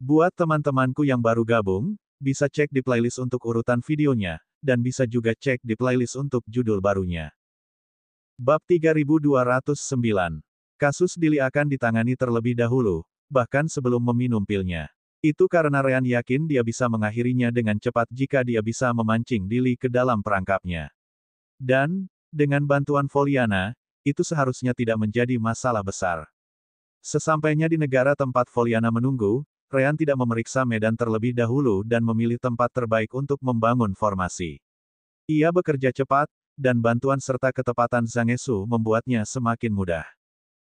Buat teman-temanku yang baru gabung, bisa cek di playlist untuk urutan videonya, dan bisa juga cek di playlist untuk judul barunya. Bab 3209. Kasus Dili akan ditangani terlebih dahulu, bahkan sebelum meminum pilnya. Itu karena Ryan yakin dia bisa mengakhirinya dengan cepat jika dia bisa memancing Dili ke dalam perangkapnya. Dan, dengan bantuan Foliana, itu seharusnya tidak menjadi masalah besar. Sesampainya di negara tempat Foliana menunggu, Ryan tidak memeriksa medan terlebih dahulu dan memilih tempat terbaik untuk membangun formasi. Ia bekerja cepat, dan bantuan serta ketepatan Zangetsu membuatnya semakin mudah.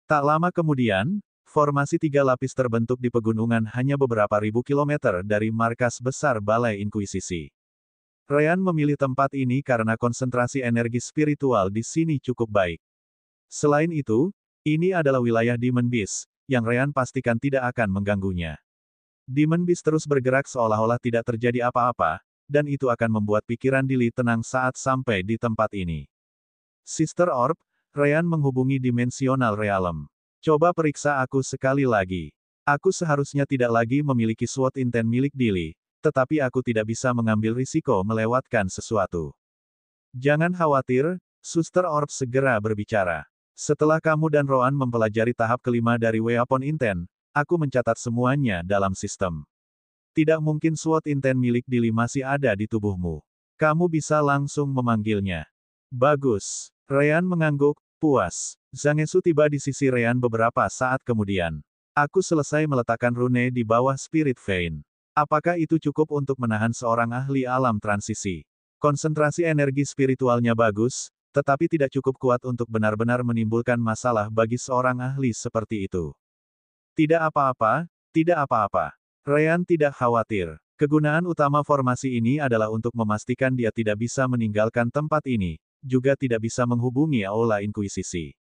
Tak lama kemudian, formasi 3 lapis terbentuk di pegunungan hanya beberapa ribu kilometer dari markas besar Balai Inkuisisi. Ryan memilih tempat ini karena konsentrasi energi spiritual di sini cukup baik. Selain itu, ini adalah wilayah Demon Beast, yang Ryan pastikan tidak akan mengganggunya. Demon Beast terus bergerak seolah-olah tidak terjadi apa-apa, dan itu akan membuat pikiran Dili tenang saat sampai di tempat ini. Sister Orb, Ryan menghubungi Dimensional Realm. Coba periksa aku sekali lagi. Aku seharusnya tidak lagi memiliki SWOT intent milik Dili, tetapi aku tidak bisa mengambil risiko melewatkan sesuatu. Jangan khawatir, Suster Orb segera berbicara. Setelah kamu dan Roan mempelajari tahap kelima dari Weapon Intent, aku mencatat semuanya dalam sistem. Tidak mungkin SWOT intent milik Dili masih ada di tubuhmu. Kamu bisa langsung memanggilnya. Bagus. Ryan mengangguk, puas. Zangetsu tiba di sisi Ryan beberapa saat kemudian. Aku selesai meletakkan rune di bawah Spirit Vein. Apakah itu cukup untuk menahan seorang ahli alam transisi? Konsentrasi energi spiritualnya bagus, tetapi tidak cukup kuat untuk benar-benar menimbulkan masalah bagi seorang ahli seperti itu. Tidak apa-apa, tidak apa-apa. Ryan tidak khawatir. Kegunaan utama formasi ini adalah untuk memastikan dia tidak bisa meninggalkan tempat ini, juga tidak bisa menghubungi Aula Inkuisisi.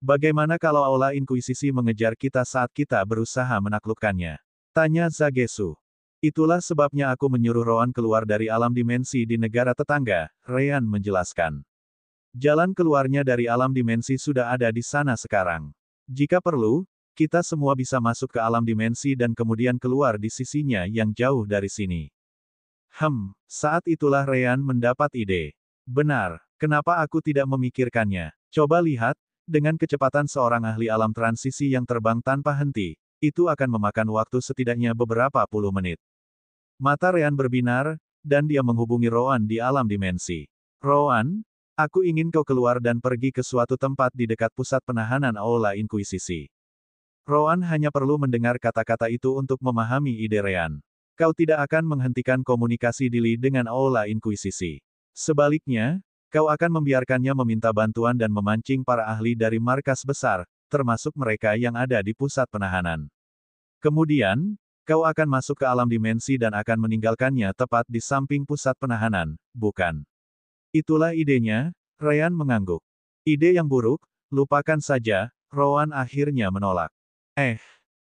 Bagaimana kalau Aula Inkuisisi mengejar kita saat kita berusaha menaklukkannya? Tanya Zangetsu. Itulah sebabnya aku menyuruh Roan keluar dari alam dimensi di negara tetangga, Ryan menjelaskan. Jalan keluarnya dari alam dimensi sudah ada di sana sekarang. Jika perlu, kita semua bisa masuk ke alam dimensi dan kemudian keluar di sisinya yang jauh dari sini. Saat itulah Ryan mendapat ide. Benar, kenapa aku tidak memikirkannya? Coba lihat, dengan kecepatan seorang ahli alam transisi yang terbang tanpa henti, itu akan memakan waktu setidaknya beberapa puluh menit. Mata Ryan berbinar, dan dia menghubungi Roan di alam dimensi. Roan, aku ingin kau keluar dan pergi ke suatu tempat di dekat pusat penahanan Aula Inkuisisi. Roan hanya perlu mendengar kata-kata itu untuk memahami ide Ryan. Kau tidak akan menghentikan komunikasi Dili dengan Aula Inkuisisi. Sebaliknya, kau akan membiarkannya meminta bantuan dan memancing para ahli dari markas besar, termasuk mereka yang ada di pusat penahanan. Kemudian, kau akan masuk ke alam dimensi dan akan meninggalkannya tepat di samping pusat penahanan, bukan? Itulah idenya, Ryan mengangguk. Ide yang buruk, lupakan saja, Roan akhirnya menolak.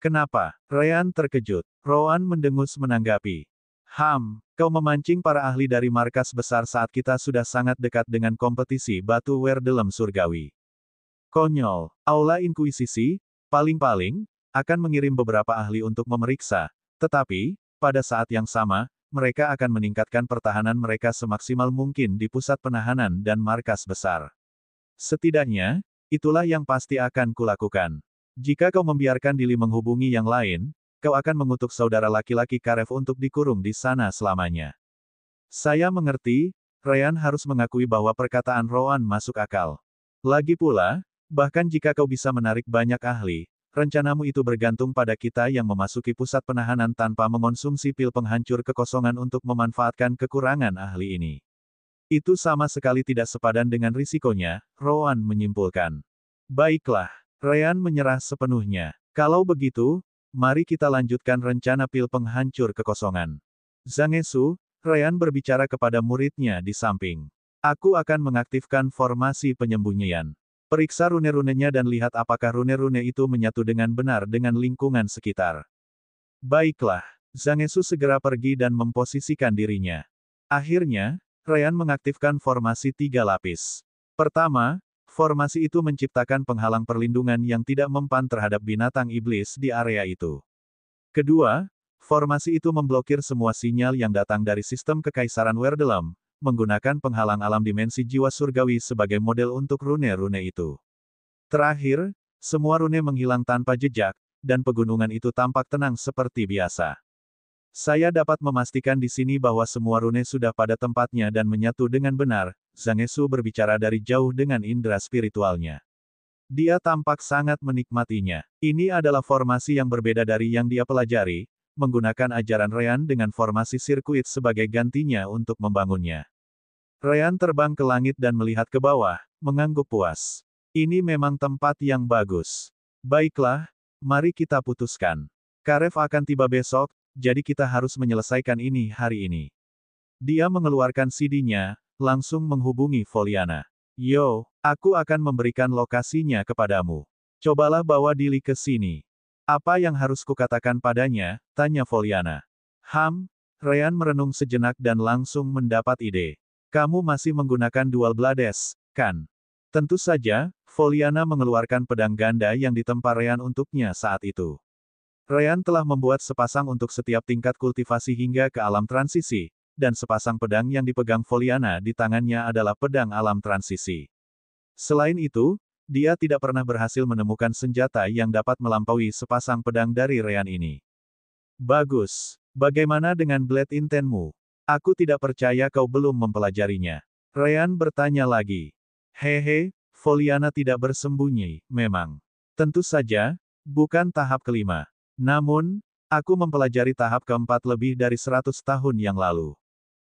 Kenapa? Ryan terkejut. Roan mendengus menanggapi. Kau memancing para ahli dari markas besar saat kita sudah sangat dekat dengan kompetisi batu Werdelem Surgawi. Konyol. Aula Inkuisisi, paling-paling, akan mengirim beberapa ahli untuk memeriksa, tetapi, pada saat yang sama, mereka akan meningkatkan pertahanan mereka semaksimal mungkin di pusat penahanan dan markas besar. Setidaknya, itulah yang pasti akan kulakukan. Jika kau membiarkan Dili menghubungi yang lain, kau akan mengutuk saudara laki-laki Karev untuk dikurung di sana selamanya. Saya mengerti, Ryan harus mengakui bahwa perkataan Roan masuk akal. Lagi pula, bahkan jika kau bisa menarik banyak ahli, rencanamu itu bergantung pada kita yang memasuki pusat penahanan tanpa mengonsumsi pil penghancur kekosongan untuk memanfaatkan kekurangan ahli ini. Itu sama sekali tidak sepadan dengan risikonya, Roan menyimpulkan. Baiklah. Ryan menyerah sepenuhnya. Kalau begitu, mari kita lanjutkan rencana pil penghancur kekosongan. Zangetsu, Ryan berbicara kepada muridnya di samping. Aku akan mengaktifkan formasi penyembunyian. Periksa rune-runenya dan lihat apakah rune-rune itu menyatu dengan benar dengan lingkungan sekitar. Baiklah, Zangetsu segera pergi dan memposisikan dirinya. Akhirnya, Ryan mengaktifkan formasi 3 lapis. Pertama, formasi itu menciptakan penghalang perlindungan yang tidak mempan terhadap binatang iblis di area itu. Kedua, Formasi itu memblokir semua sinyal yang datang dari sistem Kekaisaran Werdelem, menggunakan penghalang alam dimensi jiwa surgawi sebagai model untuk rune-rune itu. Terakhir, semua rune menghilang tanpa jejak, dan pegunungan itu tampak tenang seperti biasa. Saya dapat memastikan di sini bahwa semua rune sudah pada tempatnya dan menyatu dengan benar. Zhang Esu berbicara dari jauh dengan indera spiritualnya. Dia tampak sangat menikmatinya. Ini adalah formasi yang berbeda dari yang dia pelajari, menggunakan ajaran Ryan dengan formasi sirkuit sebagai gantinya untuk membangunnya. Ryan terbang ke langit dan melihat ke bawah, mengangguk puas. Ini memang tempat yang bagus. Baiklah, mari kita putuskan. Karev akan tiba besok, jadi kita harus menyelesaikan ini hari ini. Dia mengeluarkan CD-nya, langsung menghubungi Foliana. Yo, aku akan memberikan lokasinya kepadamu. Cobalah bawa Dili ke sini. Apa yang harus kukatakan padanya? Tanya Foliana. Ryan merenung sejenak dan langsung mendapat ide. Kamu masih menggunakan Dual Blades, kan? Tentu saja, Foliana mengeluarkan pedang ganda yang ditempa Ryan untuknya saat itu. Ryan telah membuat sepasang untuk setiap tingkat kultivasi hingga ke alam transisi, dan sepasang pedang yang dipegang Foliana di tangannya adalah pedang alam transisi. Selain itu, dia tidak pernah berhasil menemukan senjata yang dapat melampaui sepasang pedang dari Ryan ini. Bagus. Bagaimana dengan Blade Intenmu? Aku tidak percaya kau belum mempelajarinya. Ryan bertanya lagi. Hehe, Foliana tidak bersembunyi, memang. Tentu saja, bukan tahap kelima. Namun, aku mempelajari tahap keempat lebih dari 100 tahun yang lalu.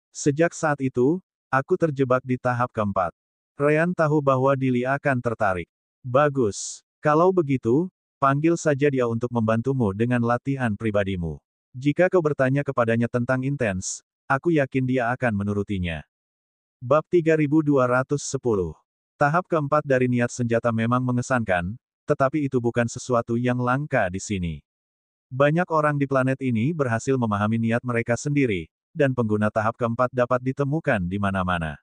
Sejak saat itu, aku terjebak di tahap keempat. Ryan tahu bahwa Dili akan tertarik. Bagus. Kalau begitu, panggil saja dia untuk membantumu dengan latihan pribadimu. Jika kau bertanya kepadanya tentang intens, aku yakin dia akan menurutinya. Bab 3210. Tahap keempat dari niat senjata memang mengesankan, tetapi itu bukan sesuatu yang langka di sini. Banyak orang di planet ini berhasil memahami niat mereka sendiri, dan pengguna tahap keempat dapat ditemukan di mana-mana.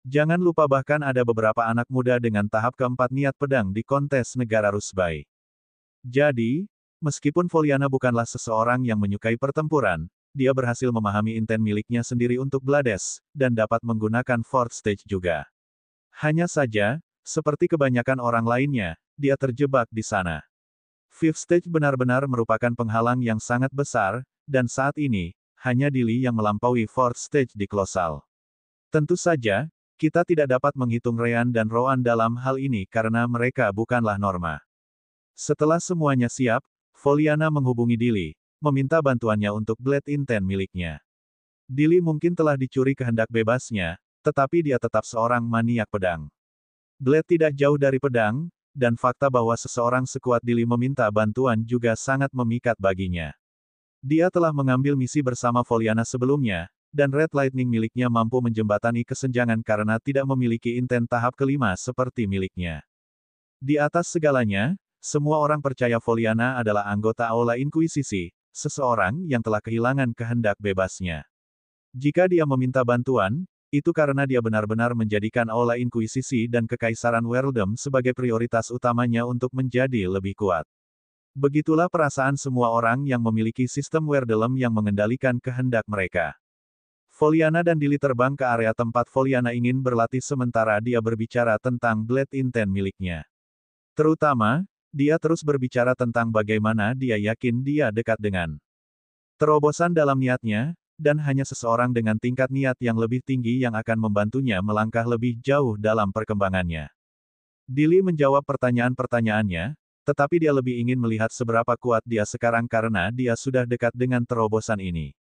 Jangan lupa bahkan ada beberapa anak muda dengan tahap keempat niat pedang di kontes negara Rusbai. Jadi, meskipun Foliana bukanlah seseorang yang menyukai pertempuran, dia berhasil memahami inten miliknya sendiri untuk Blades, dan dapat menggunakan Fourth Stage juga. Hanya saja, seperti kebanyakan orang lainnya, dia terjebak di sana. Fifth Stage benar-benar merupakan penghalang yang sangat besar, dan saat ini, hanya Dili yang melampaui Fourth Stage di Kolosal. Tentu saja, kita tidak dapat menghitung Ryan dan Roan dalam hal ini karena mereka bukanlah norma. Setelah semuanya siap, Foliana menghubungi Dili, meminta bantuannya untuk Blade Inten miliknya. Dili mungkin telah dicuri kehendak bebasnya, tetapi dia tetap seorang maniak pedang. Blade tidak jauh dari pedang, dan fakta bahwa seseorang sekuat Dili meminta bantuan juga sangat memikat baginya. Dia telah mengambil misi bersama Foliana sebelumnya, dan Red Lightning miliknya mampu menjembatani kesenjangan karena tidak memiliki inten tahap kelima seperti miliknya. Di atas segalanya, semua orang percaya Foliana adalah anggota Aula Inkuisisi, seseorang yang telah kehilangan kehendak bebasnya. Jika dia meminta bantuan, itu karena dia benar-benar menjadikan Aula Inkuisisi dan Kekaisaran Werldem sebagai prioritas utamanya untuk menjadi lebih kuat. Begitulah perasaan semua orang yang memiliki sistem Werdelem yang mengendalikan kehendak mereka. Foliana dan Dili terbang ke area tempat Foliana ingin berlatih sementara dia berbicara tentang Blade Inten miliknya. Terutama, dia terus berbicara tentang bagaimana dia yakin dia dekat dengan terobosan dalam niatnya, dan hanya seseorang dengan tingkat niat yang lebih tinggi yang akan membantunya melangkah lebih jauh dalam perkembangannya. Dili menjawab pertanyaan-pertanyaannya, tetapi dia lebih ingin melihat seberapa kuat dia sekarang karena dia sudah dekat dengan terobosan ini.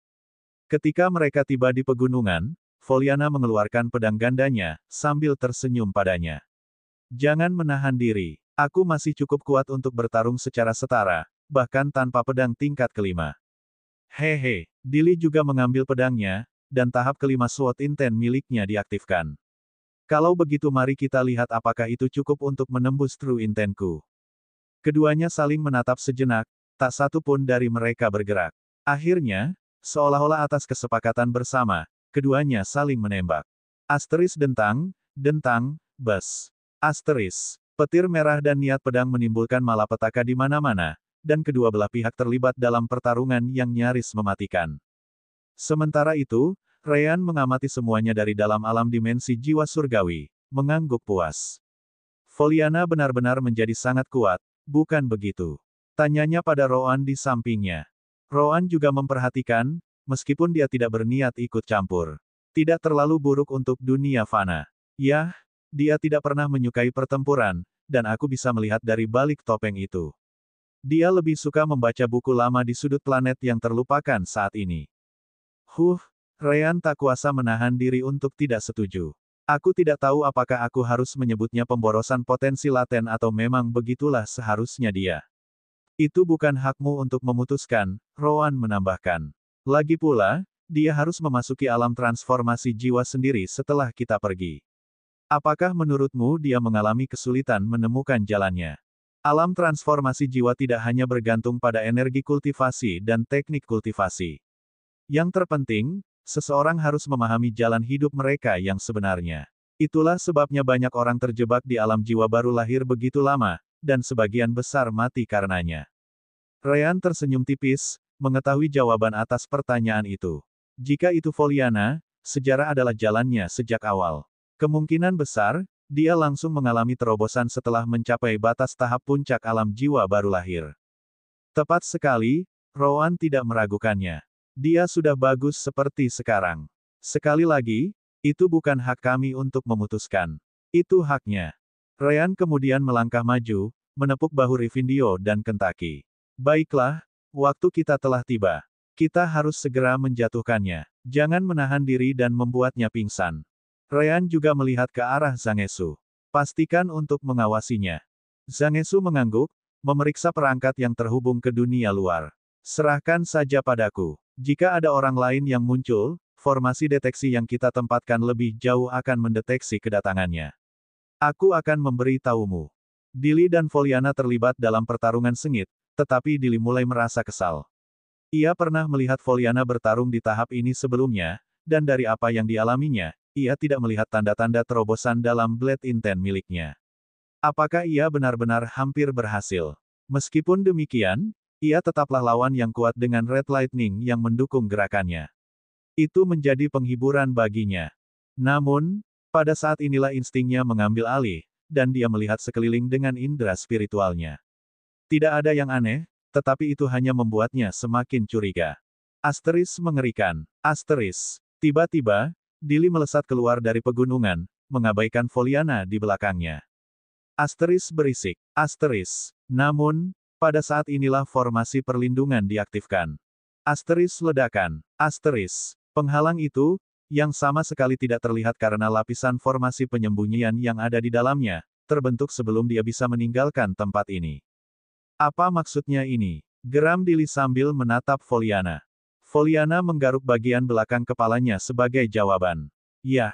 Ketika mereka tiba di pegunungan, Foliana mengeluarkan pedang gandanya, sambil tersenyum padanya. Jangan menahan diri. Aku masih cukup kuat untuk bertarung secara setara, bahkan tanpa pedang tingkat kelima. Hehe, Dili juga mengambil pedangnya, dan tahap kelima Sword Inten miliknya diaktifkan. Kalau begitu mari kita lihat apakah itu cukup untuk menembus True Intentku. Keduanya saling menatap sejenak, tak satu pun dari mereka bergerak. Akhirnya, seolah-olah atas kesepakatan bersama, keduanya saling menembak. Asteris dentang, bes. Asteris. Petir merah dan niat pedang menimbulkan malapetaka di mana-mana, dan kedua belah pihak terlibat dalam pertarungan yang nyaris mematikan. Sementara itu, Ryan mengamati semuanya dari dalam alam dimensi jiwa surgawi, mengangguk puas. Foliana benar-benar menjadi sangat kuat, bukan begitu? Tanyanya pada Roan di sampingnya. Roan juga memperhatikan, meskipun dia tidak berniat ikut campur. Tidak terlalu buruk untuk dunia fana. Yah, dia tidak pernah menyukai pertempuran, dan aku bisa melihat dari balik topeng itu. Dia lebih suka membaca buku lama di sudut planet yang terlupakan saat ini. Ryan tak kuasa menahan diri untuk tidak setuju. Aku tidak tahu apakah aku harus menyebutnya pemborosan potensi laten atau memang begitulah seharusnya dia. Itu bukan hakmu untuk memutuskan, Roan menambahkan. Lagi pula, dia harus memasuki alam transformasi jiwa sendiri setelah kita pergi. Apakah menurutmu dia mengalami kesulitan menemukan jalannya? Alam transformasi jiwa tidak hanya bergantung pada energi kultivasi dan teknik kultivasi. Yang terpenting, seseorang harus memahami jalan hidup mereka yang sebenarnya. Itulah sebabnya banyak orang terjebak di alam jiwa baru lahir begitu lama, dan sebagian besar mati karenanya. Ryan tersenyum tipis, mengetahui jawaban atas pertanyaan itu. Jika itu Foliana, sejarah adalah jalannya sejak awal. Kemungkinan besar, dia langsung mengalami terobosan setelah mencapai batas tahap puncak alam jiwa baru lahir. Tepat sekali, Roan tidak meragukannya. Dia sudah bagus seperti sekarang. Sekali lagi, itu bukan hak kami untuk memutuskan. Itu haknya. Ryan kemudian melangkah maju, menepuk bahu Rivindio dan Kentaki. Baiklah, waktu kita telah tiba. Kita harus segera menjatuhkannya. Jangan menahan diri dan membuatnya pingsan. Ryan juga melihat ke arah Zangetsu. Pastikan untuk mengawasinya. Zangetsu mengangguk, memeriksa perangkat yang terhubung ke dunia luar. Serahkan saja padaku. Jika ada orang lain yang muncul, formasi deteksi yang kita tempatkan lebih jauh akan mendeteksi kedatangannya. Aku akan memberi tahumu. Dili dan Foliana terlibat dalam pertarungan sengit, tetapi Dili mulai merasa kesal. Ia pernah melihat Foliana bertarung di tahap ini sebelumnya, dan dari apa yang dialaminya, ia tidak melihat tanda-tanda terobosan dalam Blade Intent miliknya. Apakah ia benar-benar hampir berhasil? Meskipun demikian, ia tetaplah lawan yang kuat dengan Red Lightning yang mendukung gerakannya. Itu menjadi penghiburan baginya. Namun, pada saat inilah instingnya mengambil alih, dan dia melihat sekeliling dengan indera spiritualnya. Tidak ada yang aneh, tetapi itu hanya membuatnya semakin curiga. Asteris mengerikan. Asteris. Tiba-tiba, Dili melesat keluar dari pegunungan, mengabaikan Foliana di belakangnya. Asteris berisik. Asteris. Namun, pada saat inilah formasi perlindungan diaktifkan. Asteris ledakan. Asteris. Penghalang itu, yang sama sekali tidak terlihat karena lapisan formasi penyembunyian yang ada di dalamnya, terbentuk sebelum dia bisa meninggalkan tempat ini. Apa maksudnya ini? Geram Dili sambil menatap Foliana. Foliana menggaruk bagian belakang kepalanya sebagai jawaban. Yah.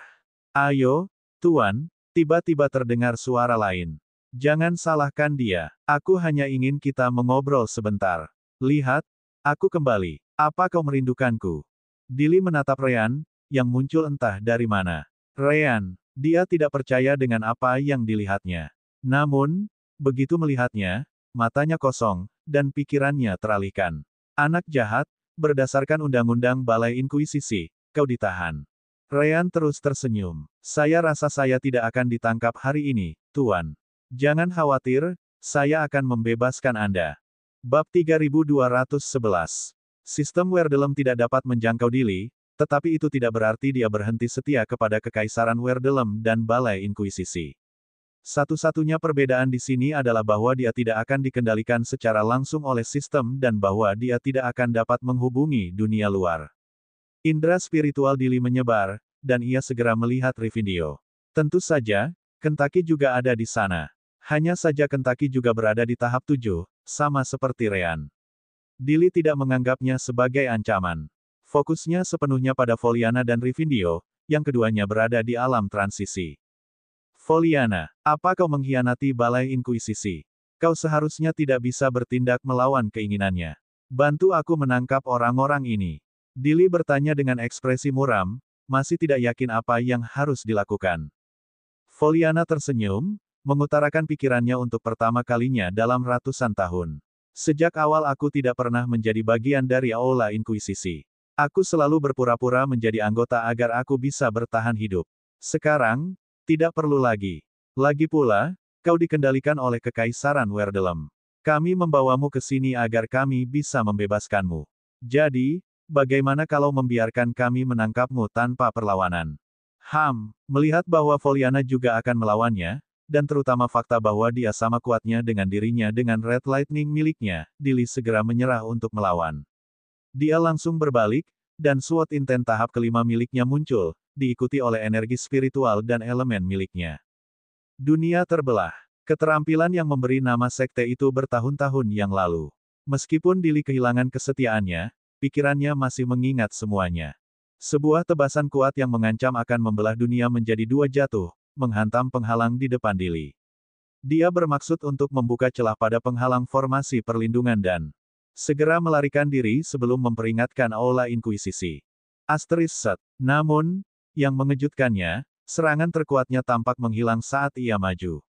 Ayo, Tuan, tiba-tiba terdengar suara lain. Jangan salahkan dia. Aku hanya ingin kita mengobrol sebentar. Lihat, aku kembali. Apa kau merindukanku? Dili menatap Ryan, yang muncul entah dari mana. Ryan, dia tidak percaya dengan apa yang dilihatnya. Namun, begitu melihatnya, matanya kosong, dan pikirannya teralihkan. Anak jahat, berdasarkan undang-undang Balai Inkuisisi, kau ditahan. Ryan terus tersenyum. Saya rasa saya tidak akan ditangkap hari ini, Tuan. Jangan khawatir, saya akan membebaskan Anda. Bab 3211. Sistem Werdelem tidak dapat menjangkau Dili, tetapi itu tidak berarti dia berhenti setia kepada Kekaisaran Werdelem dan Balai Inkuisisi. Satu-satunya perbedaan di sini adalah bahwa dia tidak akan dikendalikan secara langsung oleh sistem dan bahwa dia tidak akan dapat menghubungi dunia luar. Indra spiritual Dili menyebar, dan ia segera melihat Rivindio. Tentu saja, Kentaki juga ada di sana. Hanya saja Kentaki juga berada di tahap 7, sama seperti Ryan. Dili tidak menganggapnya sebagai ancaman. Fokusnya sepenuhnya pada Foliana dan Rivindio, yang keduanya berada di alam transisi. Foliana, apa kau mengkhianati Balai Inkuisisi? Kau seharusnya tidak bisa bertindak melawan keinginannya. Bantu aku menangkap orang-orang ini. Dili bertanya dengan ekspresi muram, masih tidak yakin apa yang harus dilakukan. Foliana tersenyum, mengutarakan pikirannya untuk pertama kalinya dalam ratusan tahun. Sejak awal aku tidak pernah menjadi bagian dari Aula Inkuisisi. Aku selalu berpura-pura menjadi anggota agar aku bisa bertahan hidup. Sekarang, tidak perlu lagi. Lagi pula, kau dikendalikan oleh Kekaisaran Werdelem. Kami membawamu ke sini agar kami bisa membebaskanmu. Jadi, bagaimana kalau membiarkan kami menangkapmu tanpa perlawanan? Melihat bahwa Foliana juga akan melawannya, dan terutama fakta bahwa dia sama kuatnya dengan dirinya dengan Red Lightning miliknya, Dili segera menyerah untuk melawan. Dia langsung berbalik, dan Sword Intent tahap kelima miliknya muncul, diikuti oleh energi spiritual dan elemen miliknya. Dunia terbelah. Keterampilan yang memberi nama sekte itu bertahun-tahun yang lalu. Meskipun Dili kehilangan kesetiaannya, pikirannya masih mengingat semuanya. Sebuah tebasan kuat yang mengancam akan membelah dunia menjadi dua jatuh, menghantam penghalang di depan Dili. Dia bermaksud untuk membuka celah pada penghalang formasi perlindungan dan segera melarikan diri sebelum memperingatkan Aula Inkuisisi. Set. Namun, yang mengejutkannya, serangan terkuatnya tampak menghilang saat ia maju.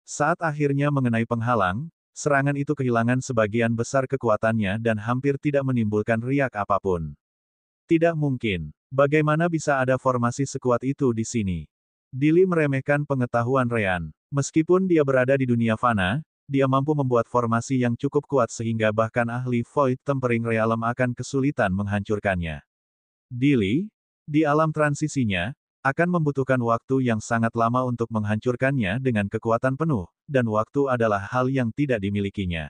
Saat akhirnya mengenai penghalang, serangan itu kehilangan sebagian besar kekuatannya dan hampir tidak menimbulkan riak apapun. Tidak mungkin. Bagaimana bisa ada formasi sekuat itu di sini? Dili meremehkan pengetahuan Ryan. Meskipun dia berada di dunia fana, dia mampu membuat formasi yang cukup kuat sehingga bahkan ahli Void Tempering Realm akan kesulitan menghancurkannya. Dili, di alam transisinya, akan membutuhkan waktu yang sangat lama untuk menghancurkannya dengan kekuatan penuh, dan waktu adalah hal yang tidak dimilikinya.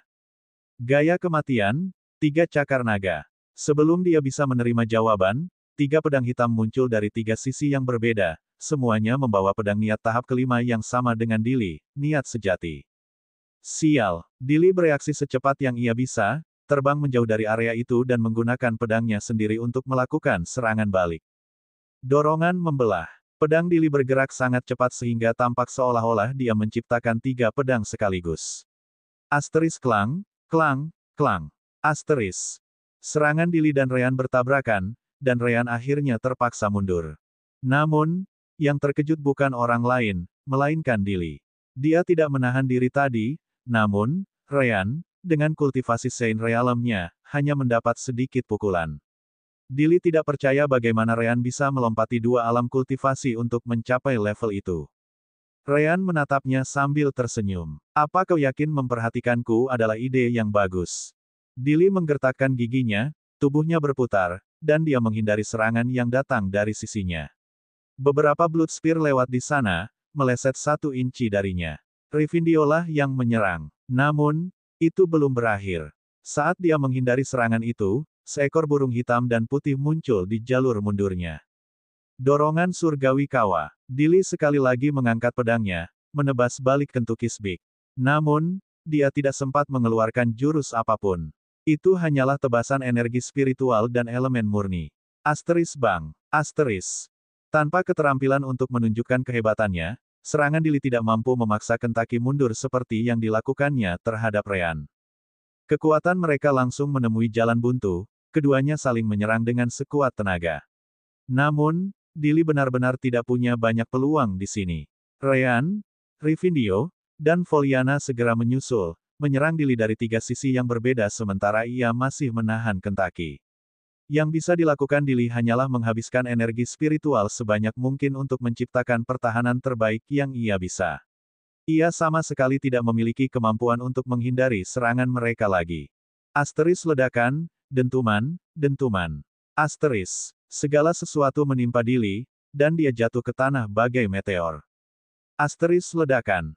Gaya kematian, 3 cakar naga. Sebelum dia bisa menerima jawaban, 3 pedang hitam muncul dari 3 sisi yang berbeda, semuanya membawa pedang niat tahap kelima yang sama dengan Dili, niat sejati. Sial, Dili bereaksi secepat yang ia bisa, terbang menjauh dari area itu dan menggunakan pedangnya sendiri untuk melakukan serangan balik. Dorongan membelah. Pedang Dili bergerak sangat cepat sehingga tampak seolah-olah dia menciptakan 3 pedang sekaligus. Klang, klang, klang. Serangan Dili dan Ryan bertabrakan, dan Ryan akhirnya terpaksa mundur. Namun, yang terkejut bukan orang lain, melainkan Dili. Dia tidak menahan diri tadi, namun, Ryan, dengan kultivasi Saint Realm-nya, hanya mendapat sedikit pukulan. Dili tidak percaya bagaimana Ryan bisa melompati 2 alam kultivasi untuk mencapai level itu. Ryan menatapnya sambil tersenyum. Apa kau yakin memperhatikanku adalah ide yang bagus? Dili menggertakkan giginya, tubuhnya berputar, dan dia menghindari serangan yang datang dari sisinya. Beberapa Blood Spear lewat di sana, meleset 1 inci darinya. Rivindiolah yang menyerang. Namun, itu belum berakhir. Saat dia menghindari serangan itu, seekor burung hitam dan putih muncul di jalur mundurnya. Dorongan surgawi kawa. Dili sekali lagi mengangkat pedangnya, menebas balik Kentukisbik. Namun, dia tidak sempat mengeluarkan jurus apapun. Itu hanyalah tebasan energi spiritual dan elemen murni. Bang. Tanpa keterampilan untuk menunjukkan kehebatannya, serangan Dili tidak mampu memaksa Kentaki mundur seperti yang dilakukannya terhadap Ryan. Kekuatan mereka langsung menemui jalan buntu, keduanya saling menyerang dengan sekuat tenaga. Namun, Dili benar-benar tidak punya banyak peluang di sini. Ryan, Rivindio, dan Foliana segera menyusul, menyerang Dili dari 3 sisi yang berbeda sementara ia masih menahan Kentaki. Yang bisa dilakukan Dili hanyalah menghabiskan energi spiritual sebanyak mungkin untuk menciptakan pertahanan terbaik yang ia bisa. Ia sama sekali tidak memiliki kemampuan untuk menghindari serangan mereka lagi. Ledakan, dentuman. Segala sesuatu menimpa Dili, dan dia jatuh ke tanah bagai meteor. Ledakan.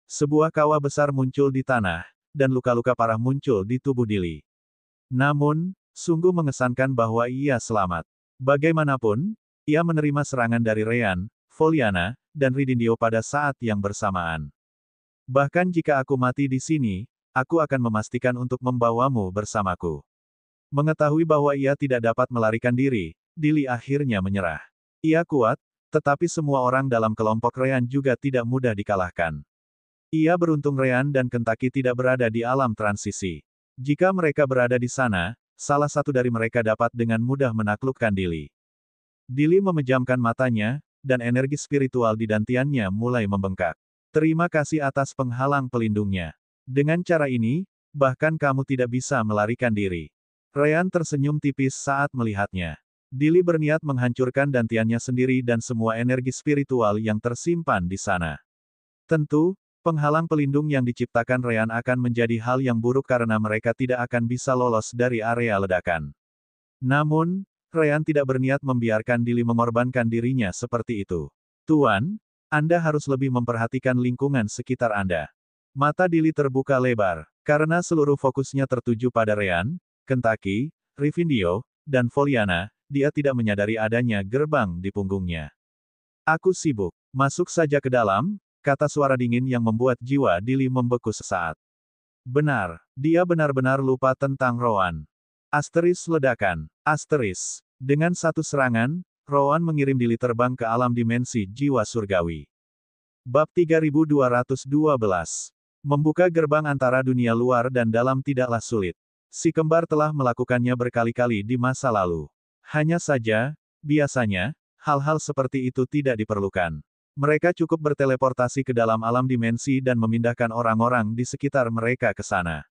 Sebuah kawah besar muncul di tanah, dan luka-luka parah muncul di tubuh Dili. Namun, sungguh mengesankan bahwa ia selamat. Bagaimanapun, ia menerima serangan dari Ryan, Foliana, dan Ridindio pada saat yang bersamaan. Bahkan jika aku mati di sini, aku akan memastikan untuk membawamu bersamaku. Mengetahui bahwa ia tidak dapat melarikan diri, Dili akhirnya menyerah. Ia kuat, tetapi semua orang dalam kelompok Ryan juga tidak mudah dikalahkan. Ia beruntung Ryan dan Kentaki tidak berada di alam transisi. Jika mereka berada di sana, salah satu dari mereka dapat dengan mudah menaklukkan Dili. Dili memejamkan matanya, dan energi spiritual di dantiannya mulai membengkak. Terima kasih atas penghalang pelindungnya. Dengan cara ini, bahkan kamu tidak bisa melarikan diri. Ryan tersenyum tipis saat melihatnya. Dili berniat menghancurkan dantiannya sendiri dan semua energi spiritual yang tersimpan di sana. Tentu, penghalang pelindung yang diciptakan Ryan akan menjadi hal yang buruk karena mereka tidak akan bisa lolos dari area ledakan. Namun, Ryan tidak berniat membiarkan Dili mengorbankan dirinya seperti itu. Tuan, Anda harus lebih memperhatikan lingkungan sekitar Anda. Mata Dili terbuka lebar, karena seluruh fokusnya tertuju pada Ryan, Kentucky, Rivindio, dan Foliana, dia tidak menyadari adanya gerbang di punggungnya. Aku sibuk. Masuk saja ke dalam, kata suara dingin yang membuat jiwa Dili membeku sesaat. Benar, dia benar-benar lupa tentang Rowan. Asteris ledakan. Asteris. Dengan satu serangan, Rowan mengirim Dili terbang ke alam dimensi jiwa surgawi. Bab 3212. Membuka gerbang antara dunia luar dan dalam tidaklah sulit. Si kembar telah melakukannya berkali-kali di masa lalu. Hanya saja, biasanya, hal-hal seperti itu tidak diperlukan. Mereka cukup berteleportasi ke dalam alam dimensi dan memindahkan orang-orang di sekitar mereka ke sana.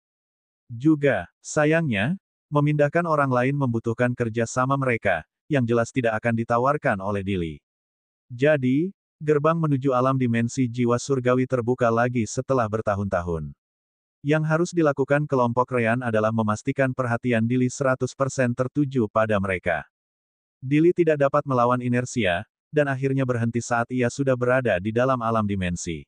Juga, sayangnya, memindahkan orang lain membutuhkan kerja sama mereka, yang jelas tidak akan ditawarkan oleh Dili. Jadi, gerbang menuju alam dimensi jiwa surgawi terbuka lagi setelah bertahun-tahun. Yang harus dilakukan kelompok Ryan adalah memastikan perhatian Dili 100% tertuju pada mereka. Dili tidak dapat melawan inersia, dan akhirnya berhenti saat ia sudah berada di dalam alam dimensi.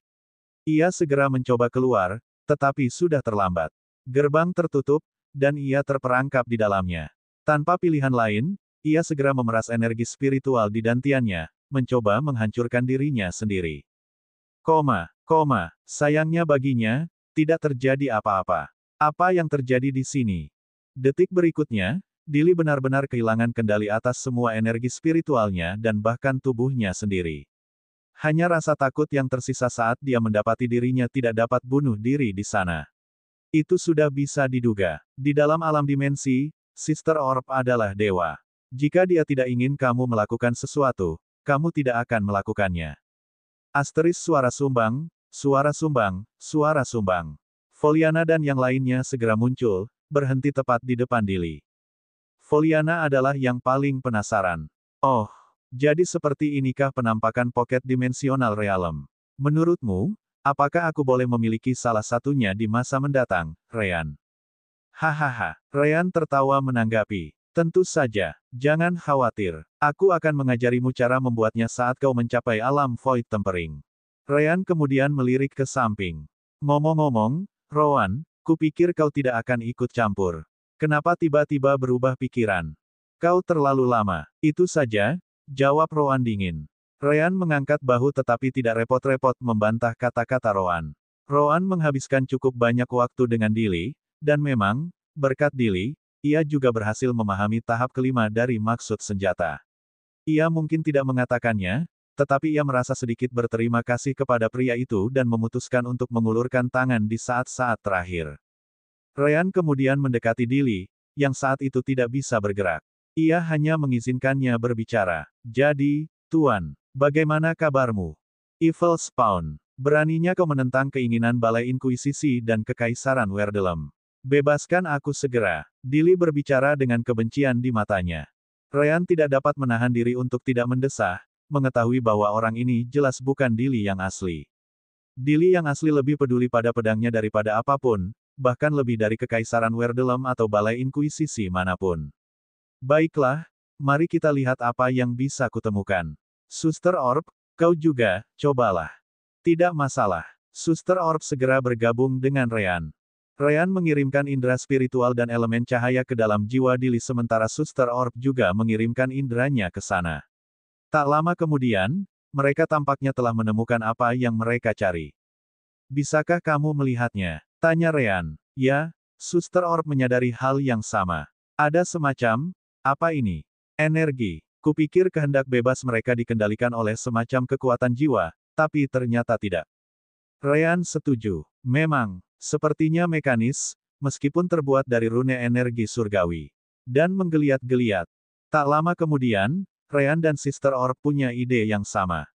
Ia segera mencoba keluar, tetapi sudah terlambat. Gerbang tertutup, dan ia terperangkap di dalamnya. Tanpa pilihan lain, ia segera memeras energi spiritual di dantiannya, mencoba menghancurkan dirinya sendiri. Sayangnya baginya, tidak terjadi apa-apa. Apa yang terjadi di sini? Detik berikutnya, Dili benar-benar kehilangan kendali atas semua energi spiritualnya dan bahkan tubuhnya sendiri. Hanya rasa takut yang tersisa saat dia mendapati dirinya tidak dapat bunuh diri di sana. Itu sudah bisa diduga. Di dalam alam dimensi, Sister Orb adalah dewa. Jika dia tidak ingin kamu melakukan sesuatu, kamu tidak akan melakukannya. Asteris suara sumbang, suara sumbang, suara sumbang. Foliana dan yang lainnya segera muncul, berhenti tepat di depan Dili. Foliana adalah yang paling penasaran. Oh, jadi seperti inikah penampakan pocket dimensional realm? Menurutmu, apakah aku boleh memiliki salah satunya di masa mendatang, Ryan? Hahaha, Ryan tertawa menanggapi. Tentu saja, jangan khawatir. Aku akan mengajarimu cara membuatnya saat kau mencapai alam Void Tempering. Ryan kemudian melirik ke samping. Ngomong-ngomong, Rowan, kupikir kau tidak akan ikut campur. Kenapa tiba-tiba berubah pikiran? Kau terlalu lama. Itu saja, jawab Rowan dingin. Ryan mengangkat bahu tetapi tidak repot-repot membantah kata-kata Rowan. Rowan menghabiskan cukup banyak waktu dengan Dili, dan memang, berkat Dili, ia juga berhasil memahami tahap kelima dari maksud senjata. Ia mungkin tidak mengatakannya, tetapi ia merasa sedikit berterima kasih kepada pria itu dan memutuskan untuk mengulurkan tangan di saat-saat terakhir. Ryan kemudian mendekati Dili, yang saat itu tidak bisa bergerak. Ia hanya mengizinkannya berbicara. Jadi, Tuan, bagaimana kabarmu? Evil Spawn, beraninya kau menentang keinginan Balai Inkuisisi dan Kekaisaran Werdelem. Bebaskan aku segera. Dili berbicara dengan kebencian di matanya. Ryan tidak dapat menahan diri untuk tidak mendesah, mengetahui bahwa orang ini jelas bukan Dili yang asli. Dili yang asli lebih peduli pada pedangnya daripada apapun, bahkan lebih dari Kekaisaran Werdelem atau Balai Inkuisisi manapun. Baiklah, mari kita lihat apa yang bisa kutemukan. Suster Orb, kau juga, cobalah. Tidak masalah. Suster Orb segera bergabung dengan Ryan. Ryan mengirimkan indera spiritual dan elemen cahaya ke dalam jiwa Dili sementara Suster Orb juga mengirimkan inderanya ke sana. Tak lama kemudian, mereka tampaknya telah menemukan apa yang mereka cari. Bisakah kamu melihatnya? Tanya Ryan. Ya, Suster Orb menyadari hal yang sama. Ada semacam, apa ini? Energi. Kupikir kehendak bebas mereka dikendalikan oleh semacam kekuatan jiwa, tapi ternyata tidak. Ryan setuju. Memang, sepertinya mekanis, meskipun terbuat dari rune energi surgawi. Dan menggeliat-geliat. Tak lama kemudian, Ryan dan Sister Orb punya ide yang sama.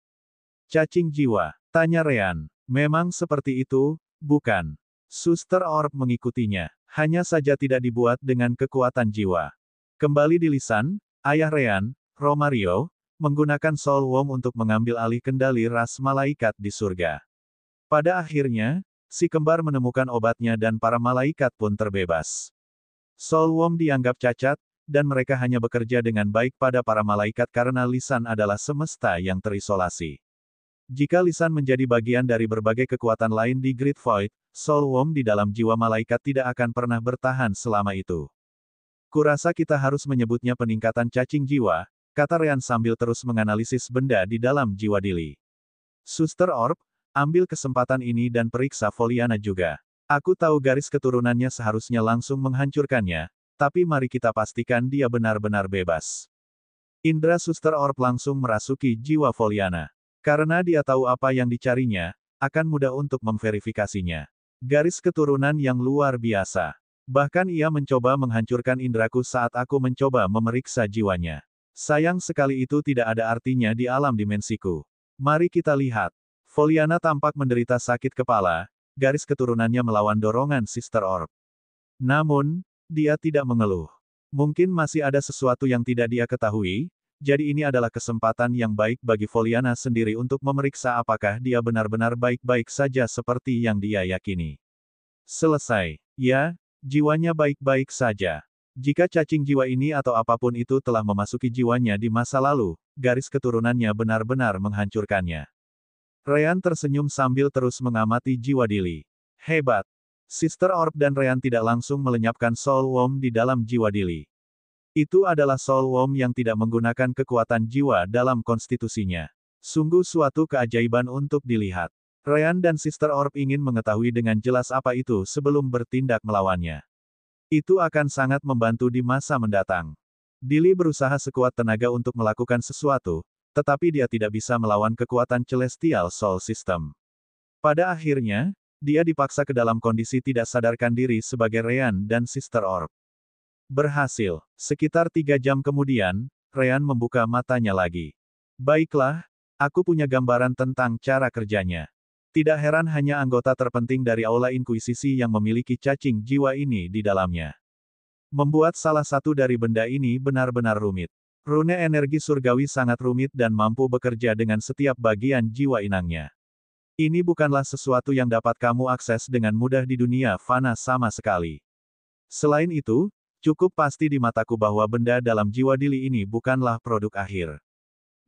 Cacing jiwa, tanya Ryan. Memang seperti itu, bukan? Suster Orb mengikutinya. Hanya saja tidak dibuat dengan kekuatan jiwa. Kembali di lisan, ayah Ryan, Romario, menggunakan Soul Womb untuk mengambil alih kendali ras malaikat di surga. Pada akhirnya, si kembar menemukan obatnya dan para malaikat pun terbebas. Soul Womb dianggap cacat, dan mereka hanya bekerja dengan baik pada para malaikat karena lisan adalah semesta yang terisolasi. Jika lisan menjadi bagian dari berbagai kekuatan lain di Great Void, Soul Womb di dalam jiwa malaikat tidak akan pernah bertahan selama itu. Kurasa kita harus menyebutnya peningkatan cacing jiwa, kata Ryan sambil terus menganalisis benda di dalam jiwa Dili. Suster Orb, ambil kesempatan ini dan periksa Foliana juga. Aku tahu garis keturunannya seharusnya langsung menghancurkannya, tapi mari kita pastikan dia benar-benar bebas. Indra Suster Orb langsung merasuki jiwa Foliana. Karena dia tahu apa yang dicarinya, akan mudah untuk memverifikasinya. Garis keturunan yang luar biasa. Bahkan ia mencoba menghancurkan indraku saat aku mencoba memeriksa jiwanya. Sayang sekali itu tidak ada artinya di alam dimensiku. Mari kita lihat. Foliana tampak menderita sakit kepala, garis keturunannya melawan dorongan Sister Orb. Namun, dia tidak mengeluh. Mungkin masih ada sesuatu yang tidak dia ketahui, jadi ini adalah kesempatan yang baik bagi Foliana sendiri untuk memeriksa apakah dia benar-benar baik-baik saja seperti yang dia yakini. Selesai. Ya, jiwanya baik-baik saja. Jika cacing jiwa ini atau apapun itu telah memasuki jiwanya di masa lalu, garis keturunannya benar-benar menghancurkannya. Ryan tersenyum sambil terus mengamati jiwa Dili. Hebat. Sister Orb dan Ryan tidak langsung melenyapkan Soul Womb di dalam jiwa Dili. Itu adalah Soul Womb yang tidak menggunakan kekuatan jiwa dalam konstitusinya. Sungguh suatu keajaiban untuk dilihat. Ryan dan Sister Orb ingin mengetahui dengan jelas apa itu sebelum bertindak melawannya. Itu akan sangat membantu di masa mendatang. Dili berusaha sekuat tenaga untuk melakukan sesuatu, tetapi dia tidak bisa melawan kekuatan Celestial Soul System. Pada akhirnya, dia dipaksa ke dalam kondisi tidak sadarkan diri sebagai Ryan dan Sister Orb. Berhasil. Sekitar 3 jam kemudian, Ryan membuka matanya lagi. Baiklah, aku punya gambaran tentang cara kerjanya. Tidak heran hanya anggota terpenting dari Aula Inkuisisi yang memiliki cacing jiwa ini di dalamnya. Membuat salah satu dari benda ini benar-benar rumit. Rune energi surgawi sangat rumit dan mampu bekerja dengan setiap bagian jiwa inangnya. Ini bukanlah sesuatu yang dapat kamu akses dengan mudah di dunia fana sama sekali. Selain itu, cukup pasti di mataku bahwa benda dalam jiwa Dili ini bukanlah produk akhir.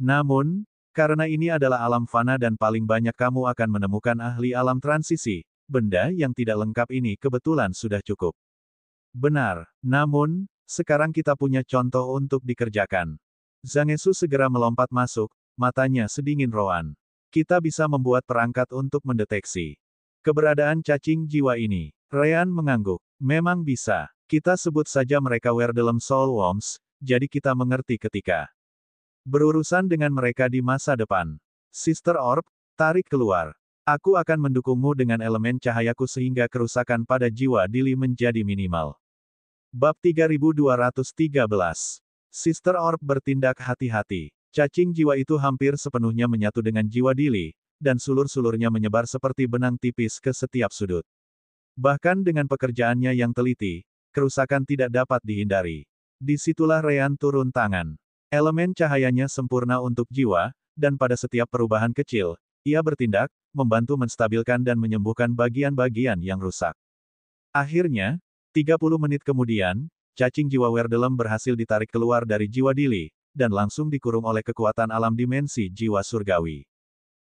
Namun, karena ini adalah alam fana dan paling banyak kamu akan menemukan ahli alam transisi, benda yang tidak lengkap ini kebetulan sudah cukup. Benar, namun, sekarang kita punya contoh untuk dikerjakan. Zangetsu segera melompat masuk, matanya sedingin roan. Kita bisa membuat perangkat untuk mendeteksi keberadaan cacing jiwa ini. Ryan mengangguk. Memang bisa. Kita sebut saja mereka Werdelem Soul Worms, jadi kita mengerti ketika berurusan dengan mereka di masa depan. Sister Orb, tarik keluar. Aku akan mendukungmu dengan elemen cahayaku sehingga kerusakan pada jiwa Dili menjadi minimal. Bab 3213. Sister Orb bertindak hati-hati. Cacing jiwa itu hampir sepenuhnya menyatu dengan jiwa Dili, dan sulur-sulurnya menyebar seperti benang tipis ke setiap sudut. Bahkan dengan pekerjaannya yang teliti, kerusakan tidak dapat dihindari. Disitulah Ryan turun tangan. Elemen cahayanya sempurna untuk jiwa, dan pada setiap perubahan kecil, ia bertindak, membantu menstabilkan dan menyembuhkan bagian-bagian yang rusak. Akhirnya, 30 menit kemudian, cacing jiwa Werdelem berhasil ditarik keluar dari jiwa Dili, dan langsung dikurung oleh kekuatan alam dimensi jiwa surgawi.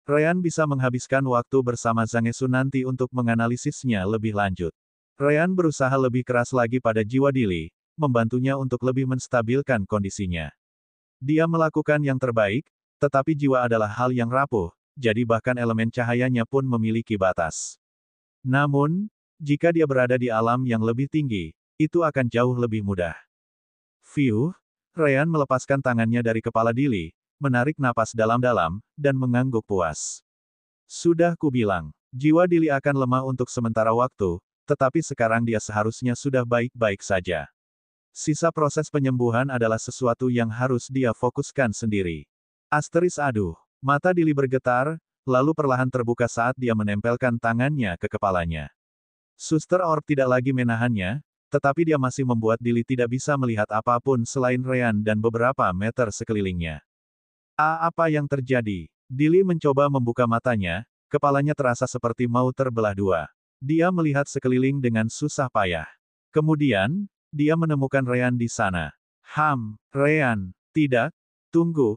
Ryan bisa menghabiskan waktu bersama Zangetsu nanti untuk menganalisisnya lebih lanjut. Ryan berusaha lebih keras lagi pada jiwa Dili, membantunya untuk lebih menstabilkan kondisinya. Dia melakukan yang terbaik, tetapi jiwa adalah hal yang rapuh, jadi bahkan elemen cahayanya pun memiliki batas. Namun, jika dia berada di alam yang lebih tinggi, itu akan jauh lebih mudah. Fiuh, Ryan melepaskan tangannya dari kepala Dili, menarik napas dalam-dalam, dan mengangguk puas. Sudah kubilang, jiwa Dili akan lemah untuk sementara waktu, tetapi sekarang dia seharusnya sudah baik-baik saja. Sisa proses penyembuhan adalah sesuatu yang harus dia fokuskan sendiri. Asteris aduh, mata Dili bergetar, lalu perlahan terbuka saat dia menempelkan tangannya ke kepalanya. Suster Orb tidak lagi menahannya, tetapi dia masih membuat Dili tidak bisa melihat apapun selain Ryan dan beberapa meter sekelilingnya. Apa yang terjadi? Dili mencoba membuka matanya, kepalanya terasa seperti mau terbelah dua. Dia melihat sekeliling dengan susah payah. Kemudian, dia menemukan Ryan di sana. Ryan, tidak, tunggu,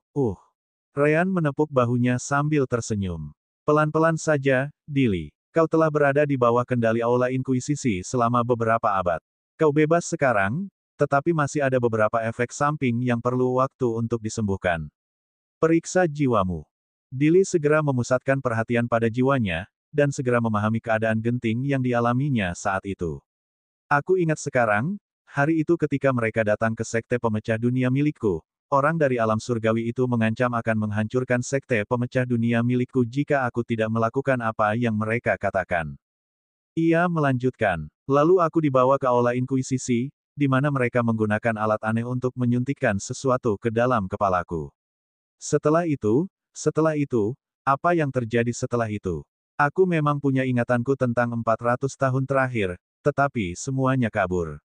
Ryan menepuk bahunya sambil tersenyum. Pelan-pelan saja, Dili. Kau telah berada di bawah kendali Aula Inkuisisi selama beberapa abad. Kau bebas sekarang, tetapi masih ada beberapa efek samping yang perlu waktu untuk disembuhkan. Periksa jiwamu. Dili segera memusatkan perhatian pada jiwanya, dan segera memahami keadaan genting yang dialaminya saat itu. Aku ingat sekarang, hari itu ketika mereka datang ke Sekte Pemecah Dunia milikku, orang dari alam surgawi itu mengancam akan menghancurkan Sekte Pemecah Dunia milikku jika aku tidak melakukan apa yang mereka katakan. Ia melanjutkan, lalu aku dibawa ke Aula Inkuisisi, di mana mereka menggunakan alat aneh untuk menyuntikkan sesuatu ke dalam kepalaku. Setelah itu, apa yang terjadi setelah itu? Aku memang punya ingatanku tentang 400 tahun terakhir, tetapi semuanya kabur.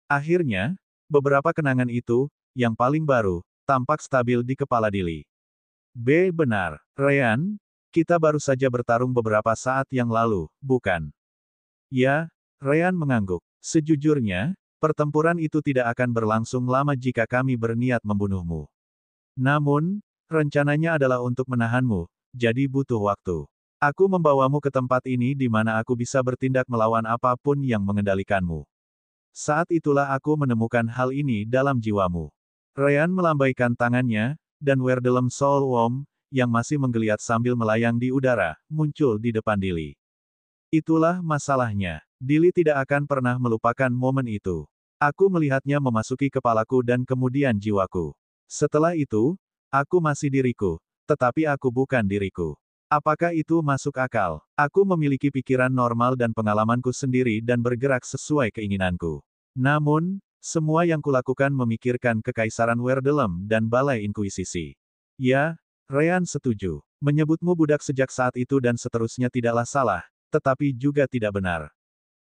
Akhirnya, beberapa kenangan itu, yang paling baru, tampak stabil di kepala Dili. Benar, Ryan, kita baru saja bertarung beberapa saat yang lalu, bukan? Ya, Ryan mengangguk. Sejujurnya, pertempuran itu tidak akan berlangsung lama jika kami berniat membunuhmu. Namun, rencananya adalah untuk menahanmu, jadi butuh waktu. Aku membawamu ke tempat ini di mana aku bisa bertindak melawan apapun yang mengendalikanmu. Saat itulah aku menemukan hal ini dalam jiwamu. Ryan melambaikan tangannya, dan Werdelem Soul Worm, yang masih menggeliat sambil melayang di udara, muncul di depan Dili. Itulah masalahnya. Dili tidak akan pernah melupakan momen itu. Aku melihatnya memasuki kepalaku dan kemudian jiwaku. Setelah itu, aku masih diriku, tetapi aku bukan diriku. Apakah itu masuk akal? Aku memiliki pikiran normal dan pengalamanku sendiri dan bergerak sesuai keinginanku. Namun, semua yang kulakukan memikirkan Kekaisaran Werdelem dan Balai Inkuisisi. Ya, Ryan setuju. Menyebutmu budak sejak saat itu dan seterusnya tidaklah salah, tetapi juga tidak benar.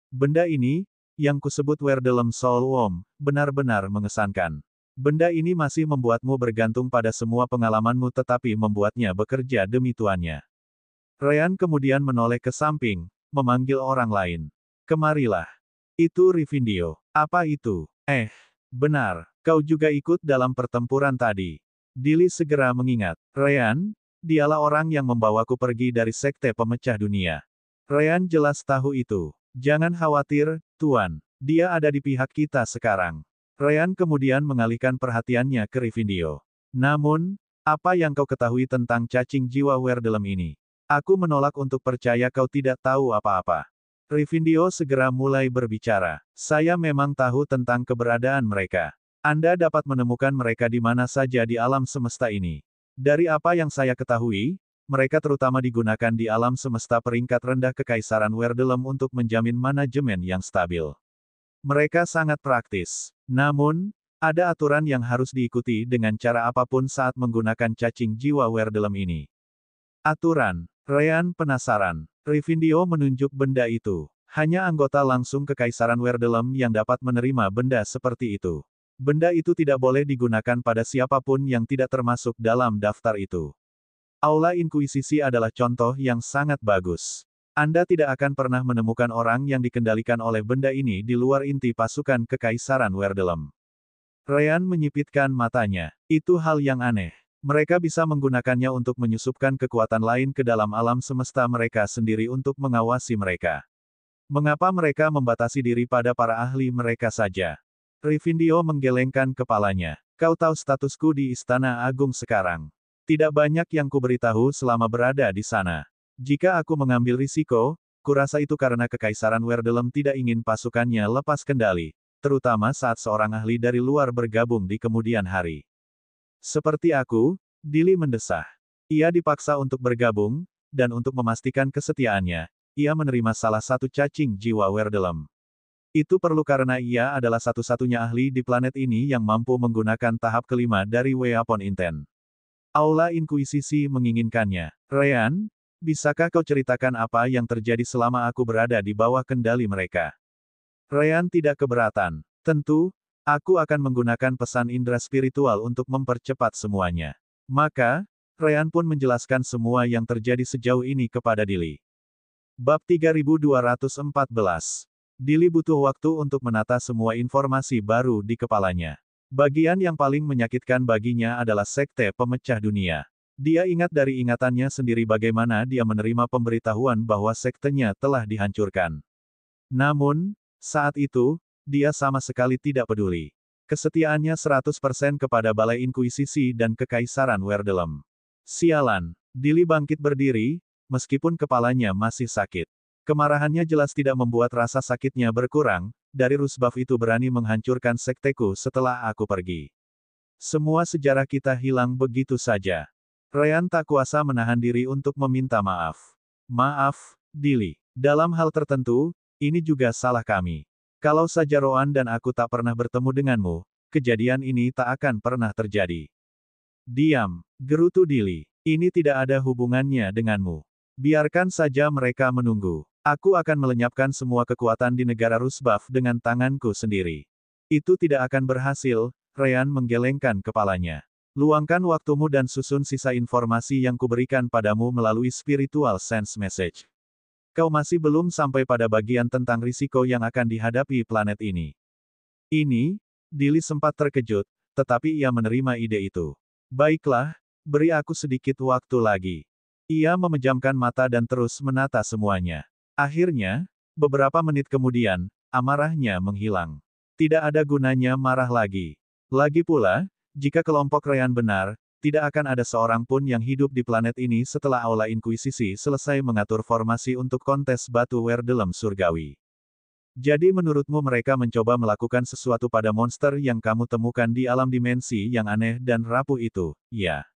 Benda ini, yang kusebut Werdelem Soul Worm, benar-benar mengesankan. Benda ini masih membuatmu bergantung pada semua pengalamanmu tetapi membuatnya bekerja demi tuannya. Ryan kemudian menoleh ke samping, memanggil orang lain. Kemarilah. Itu Rivindio. Apa itu? Benar. Kau juga ikut dalam pertempuran tadi. Dili segera mengingat. Ryan, dialah orang yang membawaku pergi dari Sekte Pemecah Dunia. Ryan jelas tahu itu. Jangan khawatir, Tuan. Dia ada di pihak kita sekarang. Ryan kemudian mengalihkan perhatiannya ke Rivindio. Namun, apa yang kau ketahui tentang cacing jiwa Werdelem ini? Aku menolak untuk percaya kau tidak tahu apa-apa. Rivindio segera mulai berbicara. Saya memang tahu tentang keberadaan mereka. Anda dapat menemukan mereka di mana saja di alam semesta ini. Dari apa yang saya ketahui, mereka terutama digunakan di alam semesta peringkat rendah Kekaisaran Werdelem untuk menjamin manajemen yang stabil. Mereka sangat praktis. Namun, ada aturan yang harus diikuti dengan cara apapun saat menggunakan cacing jiwa Werdelem ini. Aturan. Ryan penasaran. Rivindio menunjuk benda itu. Hanya anggota langsung Kekaisaran Werdelem yang dapat menerima benda seperti itu. Benda itu tidak boleh digunakan pada siapapun yang tidak termasuk dalam daftar itu. Aula Inkuisisi adalah contoh yang sangat bagus. Anda tidak akan pernah menemukan orang yang dikendalikan oleh benda ini di luar inti pasukan Kekaisaran Werdelem. Ryan menyipitkan matanya. Itu hal yang aneh. Mereka bisa menggunakannya untuk menyusupkan kekuatan lain ke dalam alam semesta mereka sendiri untuk mengawasi mereka. Mengapa mereka membatasi diri pada para ahli mereka saja? Rivindio menggelengkan kepalanya. Kau tahu statusku di Istana Agung sekarang. Tidak banyak yang kuberitahu selama berada di sana. Jika aku mengambil risiko, kurasa itu karena Kekaisaran Werdelem tidak ingin pasukannya lepas kendali, terutama saat seorang ahli dari luar bergabung di kemudian hari. Seperti aku, Dili mendesah. Ia dipaksa untuk bergabung, dan untuk memastikan kesetiaannya, ia menerima salah satu cacing jiwa Werdelem. Itu perlu karena ia adalah satu-satunya ahli di planet ini yang mampu menggunakan tahap kelima dari Weapon Intent. Aula Inkuisisi menginginkannya. Ryan, bisakah kau ceritakan apa yang terjadi selama aku berada di bawah kendali mereka? Ryan tidak keberatan. Tentu, aku akan menggunakan pesan indera spiritual untuk mempercepat semuanya. Maka, Ryan pun menjelaskan semua yang terjadi sejauh ini kepada Dili. Bab 3214. Dili butuh waktu untuk menata semua informasi baru di kepalanya. Bagian yang paling menyakitkan baginya adalah sekte pemecah dunia. Dia ingat dari ingatannya sendiri bagaimana dia menerima pemberitahuan bahwa sektenya telah dihancurkan. Namun, saat itu, dia sama sekali tidak peduli. Kesetiaannya 100% kepada Balai Inkuisisi dan Kekaisaran Werdelem. Sialan, Dili bangkit berdiri, meskipun kepalanya masih sakit. Kemarahannya jelas tidak membuat rasa sakitnya berkurang, dari Rusbaf itu berani menghancurkan sekteku setelah aku pergi. Semua sejarah kita hilang begitu saja. Ryan tak kuasa menahan diri untuk meminta maaf. Maaf, Dili. Dalam hal tertentu, ini juga salah kami. Kalau saja Roan dan aku tak pernah bertemu denganmu, kejadian ini tak akan pernah terjadi. Diam, gerutu Dili. Ini tidak ada hubungannya denganmu. Biarkan saja mereka menunggu. Aku akan melenyapkan semua kekuatan di negara Rusbaf dengan tanganku sendiri. Itu tidak akan berhasil, Ryan menggelengkan kepalanya. Luangkan waktumu dan susun sisa informasi yang kuberikan padamu melalui spiritual sense message. Kau masih belum sampai pada bagian tentang risiko yang akan dihadapi planet ini. Ini, Dili sempat terkejut, tetapi ia menerima ide itu. Baiklah, beri aku sedikit waktu lagi. Ia memejamkan mata dan terus menata semuanya. Akhirnya, beberapa menit kemudian, amarahnya menghilang. Tidak ada gunanya marah lagi. Lagi pula, jika kelompok Ryan benar, tidak akan ada seorang pun yang hidup di planet ini setelah Aula Inkuisisi selesai mengatur formasi untuk kontes batu Werdelem surgawi. Jadi menurutmu mereka mencoba melakukan sesuatu pada monster yang kamu temukan di alam dimensi yang aneh dan rapuh itu, ya?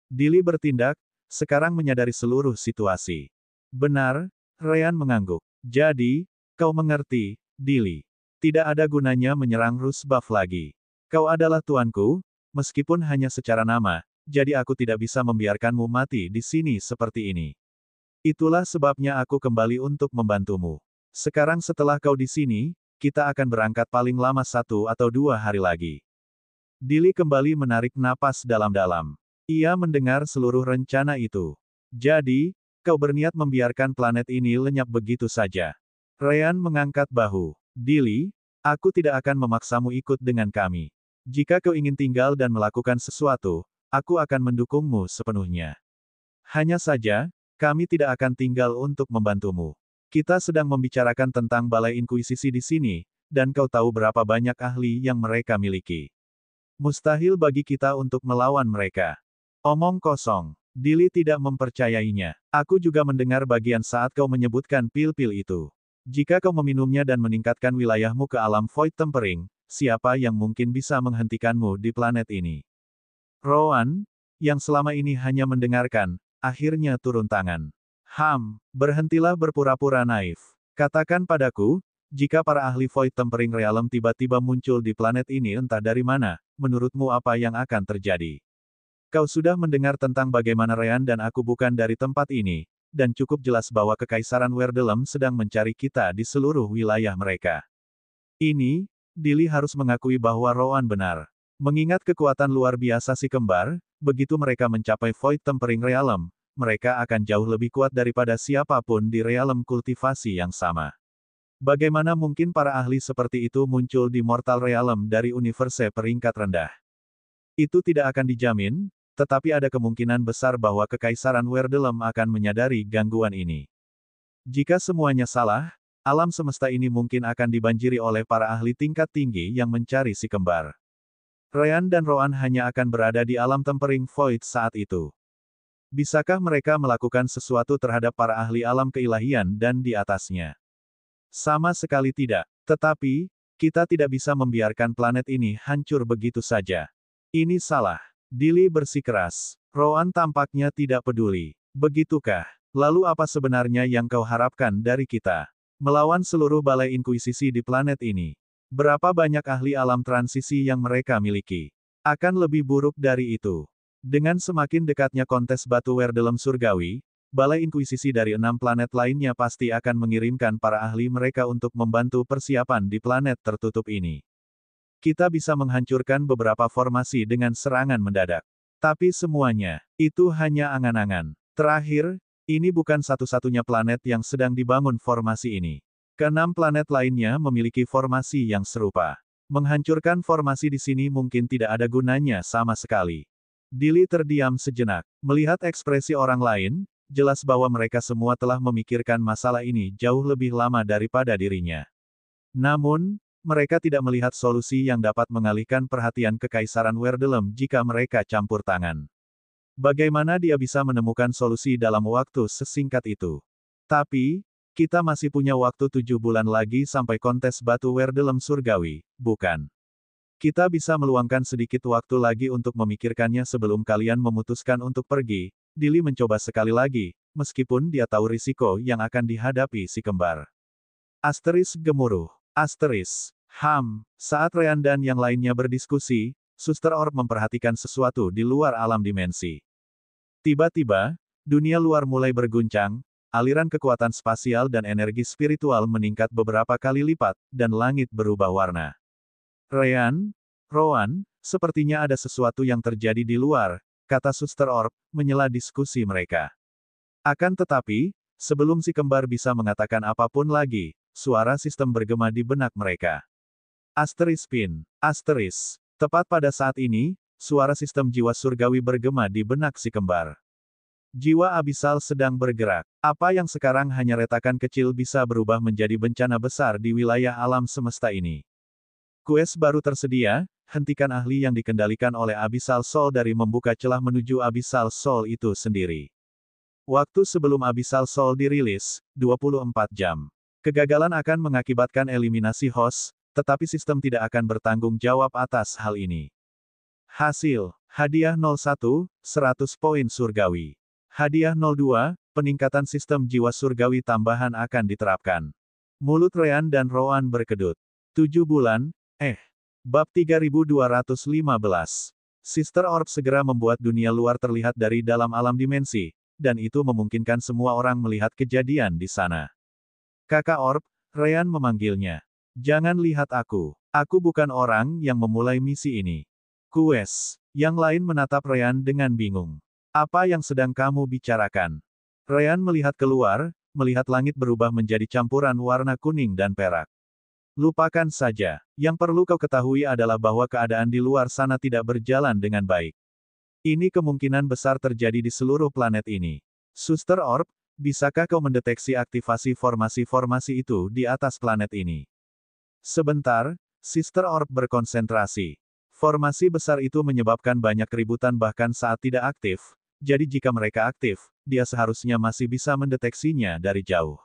Dili bertindak, sekarang menyadari seluruh situasi. Benar, Ryan mengangguk. Jadi, kau mengerti, Dili. Tidak ada gunanya menyerang Rusbaf lagi. Kau adalah tuanku, meskipun hanya secara nama, jadi aku tidak bisa membiarkanmu mati di sini seperti ini. Itulah sebabnya aku kembali untuk membantumu. Sekarang setelah kau di sini, kita akan berangkat paling lama 1 atau 2 hari lagi. Dili kembali menarik napas dalam-dalam. Ia mendengar seluruh rencana itu. Jadi, kau berniat membiarkan planet ini lenyap begitu saja. Ryan mengangkat bahu. Dili, aku tidak akan memaksamu ikut dengan kami. Jika kau ingin tinggal dan melakukan sesuatu, aku akan mendukungmu sepenuhnya. Hanya saja, kami tidak akan tinggal untuk membantumu. Kita sedang membicarakan tentang Balai Inkuisisi di sini, dan kau tahu berapa banyak ahli yang mereka miliki. Mustahil bagi kita untuk melawan mereka. Omong kosong. Dili tidak mempercayainya. Aku juga mendengar bagian saat kau menyebutkan pil-pil itu. Jika kau meminumnya dan meningkatkan wilayahmu ke alam Void Tempering, siapa yang mungkin bisa menghentikanmu di planet ini? Rowan, yang selama ini hanya mendengarkan, akhirnya turun tangan. Berhentilah berpura-pura naif. Katakan padaku, jika para ahli Void Tempering Realm tiba-tiba muncul di planet ini entah dari mana, menurutmu apa yang akan terjadi? Kau sudah mendengar tentang bagaimana Ryan dan aku bukan dari tempat ini, dan cukup jelas bahwa Kekaisaran Werdelem sedang mencari kita di seluruh wilayah mereka. Ini, Dili harus mengakui bahwa Rowan benar. Mengingat kekuatan luar biasa si kembar, begitu mereka mencapai Void Tempering Realm, mereka akan jauh lebih kuat daripada siapapun di realm kultivasi yang sama. Bagaimana mungkin para ahli seperti itu muncul di Mortal Realm dari universe peringkat rendah? Itu tidak akan dijamin, tetapi ada kemungkinan besar bahwa Kekaisaran Werdelem akan menyadari gangguan ini. Jika semuanya salah, alam semesta ini mungkin akan dibanjiri oleh para ahli tingkat tinggi yang mencari si kembar. Ryan dan Rowan hanya akan berada di alam Tempering Void saat itu. Bisakah mereka melakukan sesuatu terhadap para ahli alam keilahian dan di atasnya? Sama sekali tidak. Tetapi, kita tidak bisa membiarkan planet ini hancur begitu saja. Ini salah. Dili bersikeras. Rowan tampaknya tidak peduli. Begitukah? Lalu apa sebenarnya yang kau harapkan dari kita? Melawan seluruh balai inkuisisi di planet ini. Berapa banyak ahli alam transisi yang mereka miliki? Akan lebih buruk dari itu. Dengan semakin dekatnya kontes batu Werdelem surgawi, Balai Inkuisisi dari 6 planet lainnya pasti akan mengirimkan para ahli mereka untuk membantu persiapan di planet tertutup ini. Kita bisa menghancurkan beberapa formasi dengan serangan mendadak. Tapi semuanya, itu hanya angan-angan. Terakhir, ini bukan satu-satunya planet yang sedang dibangun formasi ini. Keenam planet lainnya memiliki formasi yang serupa. Menghancurkan formasi di sini mungkin tidak ada gunanya sama sekali. Dili terdiam sejenak. Melihat ekspresi orang lain, jelas bahwa mereka semua telah memikirkan masalah ini jauh lebih lama daripada dirinya. Namun, mereka tidak melihat solusi yang dapat mengalihkan perhatian Kekaisaran Werdelem jika mereka campur tangan. Bagaimana dia bisa menemukan solusi dalam waktu sesingkat itu? Tapi, kita masih punya waktu 7 bulan lagi sampai kontes batu Werdelem surgawi, bukan? Kita bisa meluangkan sedikit waktu lagi untuk memikirkannya sebelum kalian memutuskan untuk pergi. Dili mencoba sekali lagi, meskipun dia tahu risiko yang akan dihadapi si kembar. Asteris gemuruh. Asteris. Saat Ryan dan yang lainnya berdiskusi, Suster Orb memperhatikan sesuatu di luar alam dimensi. Tiba-tiba, dunia luar mulai berguncang, aliran kekuatan spasial dan energi spiritual meningkat beberapa kali lipat, dan langit berubah warna. Ryan, Rowan, sepertinya ada sesuatu yang terjadi di luar, kata Suster Orb, menyela diskusi mereka. Akan tetapi, sebelum si kembar bisa mengatakan apapun lagi, suara sistem bergema di benak mereka. Asteris pin. Asteris. Tepat pada saat ini, suara sistem jiwa surgawi bergema di benak si kembar. Jiwa abisal sedang bergerak. Apa yang sekarang hanya retakan kecil bisa berubah menjadi bencana besar di wilayah alam semesta ini. Quest baru tersedia, hentikan ahli yang dikendalikan oleh Abyssal Soul dari membuka celah menuju Abyssal Soul itu sendiri. Waktu sebelum Abyssal Soul dirilis, 24 jam. Kegagalan akan mengakibatkan eliminasi host, tetapi sistem tidak akan bertanggung jawab atas hal ini. Hasil, hadiah 01, 100 poin surgawi. Hadiah 02, peningkatan sistem jiwa surgawi tambahan akan diterapkan. Mulut Ryan dan Rowan berkedut. 7 bulan, Bab 3215. Sister Orb segera membuat dunia luar terlihat dari dalam alam dimensi, dan itu memungkinkan semua orang melihat kejadian di sana. Kakak Orb, Ryan memanggilnya. Jangan lihat aku. Aku bukan orang yang memulai misi ini. Quest. Yang lain menatap Ryan dengan bingung. Apa yang sedang kamu bicarakan? Ryan melihat keluar, melihat langit berubah menjadi campuran warna kuning dan perak. Lupakan saja. Yang perlu kau ketahui adalah bahwa keadaan di luar sana tidak berjalan dengan baik. Ini kemungkinan besar terjadi di seluruh planet ini. Suster Orb, bisakah kau mendeteksi aktivasi formasi-formasi itu di atas planet ini? Sebentar, Sister Orb berkonsentrasi. Formasi besar itu menyebabkan banyak keributan bahkan saat tidak aktif, jadi jika mereka aktif, dia seharusnya masih bisa mendeteksinya dari jauh.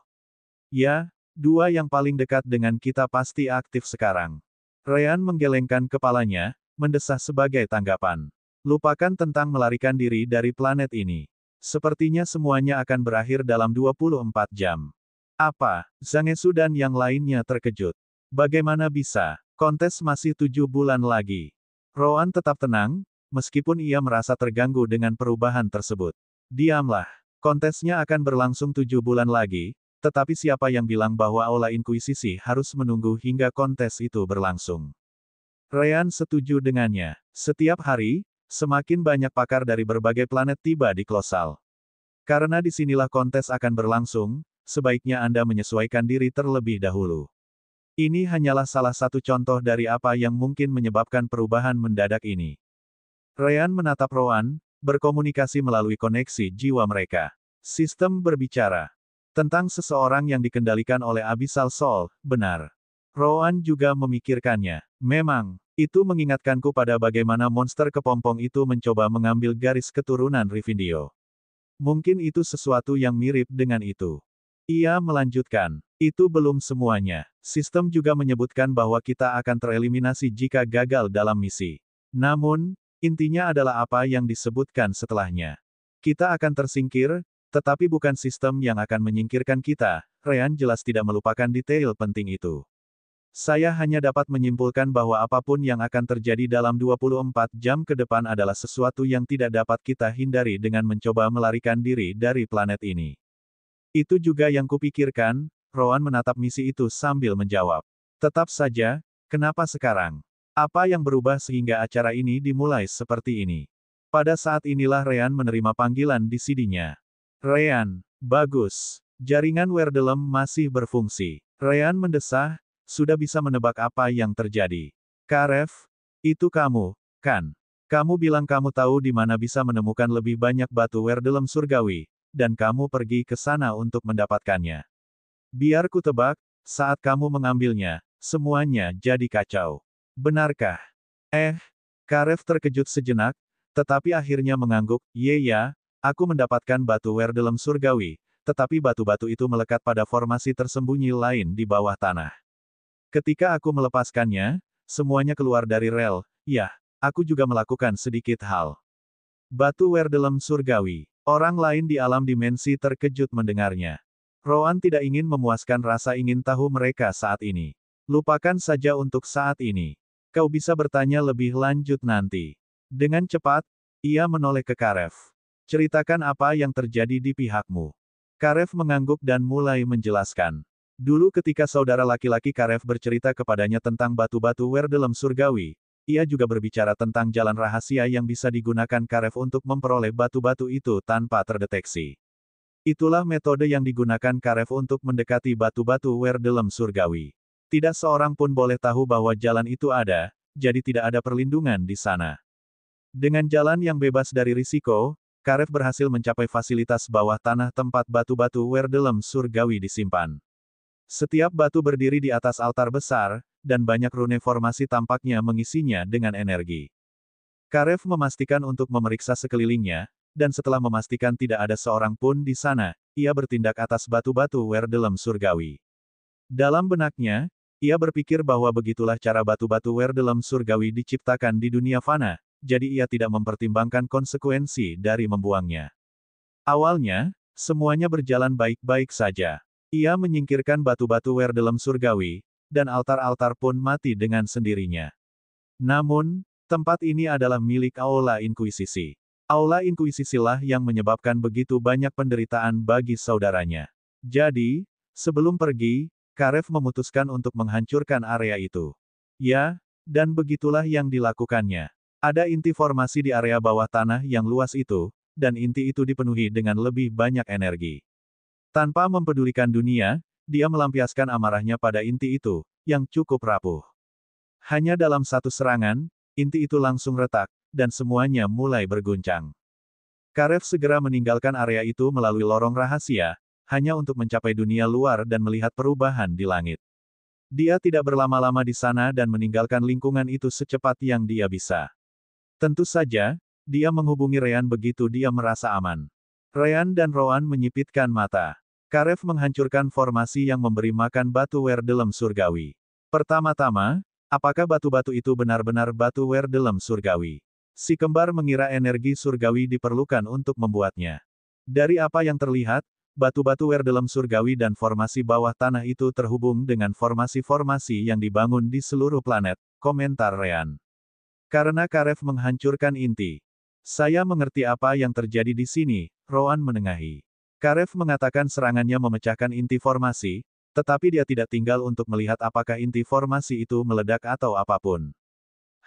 Ya, dua yang paling dekat dengan kita pasti aktif sekarang. Ryan menggelengkan kepalanya, mendesah sebagai tanggapan. Lupakan tentang melarikan diri dari planet ini. Sepertinya semuanya akan berakhir dalam 24 jam. Apa? Zangetsu dan yang lainnya terkejut. Bagaimana bisa? Kontes masih 7 bulan lagi. Rowan tetap tenang, meskipun ia merasa terganggu dengan perubahan tersebut. Diamlah. Kontesnya akan berlangsung 7 bulan lagi, tetapi siapa yang bilang bahwa Aula Inkuisisi harus menunggu hingga kontes itu berlangsung? Ryan setuju dengannya. Setiap hari, semakin banyak pakar dari berbagai planet tiba di Klosal. Karena disinilah kontes akan berlangsung, sebaiknya Anda menyesuaikan diri terlebih dahulu. Ini hanyalah salah satu contoh dari apa yang mungkin menyebabkan perubahan mendadak ini. Ryan menatap Rowan, berkomunikasi melalui koneksi jiwa mereka. Sistem berbicara tentang seseorang yang dikendalikan oleh Abyssal Soul, benar. Rowan juga memikirkannya. Memang, itu mengingatkanku pada bagaimana monster kepompong itu mencoba mengambil garis keturunan Rivindio. Mungkin itu sesuatu yang mirip dengan itu. Ia melanjutkan, itu belum semuanya. Sistem juga menyebutkan bahwa kita akan tereliminasi jika gagal dalam misi. Namun, intinya adalah apa yang disebutkan setelahnya. Kita akan tersingkir, tetapi bukan sistem yang akan menyingkirkan kita. Ryan jelas tidak melupakan detail penting itu. Saya hanya dapat menyimpulkan bahwa apapun yang akan terjadi dalam 24 jam ke depan adalah sesuatu yang tidak dapat kita hindari dengan mencoba melarikan diri dari planet ini. Itu juga yang kupikirkan, Rowan menatap misi itu sambil menjawab. Tetap saja, kenapa sekarang? Apa yang berubah sehingga acara ini dimulai seperti ini? Pada saat inilah Ryan menerima panggilan di CD-nya. Ryan, bagus. Jaringan Werdelem masih berfungsi. Ryan mendesah, sudah bisa menebak apa yang terjadi. Karev, itu kamu, kan? Kamu bilang kamu tahu di mana bisa menemukan lebih banyak batu Werdelem surgawi, dan kamu pergi ke sana untuk mendapatkannya. Biar ku tebak, saat kamu mengambilnya, semuanya jadi kacau. Benarkah? Karev terkejut sejenak, tetapi akhirnya mengangguk, ya, aku mendapatkan batu Werdelem surgawi, tetapi batu-batu itu melekat pada formasi tersembunyi lain di bawah tanah. Ketika aku melepaskannya, semuanya keluar dari rel, ya, aku juga melakukan sedikit hal. Batu Werdelem surgawi. Orang lain di alam dimensi terkejut mendengarnya. Rowan tidak ingin memuaskan rasa ingin tahu mereka saat ini. Lupakan saja untuk saat ini. Kau bisa bertanya lebih lanjut nanti. Dengan cepat, ia menoleh ke Karev. Ceritakan apa yang terjadi di pihakmu. Karev mengangguk dan mulai menjelaskan. Dulu ketika saudara laki-laki Karev bercerita kepadanya tentang batu-batu Werdelem surgawi, ia juga berbicara tentang jalan rahasia yang bisa digunakan Karev untuk memperoleh batu-batu itu tanpa terdeteksi. Itulah metode yang digunakan Karev untuk mendekati batu-batu Werdelem surgawi. Tidak seorang pun boleh tahu bahwa jalan itu ada, jadi tidak ada perlindungan di sana. Dengan jalan yang bebas dari risiko, Karev berhasil mencapai fasilitas bawah tanah tempat batu-batu Werdelem surgawi disimpan. Setiap batu berdiri di atas altar besar, dan banyak rune formasi tampaknya mengisinya dengan energi. Karev memastikan untuk memeriksa sekelilingnya, dan setelah memastikan tidak ada seorang pun di sana, ia bertindak atas batu-batu Werdelem surgawi. Dalam benaknya, ia berpikir bahwa begitulah cara batu-batu Werdelem surgawi diciptakan di dunia fana, jadi ia tidak mempertimbangkan konsekuensi dari membuangnya. Awalnya, semuanya berjalan baik-baik saja. Ia menyingkirkan batu-batu Werdelem surgawi, dan altar-altar pun mati dengan sendirinya. Namun, tempat ini adalah milik Aula Inkuisisi. Aula Inkuisisilah yang menyebabkan begitu banyak penderitaan bagi saudaranya. Jadi, sebelum pergi, Karev memutuskan untuk menghancurkan area itu. Ya, dan begitulah yang dilakukannya. Ada inti formasi di area bawah tanah yang luas itu, dan inti itu dipenuhi dengan lebih banyak energi. Tanpa mempedulikan dunia, dia melampiaskan amarahnya pada inti itu, yang cukup rapuh. Hanya dalam satu serangan, inti itu langsung retak, dan semuanya mulai berguncang. Karev segera meninggalkan area itu melalui lorong rahasia, hanya untuk mencapai dunia luar dan melihat perubahan di langit. Dia tidak berlama-lama di sana dan meninggalkan lingkungan itu secepat yang dia bisa. Tentu saja, dia menghubungi Ryan begitu dia merasa aman. Ryan dan Rowan menyipitkan mata. Karev menghancurkan formasi yang memberi makan batu Werdelem surgawi. Pertama-tama, apakah batu-batu itu benar-benar batu Werdelem surgawi? Si kembar mengira energi surgawi diperlukan untuk membuatnya. Dari apa yang terlihat, batu-batu Werdelem surgawi dan formasi bawah tanah itu terhubung dengan formasi-formasi yang dibangun di seluruh planet, komentar Ryan. Karena Karev menghancurkan inti. Saya mengerti apa yang terjadi di sini, Rowan menengahi. Karev mengatakan serangannya memecahkan inti formasi, tetapi dia tidak tinggal untuk melihat apakah inti formasi itu meledak atau apapun.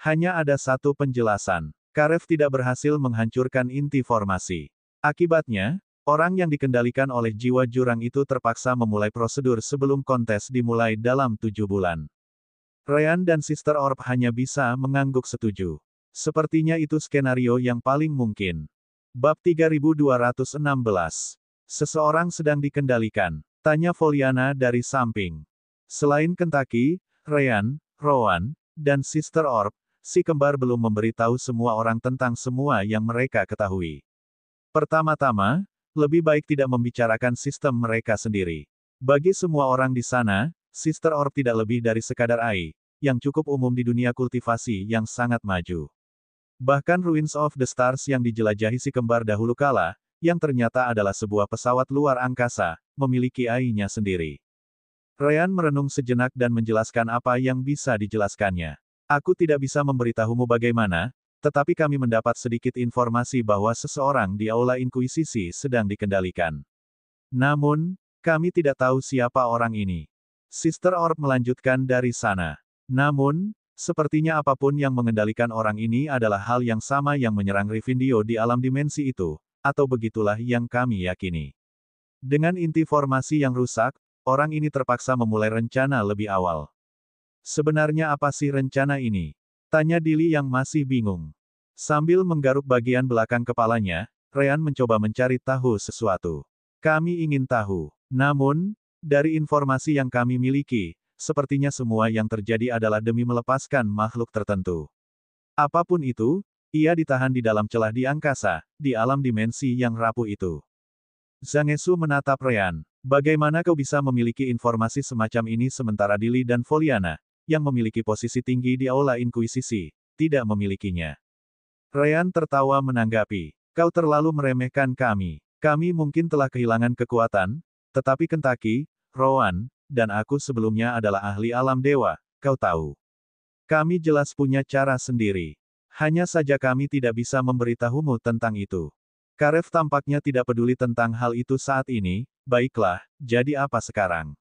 Hanya ada satu penjelasan. Karev tidak berhasil menghancurkan inti formasi. Akibatnya, orang yang dikendalikan oleh jiwa jurang itu terpaksa memulai prosedur sebelum kontes dimulai dalam 7 bulan. Ryan dan Sister Orb hanya bisa mengangguk setuju. Sepertinya itu skenario yang paling mungkin. Bab 3216. Seseorang sedang dikendalikan. Tanya Foliana dari samping. Selain Kentucky, Ryan, Rowan, dan Sister Orb, si kembar belum memberitahu semua orang tentang semua yang mereka ketahui. Pertama-tama, lebih baik tidak membicarakan sistem mereka sendiri. Bagi semua orang di sana, Sister Orb tidak lebih dari sekadar AI, yang cukup umum di dunia kultivasi yang sangat maju. Bahkan Ruins of the Stars yang dijelajahi si kembar dahulu kala, yang ternyata adalah sebuah pesawat luar angkasa, memiliki AI-nya sendiri. Ryan merenung sejenak dan menjelaskan apa yang bisa dijelaskannya. Aku tidak bisa memberitahumu bagaimana, tetapi kami mendapat sedikit informasi bahwa seseorang di Aula Inkuisisi sedang dikendalikan. Namun, kami tidak tahu siapa orang ini. Sister Orb melanjutkan dari sana. Namun, sepertinya apapun yang mengendalikan orang ini adalah hal yang sama yang menyerang Rivindio di alam dimensi itu, atau begitulah yang kami yakini. Dengan inti formasi yang rusak, orang ini terpaksa memulai rencana lebih awal. Sebenarnya apa sih rencana ini? Tanya Dili yang masih bingung. Sambil menggaruk bagian belakang kepalanya, Ryan mencoba mencari tahu sesuatu. Kami ingin tahu. Namun, dari informasi yang kami miliki, sepertinya semua yang terjadi adalah demi melepaskan makhluk tertentu. Apapun itu, ia ditahan di dalam celah di angkasa, di alam dimensi yang rapuh itu. Zangetsu menatap Ryan. Bagaimana kau bisa memiliki informasi semacam ini sementara Dili dan Foliana, yang memiliki posisi tinggi di Aula Inkuisisi, tidak memilikinya? Ryan tertawa menanggapi, kau terlalu meremehkan kami. Kami mungkin telah kehilangan kekuatan, tetapi Kentaki, Rowan, dan aku sebelumnya adalah ahli alam dewa, kau tahu. Kami jelas punya cara sendiri. Hanya saja kami tidak bisa memberitahumu tentang itu. Karev tampaknya tidak peduli tentang hal itu saat ini. Baiklah, jadi apa sekarang?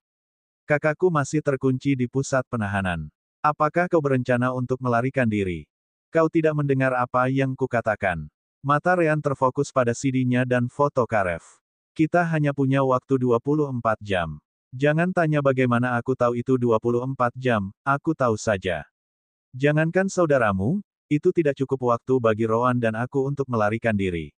Kakakku masih terkunci di pusat penahanan. Apakah kau berencana untuk melarikan diri? Kau tidak mendengar apa yang kukatakan. Mata Ryan terfokus pada CD-nya dan foto Karev. Kita hanya punya waktu 24 jam. Jangan tanya bagaimana aku tahu itu 24 jam, aku tahu saja. Jangankan saudaramu, itu tidak cukup waktu bagi Rowan dan aku untuk melarikan diri.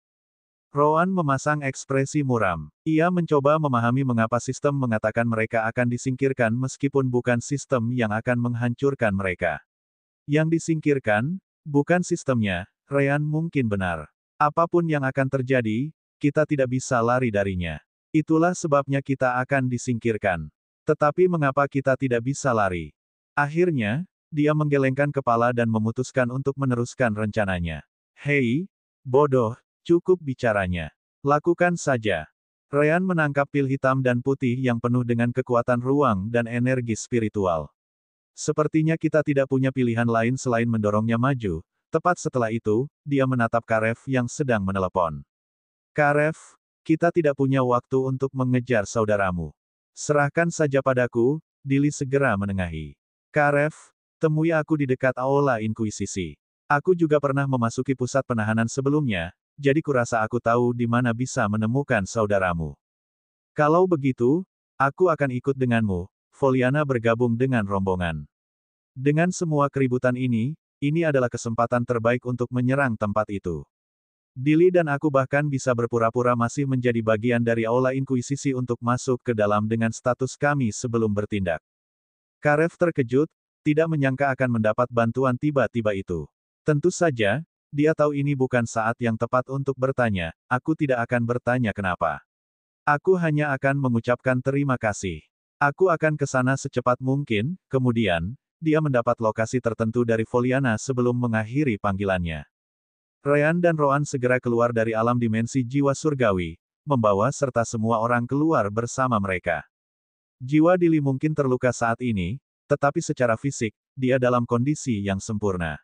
Rowan memasang ekspresi muram. Ia mencoba memahami mengapa sistem mengatakan mereka akan disingkirkan meskipun bukan sistem yang akan menghancurkan mereka. Yang disingkirkan, bukan sistemnya, Ryan mungkin benar. Apapun yang akan terjadi, kita tidak bisa lari darinya. Itulah sebabnya kita akan disingkirkan. Tetapi mengapa kita tidak bisa lari? Akhirnya, dia menggelengkan kepala dan memutuskan untuk meneruskan rencananya. Hei, bodoh. Cukup bicaranya. Lakukan saja. Ryan menangkap pil hitam dan putih yang penuh dengan kekuatan ruang dan energi spiritual. Sepertinya kita tidak punya pilihan lain selain mendorongnya maju. Tepat setelah itu, dia menatap Karev yang sedang menelepon. Karev, kita tidak punya waktu untuk mengejar saudaramu. Serahkan saja padaku, Dili segera menengahi. Karev, temui aku di dekat Aula Inkuisisi. Aku juga pernah memasuki pusat penahanan sebelumnya, jadi kurasa aku tahu di mana bisa menemukan saudaramu. Kalau begitu, aku akan ikut denganmu. Foliana bergabung dengan rombongan. Dengan semua keributan ini adalah kesempatan terbaik untuk menyerang tempat itu. Dili dan aku bahkan bisa berpura-pura masih menjadi bagian dari Aula Inkuisisi untuk masuk ke dalam dengan status kami sebelum bertindak. Karev terkejut, tidak menyangka akan mendapat bantuan tiba-tiba itu. Tentu saja, dia tahu ini bukan saat yang tepat untuk bertanya, aku tidak akan bertanya kenapa. Aku hanya akan mengucapkan terima kasih. Aku akan ke sana secepat mungkin, kemudian, dia mendapat lokasi tertentu dari Foliana sebelum mengakhiri panggilannya. Ryan dan Rowan segera keluar dari alam dimensi jiwa surgawi, membawa serta semua orang keluar bersama mereka. Jiwa Dili mungkin terluka saat ini, tetapi secara fisik, dia dalam kondisi yang sempurna.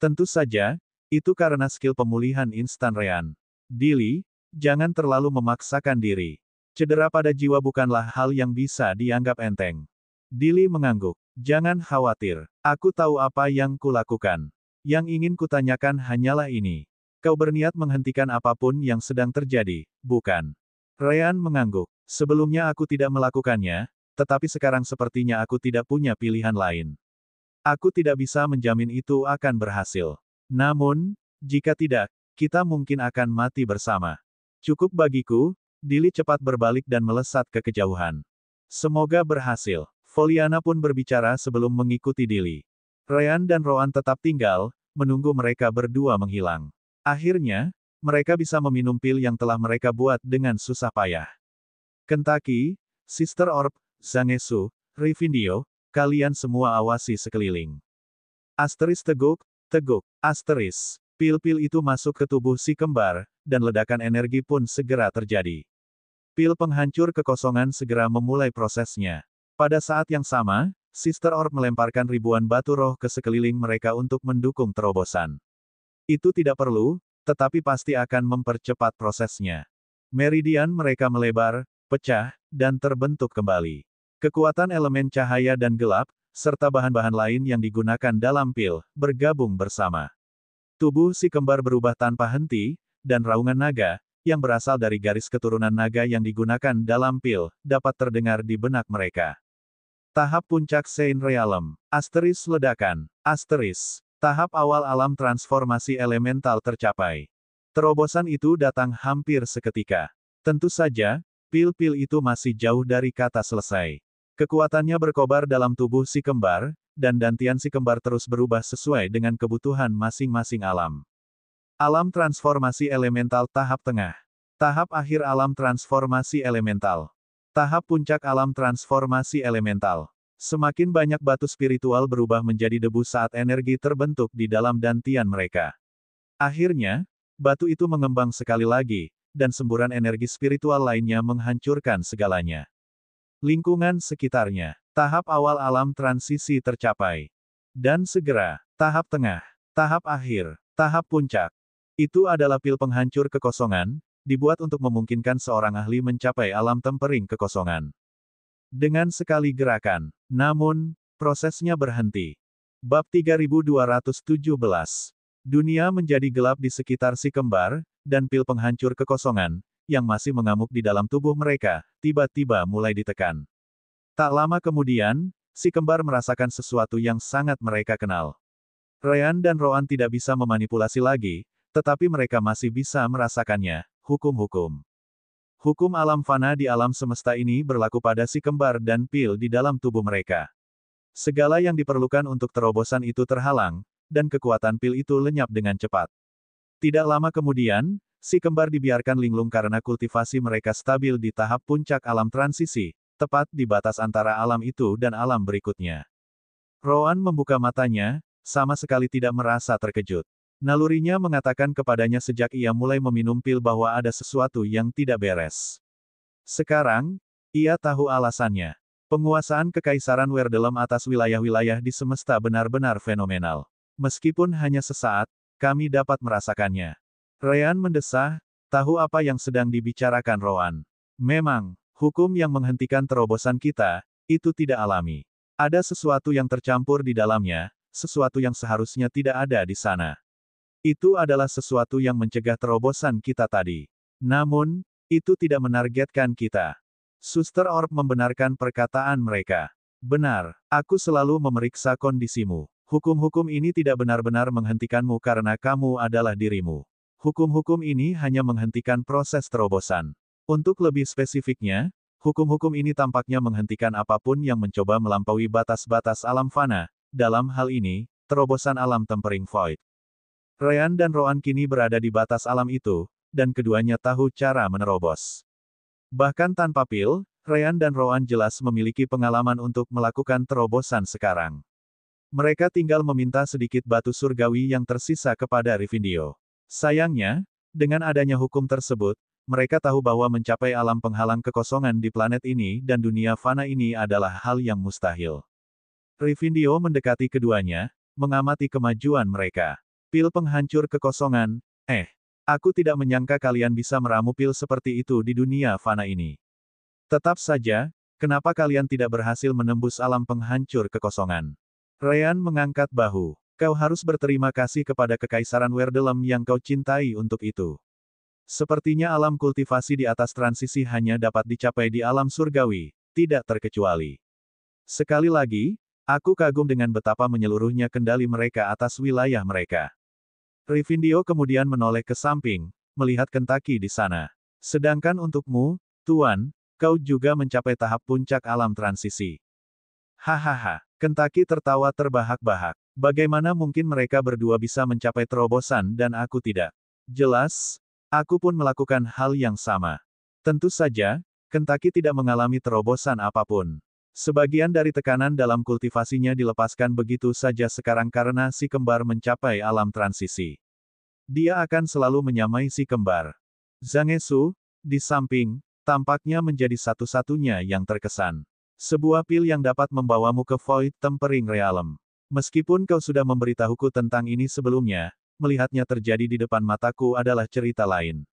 Tentu saja, itu karena skill pemulihan instan Ryan. Dili, jangan terlalu memaksakan diri. Cedera pada jiwa bukanlah hal yang bisa dianggap enteng. Dili mengangguk. Jangan khawatir. Aku tahu apa yang kulakukan. Yang ingin kutanyakan hanyalah ini. Kau berniat menghentikan apapun yang sedang terjadi, bukan? Ryan mengangguk. Sebelumnya aku tidak melakukannya, tetapi sekarang sepertinya aku tidak punya pilihan lain. Aku tidak bisa menjamin itu akan berhasil. Namun, jika tidak, kita mungkin akan mati bersama. Cukup bagiku, Dili cepat berbalik dan melesat ke kejauhan. Semoga berhasil. Foliana pun berbicara sebelum mengikuti Dili. Ryan dan Rowan tetap tinggal, menunggu mereka berdua menghilang. Akhirnya, mereka bisa meminum pil yang telah mereka buat dengan susah payah. Kentaki, Sister Orb, Zangetsu, Rivindio, kalian semua awasi sekeliling. Asteris teguk, asteris. Pil-pil itu masuk ke tubuh si kembar, dan ledakan energi pun segera terjadi. Pil penghancur kekosongan segera memulai prosesnya. Pada saat yang sama, Sister Orb melemparkan ribuan batu roh ke sekeliling mereka untuk mendukung terobosan. Itu tidak perlu, tetapi pasti akan mempercepat prosesnya. Meridian mereka melebar, pecah, dan terbentuk kembali. Kekuatan elemen cahaya dan gelap, serta bahan-bahan lain yang digunakan dalam pil, bergabung bersama. Tubuh si kembar berubah tanpa henti, dan raungan naga, yang berasal dari garis keturunan naga yang digunakan dalam pil, dapat terdengar di benak mereka. Tahap puncak Saint Realm. Asteris ledakan. Asteris. Tahap awal alam transformasi elemental tercapai. Terobosan itu datang hampir seketika. Tentu saja, pil-pil itu masih jauh dari kata selesai. Kekuatannya berkobar dalam tubuh si kembar, dan dantian si kembar terus berubah sesuai dengan kebutuhan masing-masing alam. Alam transformasi elemental tahap tengah. Tahap akhir alam transformasi elemental. Tahap puncak alam transformasi elemental. Semakin banyak batu spiritual berubah menjadi debu saat energi terbentuk di dalam dantian mereka. Akhirnya, batu itu mengembang sekali lagi, dan semburan energi spiritual lainnya menghancurkan segalanya. Lingkungan sekitarnya. Tahap awal alam transisi tercapai. Dan segera, tahap tengah, tahap akhir, tahap puncak. Itu adalah pil penghancur kekosongan, dibuat untuk memungkinkan seorang ahli mencapai alam tempering kekosongan. Dengan sekali gerakan. Namun, prosesnya berhenti. Bab 3217. Dunia menjadi gelap di sekitar si kembar, dan pil penghancur kekosongan, yang masih mengamuk di dalam tubuh mereka, tiba-tiba mulai ditekan. Tak lama kemudian, si kembar merasakan sesuatu yang sangat mereka kenal. Ryan dan Roan tidak bisa memanipulasi lagi, tetapi mereka masih bisa merasakannya. Hukum-hukum. Hukum alam fana di alam semesta ini berlaku pada si kembar dan pil di dalam tubuh mereka. Segala yang diperlukan untuk terobosan itu terhalang, dan kekuatan pil itu lenyap dengan cepat. Tidak lama kemudian, si kembar dibiarkan linglung karena kultivasi mereka stabil di tahap puncak alam transisi, tepat di batas antara alam itu dan alam berikutnya. Roan membuka matanya, sama sekali tidak merasa terkejut. Nalurinya mengatakan kepadanya sejak ia mulai meminum pil bahwa ada sesuatu yang tidak beres. Sekarang, ia tahu alasannya. Penguasaan Kekaisaran Werdelem atas wilayah-wilayah di semesta benar-benar fenomenal. Meskipun hanya sesaat, kami dapat merasakannya. Ryan mendesah, tahu apa yang sedang dibicarakan Roan. Memang, hukum yang menghentikan terobosan kita, itu tidak alami. Ada sesuatu yang tercampur di dalamnya, sesuatu yang seharusnya tidak ada di sana. Itu adalah sesuatu yang mencegah terobosan kita tadi. Namun, itu tidak menargetkan kita. Suster Orb membenarkan perkataan mereka. Benar, aku selalu memeriksa kondisimu. Hukum-hukum ini tidak benar-benar menghentikanmu karena kamu adalah dirimu. Hukum-hukum ini hanya menghentikan proses terobosan. Untuk lebih spesifiknya, hukum-hukum ini tampaknya menghentikan apapun yang mencoba melampaui batas-batas alam fana, dalam hal ini, terobosan alam tempering void. Ryan dan Roan kini berada di batas alam itu, dan keduanya tahu cara menerobos. Bahkan tanpa pil, Ryan dan Roan jelas memiliki pengalaman untuk melakukan terobosan sekarang. Mereka tinggal meminta sedikit batu surgawi yang tersisa kepada Rivindio. Sayangnya, dengan adanya hukum tersebut, mereka tahu bahwa mencapai alam penghalang kekosongan di planet ini dan dunia fana ini adalah hal yang mustahil. Rivindio mendekati keduanya, mengamati kemajuan mereka. Pil penghancur kekosongan, aku tidak menyangka kalian bisa meramu pil seperti itu di dunia fana ini. Tetap saja, kenapa kalian tidak berhasil menembus alam penghancur kekosongan? Ryan mengangkat bahu. Kau harus berterima kasih kepada Kekaisaran Werdelem yang kau cintai untuk itu. Sepertinya alam kultivasi di atas transisi hanya dapat dicapai di alam surgawi, tidak terkecuali. Sekali lagi, aku kagum dengan betapa menyeluruhnya kendali mereka atas wilayah mereka. Rivindio kemudian menoleh ke samping, melihat Kentucky di sana. Sedangkan untukmu, Tuan, kau juga mencapai tahap puncak alam transisi. Hahaha, Kentucky tertawa terbahak-bahak. Bagaimana mungkin mereka berdua bisa mencapai terobosan dan aku tidak? Jelas, aku pun melakukan hal yang sama. Tentu saja, Kentucky tidak mengalami terobosan apapun. Sebagian dari tekanan dalam kultivasinya dilepaskan begitu saja sekarang karena si kembar mencapai alam transisi. Dia akan selalu menyamai si kembar. Zangetsu, di samping, tampaknya menjadi satu-satunya yang terkesan. Sebuah pil yang dapat membawamu ke Void Tempering Realm. Meskipun kau sudah memberitahuku tentang ini sebelumnya, melihatnya terjadi di depan mataku adalah cerita lain.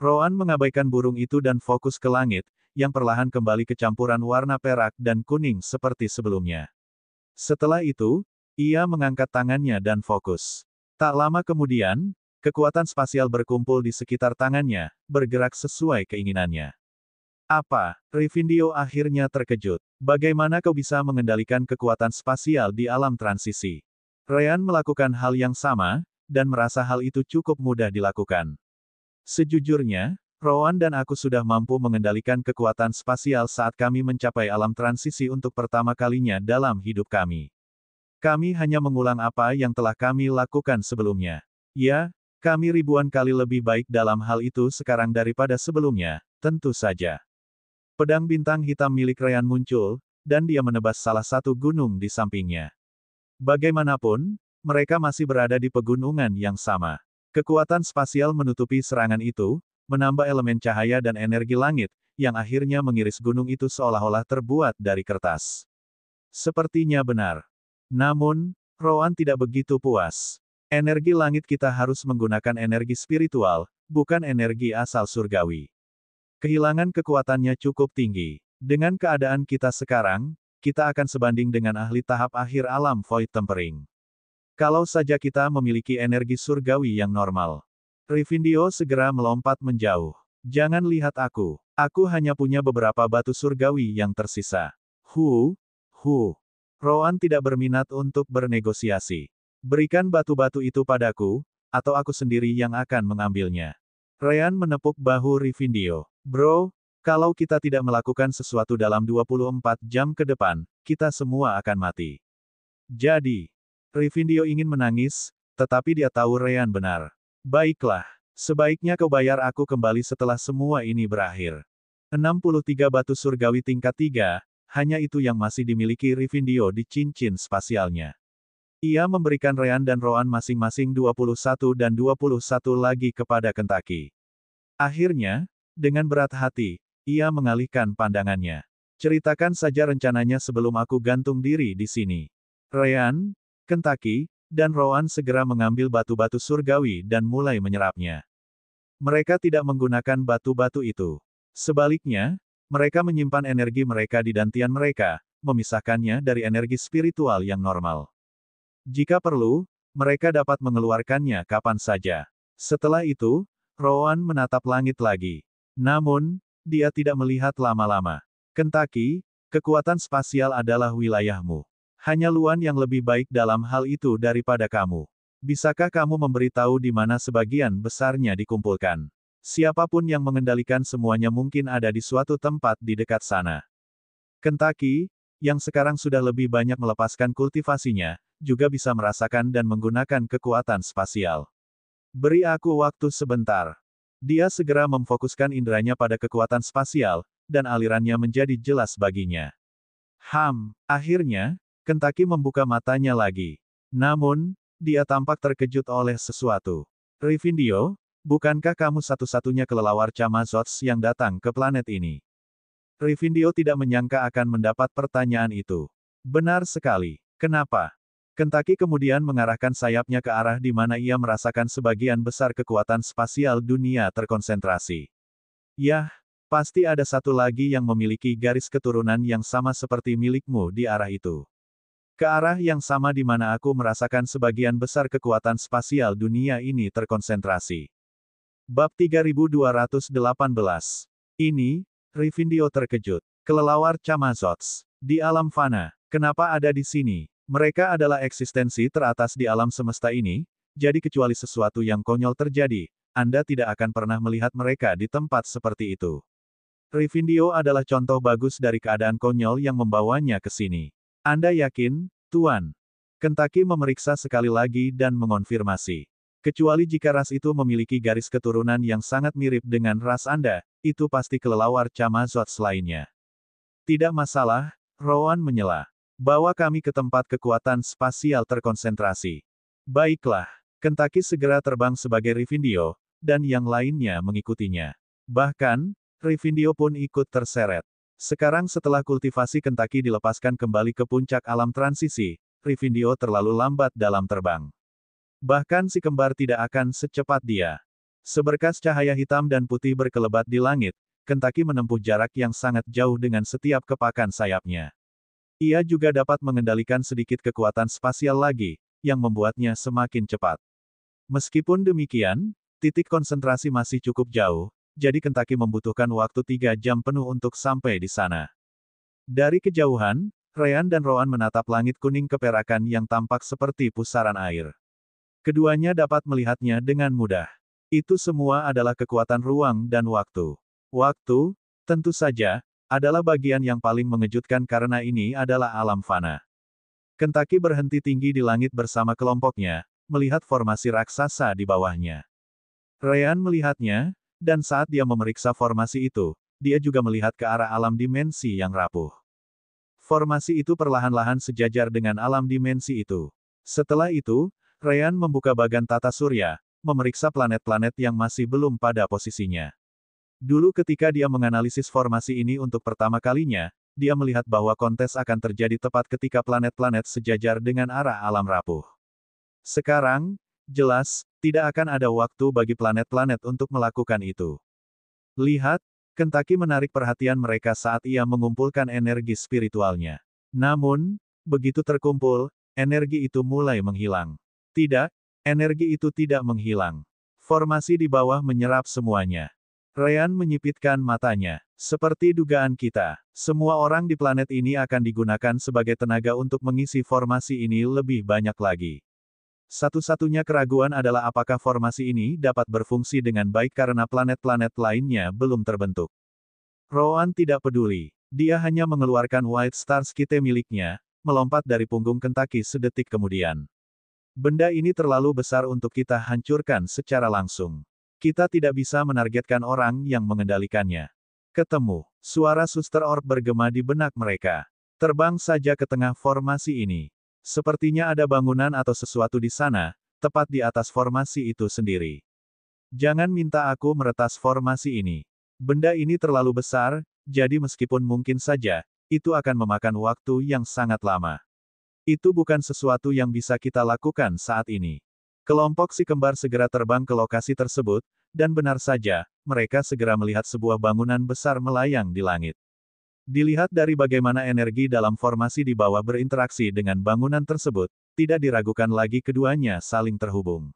Roan mengabaikan burung itu dan fokus ke langit, yang perlahan kembali ke campuran warna perak dan kuning seperti sebelumnya. Setelah itu, ia mengangkat tangannya dan fokus. Tak lama kemudian, kekuatan spasial berkumpul di sekitar tangannya, bergerak sesuai keinginannya. Apa? Rivindio akhirnya terkejut. Bagaimana kau bisa mengendalikan kekuatan spasial di alam transisi? Ryan melakukan hal yang sama, dan merasa hal itu cukup mudah dilakukan. Sejujurnya, Rowan dan aku sudah mampu mengendalikan kekuatan spasial saat kami mencapai alam transisi untuk pertama kalinya dalam hidup kami. Kami hanya mengulang apa yang telah kami lakukan sebelumnya. Ya, kami ribuan kali lebih baik dalam hal itu sekarang daripada sebelumnya, tentu saja. Pedang bintang hitam milik Ryan muncul, dan dia menebas salah satu gunung di sampingnya. Bagaimanapun, mereka masih berada di pegunungan yang sama. Kekuatan spasial menutupi serangan itu, menambah elemen cahaya dan energi langit, yang akhirnya mengiris gunung itu seolah-olah terbuat dari kertas. Sepertinya benar. Namun, Rowan tidak begitu puas. Energi langit kita harus menggunakan energi spiritual, bukan energi asal surgawi. Kehilangan kekuatannya cukup tinggi. Dengan keadaan kita sekarang, kita akan sebanding dengan ahli tahap akhir alam Void Tempering. Kalau saja kita memiliki energi surgawi yang normal. Rivindio segera melompat menjauh. Jangan lihat aku. Aku hanya punya beberapa batu surgawi yang tersisa. Rowan tidak berminat untuk bernegosiasi. Berikan batu-batu itu padaku, atau aku sendiri yang akan mengambilnya. Ryan menepuk bahu Rivindio. Bro, kalau kita tidak melakukan sesuatu dalam 24 jam ke depan, kita semua akan mati. Jadi, Rivindio ingin menangis, tetapi dia tahu Ryan benar. Baiklah, sebaiknya kau bayar aku kembali setelah semua ini berakhir. 63 batu surgawi tingkat 3, hanya itu yang masih dimiliki Rivindio di cincin spasialnya. Ia memberikan Ryan dan Rowan masing-masing 21 dan 21 lagi kepada Kentucky. Akhirnya, dengan berat hati, ia mengalihkan pandangannya. Ceritakan saja rencananya sebelum aku gantung diri di sini. Ryan, Kentucky, dan Rowan segera mengambil batu-batu surgawi dan mulai menyerapnya. Mereka tidak menggunakan batu-batu itu. Sebaliknya, mereka menyimpan energi mereka di dantian mereka, memisahkannya dari energi spiritual yang normal. Jika perlu, mereka dapat mengeluarkannya kapan saja. Setelah itu, Rowan menatap langit lagi. Namun, dia tidak melihat lama-lama. Kentucky, kekuatan spasial adalah wilayahmu. Hanya Luan yang lebih baik dalam hal itu daripada kamu. Bisakah kamu memberitahu di mana sebagian besarnya dikumpulkan? Siapapun yang mengendalikan semuanya mungkin ada di suatu tempat di dekat sana. Kentucky, yang sekarang sudah lebih banyak melepaskan kultivasinya, juga bisa merasakan dan menggunakan kekuatan spasial. Beri aku waktu sebentar. Dia segera memfokuskan inderanya pada kekuatan spasial, dan alirannya menjadi jelas baginya. Akhirnya, Kentucky membuka matanya lagi. Namun, dia tampak terkejut oleh sesuatu. Rivindio, bukankah kamu satu-satunya kelelawar Chamazots yang datang ke planet ini? Rivindio tidak menyangka akan mendapat pertanyaan itu. Benar sekali. Kenapa? Kentucky kemudian mengarahkan sayapnya ke arah di mana ia merasakan sebagian besar kekuatan spasial dunia terkonsentrasi. Yah, pasti ada satu lagi yang memiliki garis keturunan yang sama seperti milikmu di arah itu. Ke arah yang sama di mana aku merasakan sebagian besar kekuatan spasial dunia ini terkonsentrasi. Bab 3218. Ini, Rivindio terkejut. Kelelawar Chamazots. Di alam fana. Kenapa ada di sini? Mereka adalah eksistensi teratas di alam semesta ini, jadi kecuali sesuatu yang konyol terjadi, Anda tidak akan pernah melihat mereka di tempat seperti itu. Rivindio adalah contoh bagus dari keadaan konyol yang membawanya ke sini. Anda yakin, Tuan? Kentucky memeriksa sekali lagi dan mengonfirmasi. Kecuali jika ras itu memiliki garis keturunan yang sangat mirip dengan ras Anda, itu pasti kelelawar Chamazots lainnya. Tidak masalah, Rowan menyela. Bawa kami ke tempat kekuatan spasial terkonsentrasi. Baiklah, Kentucky segera terbang sebagai Rivindio, dan yang lainnya mengikutinya. Bahkan, Rivindio pun ikut terseret. Sekarang setelah kultivasi Kentucky dilepaskan kembali ke puncak alam transisi, Rivindeo terlalu lambat dalam terbang. Bahkan si kembar tidak akan secepat dia. Seberkas cahaya hitam dan putih berkelebat di langit, Kentucky menempuh jarak yang sangat jauh dengan setiap kepakan sayapnya. Ia juga dapat mengendalikan sedikit kekuatan spasial lagi, yang membuatnya semakin cepat. Meskipun demikian, titik konsentrasi masih cukup jauh, jadi Kentucky membutuhkan waktu 3 jam penuh untuk sampai di sana. Dari kejauhan, Ryan dan Rowan menatap langit kuning keperakan yang tampak seperti pusaran air. Keduanya dapat melihatnya dengan mudah. Itu semua adalah kekuatan ruang dan waktu. Waktu, tentu saja, adalah bagian yang paling mengejutkan karena ini adalah alam fana. Kentucky berhenti tinggi di langit bersama kelompoknya, melihat formasi raksasa di bawahnya. Ryan melihatnya, dan saat dia memeriksa formasi itu, dia juga melihat ke arah alam dimensi yang rapuh. Formasi itu perlahan-lahan sejajar dengan alam dimensi itu. Setelah itu, Ryan membuka bagan tata surya, memeriksa planet-planet yang masih belum pada posisinya. Dulu ketika dia menganalisis formasi ini untuk pertama kalinya, dia melihat bahwa kontes akan terjadi tepat ketika planet-planet sejajar dengan arah alam rapuh. Sekarang, jelas, tidak akan ada waktu bagi planet-planet untuk melakukan itu. Lihat, Kentucky menarik perhatian mereka saat ia mengumpulkan energi spiritualnya. Namun, begitu terkumpul, energi itu mulai menghilang. Tidak, energi itu tidak menghilang. Formasi di bawah menyerap semuanya. Ryan menyipitkan matanya. Seperti dugaan kita, semua orang di planet ini akan digunakan sebagai tenaga untuk mengisi formasi ini lebih banyak lagi. Satu-satunya keraguan adalah apakah formasi ini dapat berfungsi dengan baik karena planet-planet lainnya belum terbentuk. Rowan tidak peduli. Dia hanya mengeluarkan White Star Skite miliknya, melompat dari punggung Kentucky sedetik kemudian. Benda ini terlalu besar untuk kita hancurkan secara langsung. Kita tidak bisa menargetkan orang yang mengendalikannya. Ketemu. Suara Suster Orb bergema di benak mereka. Terbang saja ke tengah formasi ini. Sepertinya ada bangunan atau sesuatu di sana, tepat di atas formasi itu sendiri. Jangan minta aku meretas formasi ini. Benda ini terlalu besar, jadi meskipun mungkin saja, itu akan memakan waktu yang sangat lama. Itu bukan sesuatu yang bisa kita lakukan saat ini. Kelompok si kembar segera terbang ke lokasi tersebut, dan benar saja, mereka segera melihat sebuah bangunan besar melayang di langit. Dilihat dari bagaimana energi dalam formasi di bawah berinteraksi dengan bangunan tersebut, tidak diragukan lagi keduanya saling terhubung.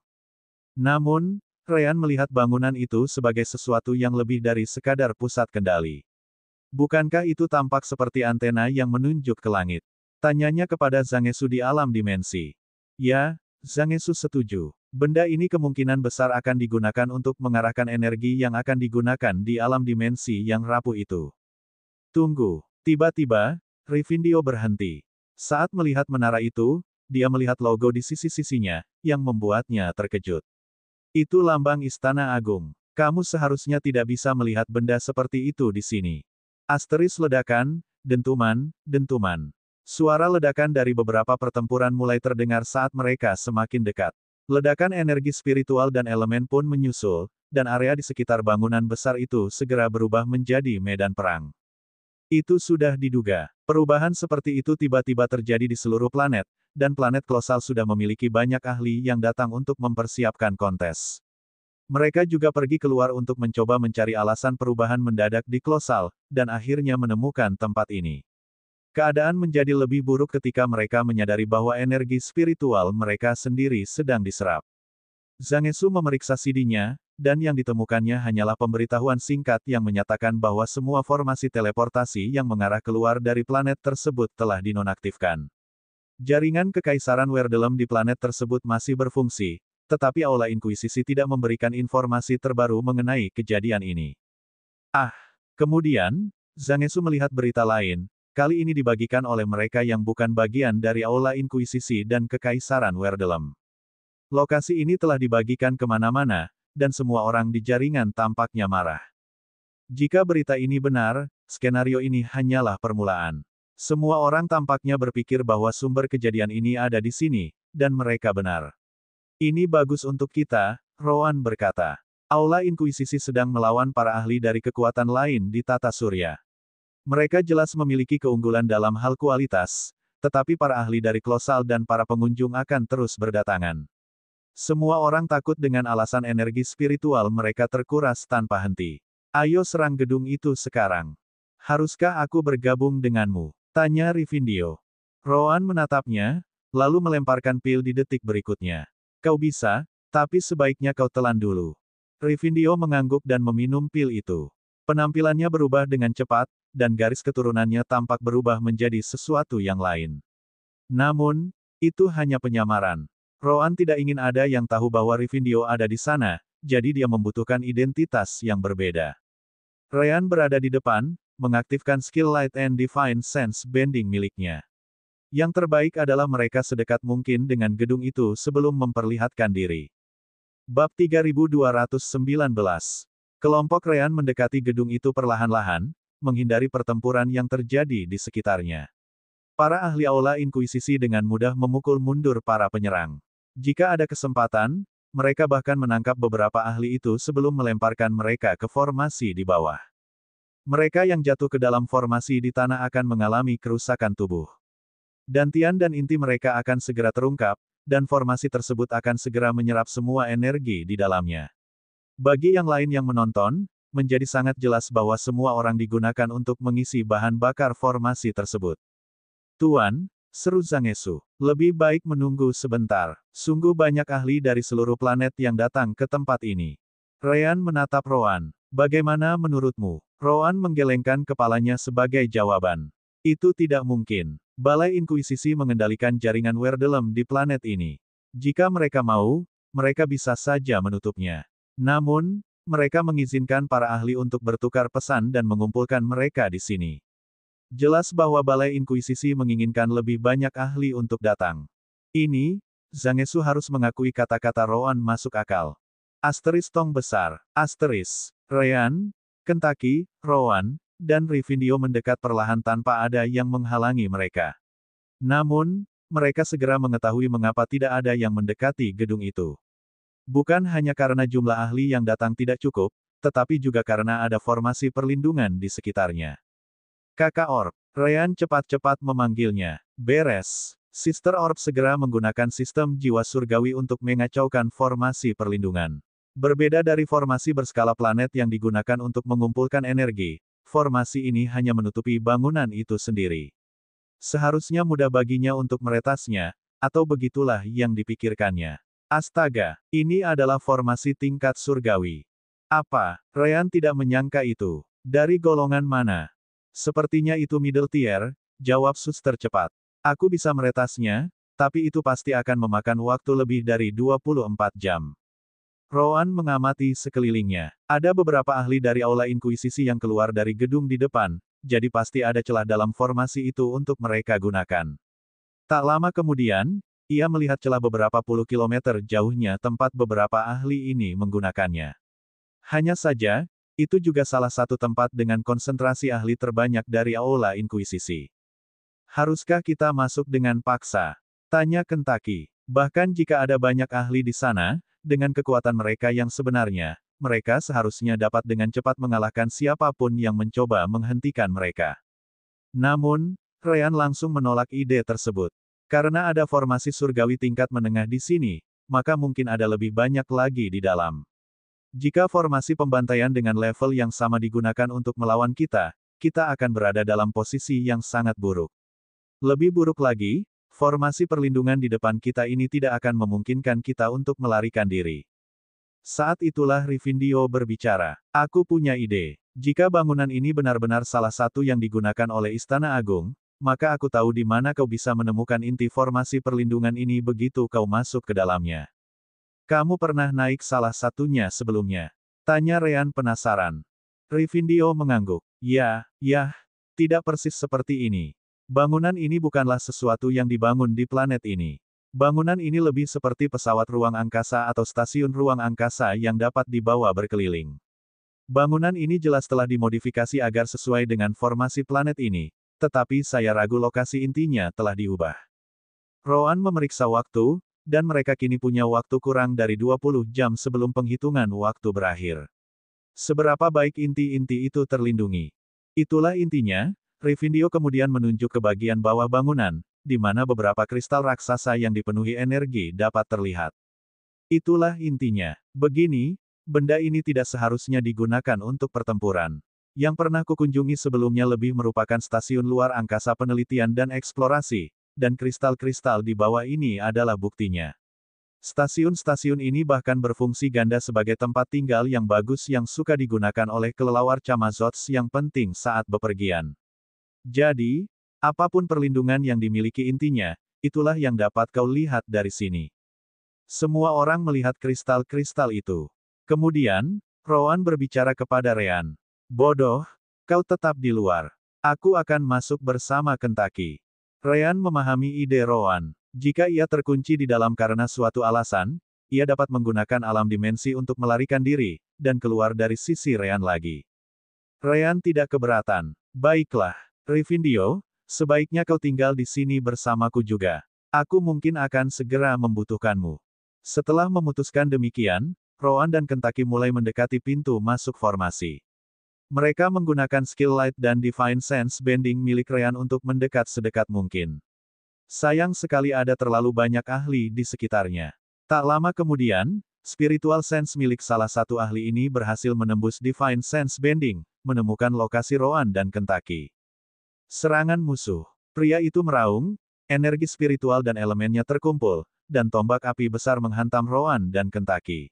Namun, Ryan melihat bangunan itu sebagai sesuatu yang lebih dari sekadar pusat kendali. Bukankah itu tampak seperti antena yang menunjuk ke langit? Tanyanya kepada Zangetsu di alam dimensi. Ya, Zangetsu setuju. Benda ini kemungkinan besar akan digunakan untuk mengarahkan energi yang akan digunakan di alam dimensi yang rapuh itu. Tunggu. Tiba-tiba, Rivindeo berhenti. Saat melihat menara itu, dia melihat logo di sisi-sisinya, yang membuatnya terkejut. Itu lambang Istana Agung. Kamu seharusnya tidak bisa melihat benda seperti itu di sini. Asteris ledakan, dentuman, dentuman. Suara ledakan dari beberapa pertempuran mulai terdengar saat mereka semakin dekat. Ledakan energi spiritual dan elemen pun menyusul, dan area di sekitar bangunan besar itu segera berubah menjadi medan perang. Itu sudah diduga. Perubahan seperti itu tiba-tiba terjadi di seluruh planet, dan planet kolosal sudah memiliki banyak ahli yang datang untuk mempersiapkan kontes. Mereka juga pergi keluar untuk mencoba mencari alasan perubahan mendadak di kolosal, dan akhirnya menemukan tempat ini. Keadaan menjadi lebih buruk ketika mereka menyadari bahwa energi spiritual mereka sendiri sedang diserap. Zangetsu memeriksa CD-nya, dan yang ditemukannya hanyalah pemberitahuan singkat yang menyatakan bahwa semua formasi teleportasi yang mengarah keluar dari planet tersebut telah dinonaktifkan. Jaringan Kekaisaran Werdelem di planet tersebut masih berfungsi, tetapi Aula Inkuisisi tidak memberikan informasi terbaru mengenai kejadian ini. Kemudian, Zangetsu melihat berita lain, kali ini dibagikan oleh mereka yang bukan bagian dari Aula Inkuisisi dan Kekaisaran Werdelem. Lokasi ini telah dibagikan kemana-mana, dan semua orang di jaringan tampaknya marah. Jika berita ini benar, skenario ini hanyalah permulaan. Semua orang tampaknya berpikir bahwa sumber kejadian ini ada di sini, dan mereka benar. Ini bagus untuk kita, Rowan berkata. Aula Inkuisisi sedang melawan para ahli dari kekuatan lain di tata surya. Mereka jelas memiliki keunggulan dalam hal kualitas, tetapi para ahli dari Kolosal dan para pengunjung akan terus berdatangan. Semua orang takut dengan alasan energi spiritual mereka terkuras tanpa henti. Ayo serang gedung itu sekarang. Haruskah aku bergabung denganmu? Tanya Rivindio. Roan menatapnya, lalu melemparkan pil di detik berikutnya. Kau bisa, tapi sebaiknya kau telan dulu. Rivindio mengangguk dan meminum pil itu. Penampilannya berubah dengan cepat, dan garis keturunannya tampak berubah menjadi sesuatu yang lain. Namun, itu hanya penyamaran. Roan tidak ingin ada yang tahu bahwa Rivindio ada di sana, jadi dia membutuhkan identitas yang berbeda. Ryan berada di depan, mengaktifkan skill Light and Divine Sense Bending miliknya. Yang terbaik adalah mereka sedekat mungkin dengan gedung itu sebelum memperlihatkan diri. Bab 3219. Kelompok Ryan mendekati gedung itu perlahan-lahan, menghindari pertempuran yang terjadi di sekitarnya. Para ahli Aula Inkuisisi dengan mudah memukul mundur para penyerang. Jika ada kesempatan, mereka bahkan menangkap beberapa ahli itu sebelum melemparkan mereka ke formasi di bawah. Mereka yang jatuh ke dalam formasi di tanah akan mengalami kerusakan tubuh. Dantian dan inti mereka akan segera terungkap, dan formasi tersebut akan segera menyerap semua energi di dalamnya. Bagi yang lain yang menonton, menjadi sangat jelas bahwa semua orang digunakan untuk mengisi bahan bakar formasi tersebut. Tuan, seru Zangetsu, lebih baik menunggu sebentar. Sungguh banyak ahli dari seluruh planet yang datang ke tempat ini. Ryan menatap Roan. Bagaimana menurutmu? Roan menggelengkan kepalanya sebagai jawaban. Itu tidak mungkin. Balai Inkuisisi mengendalikan jaringan Werdelem di planet ini. Jika mereka mau, mereka bisa saja menutupnya. Namun, mereka mengizinkan para ahli untuk bertukar pesan dan mengumpulkan mereka di sini. Jelas bahwa Balai Inkuisisi menginginkan lebih banyak ahli untuk datang. Ini, Zangetsu harus mengakui kata-kata Roan masuk akal. Asteris tong besar, asteris, Ryan, Kentucky, Roan, dan Rivindio mendekat perlahan tanpa ada yang menghalangi mereka. Namun, mereka segera mengetahui mengapa tidak ada yang mendekati gedung itu. Bukan hanya karena jumlah ahli yang datang tidak cukup, tetapi juga karena ada formasi perlindungan di sekitarnya. Kakak Orb, Ryan cepat-cepat memanggilnya. Beres. Sister Orb segera menggunakan sistem jiwa surgawi untuk mengacaukan formasi perlindungan. Berbeda dari formasi berskala planet yang digunakan untuk mengumpulkan energi, formasi ini hanya menutupi bangunan itu sendiri. Seharusnya mudah baginya untuk meretasnya, atau begitulah yang dipikirkannya. Astaga, ini adalah formasi tingkat surgawi. Apa? Ryan tidak menyangka itu. Dari golongan mana? Sepertinya itu middle tier, jawab suster cepat. Aku bisa meretasnya, tapi itu pasti akan memakan waktu lebih dari 24 jam. Roan mengamati sekelilingnya. Ada beberapa ahli dari Aula Inkuisisi yang keluar dari gedung di depan, jadi pasti ada celah dalam formasi itu untuk mereka gunakan. Tak lama kemudian, ia melihat celah beberapa puluh kilometer jauhnya tempat beberapa ahli ini menggunakannya. Hanya saja, itu juga salah satu tempat dengan konsentrasi ahli terbanyak dari Aula Inkuisisi. Haruskah kita masuk dengan paksa? Tanya Kentucky. Bahkan jika ada banyak ahli di sana, dengan kekuatan mereka yang sebenarnya, mereka seharusnya dapat dengan cepat mengalahkan siapapun yang mencoba menghentikan mereka. Namun, Ryan langsung menolak ide tersebut. Karena ada formasi surgawi tingkat menengah di sini, maka mungkin ada lebih banyak lagi di dalam. Jika formasi pembantaian dengan level yang sama digunakan untuk melawan kita, kita akan berada dalam posisi yang sangat buruk. Lebih buruk lagi, formasi perlindungan di depan kita ini tidak akan memungkinkan kita untuk melarikan diri. Saat itulah Rivindio berbicara. Aku punya ide. Jika bangunan ini benar-benar salah satu yang digunakan oleh Istana Agung, maka aku tahu di mana kau bisa menemukan inti formasi perlindungan ini begitu kau masuk ke dalamnya. Kamu pernah naik salah satunya sebelumnya? Tanya Ryan penasaran. Rivindio mengangguk. Ya, tidak persis seperti ini. Bangunan ini bukanlah sesuatu yang dibangun di planet ini. Bangunan ini lebih seperti pesawat ruang angkasa atau stasiun ruang angkasa yang dapat dibawa berkeliling. Bangunan ini jelas telah dimodifikasi agar sesuai dengan formasi planet ini, tetapi saya ragu lokasi intinya telah diubah. Roan memeriksa waktu, dan mereka kini punya waktu kurang dari 20 jam sebelum penghitungan waktu berakhir. Seberapa baik inti-inti itu terlindungi? Itulah intinya. Revindio kemudian menunjuk ke bagian bawah bangunan, di mana beberapa kristal raksasa yang dipenuhi energi dapat terlihat. Itulah intinya. Begini, benda ini tidak seharusnya digunakan untuk pertempuran. Yang pernah kukunjungi sebelumnya lebih merupakan stasiun luar angkasa penelitian dan eksplorasi, dan kristal-kristal di bawah ini adalah buktinya. Stasiun-stasiun ini bahkan berfungsi ganda sebagai tempat tinggal yang bagus yang suka digunakan oleh kelelawar Chamazots yang penting saat bepergian. Jadi, apapun perlindungan yang dimiliki intinya, itulah yang dapat kau lihat dari sini. Semua orang melihat kristal-kristal itu. Kemudian, Rowan berbicara kepada Ryan. Bodoh, kau tetap di luar. Aku akan masuk bersama Kentucky. Ryan memahami ide Rowan. Jika ia terkunci di dalam karena suatu alasan, ia dapat menggunakan alam dimensi untuk melarikan diri, dan keluar dari sisi Ryan lagi. Ryan tidak keberatan. Baiklah, Revindio, sebaiknya kau tinggal di sini bersamaku juga. Aku mungkin akan segera membutuhkanmu. Setelah memutuskan demikian, Rowan dan Kentucky mulai mendekati pintu masuk formasi. Mereka menggunakan skill Light dan Divine Sense Bending milik Ryan untuk mendekat sedekat mungkin. Sayang sekali ada terlalu banyak ahli di sekitarnya. Tak lama kemudian, Spiritual Sense milik salah satu ahli ini berhasil menembus Divine Sense Bending, menemukan lokasi Rowan dan Kentucky. Serangan musuh. Pria itu meraung, energi spiritual dan elemennya terkumpul, dan tombak api besar menghantam Rowan dan Kentucky.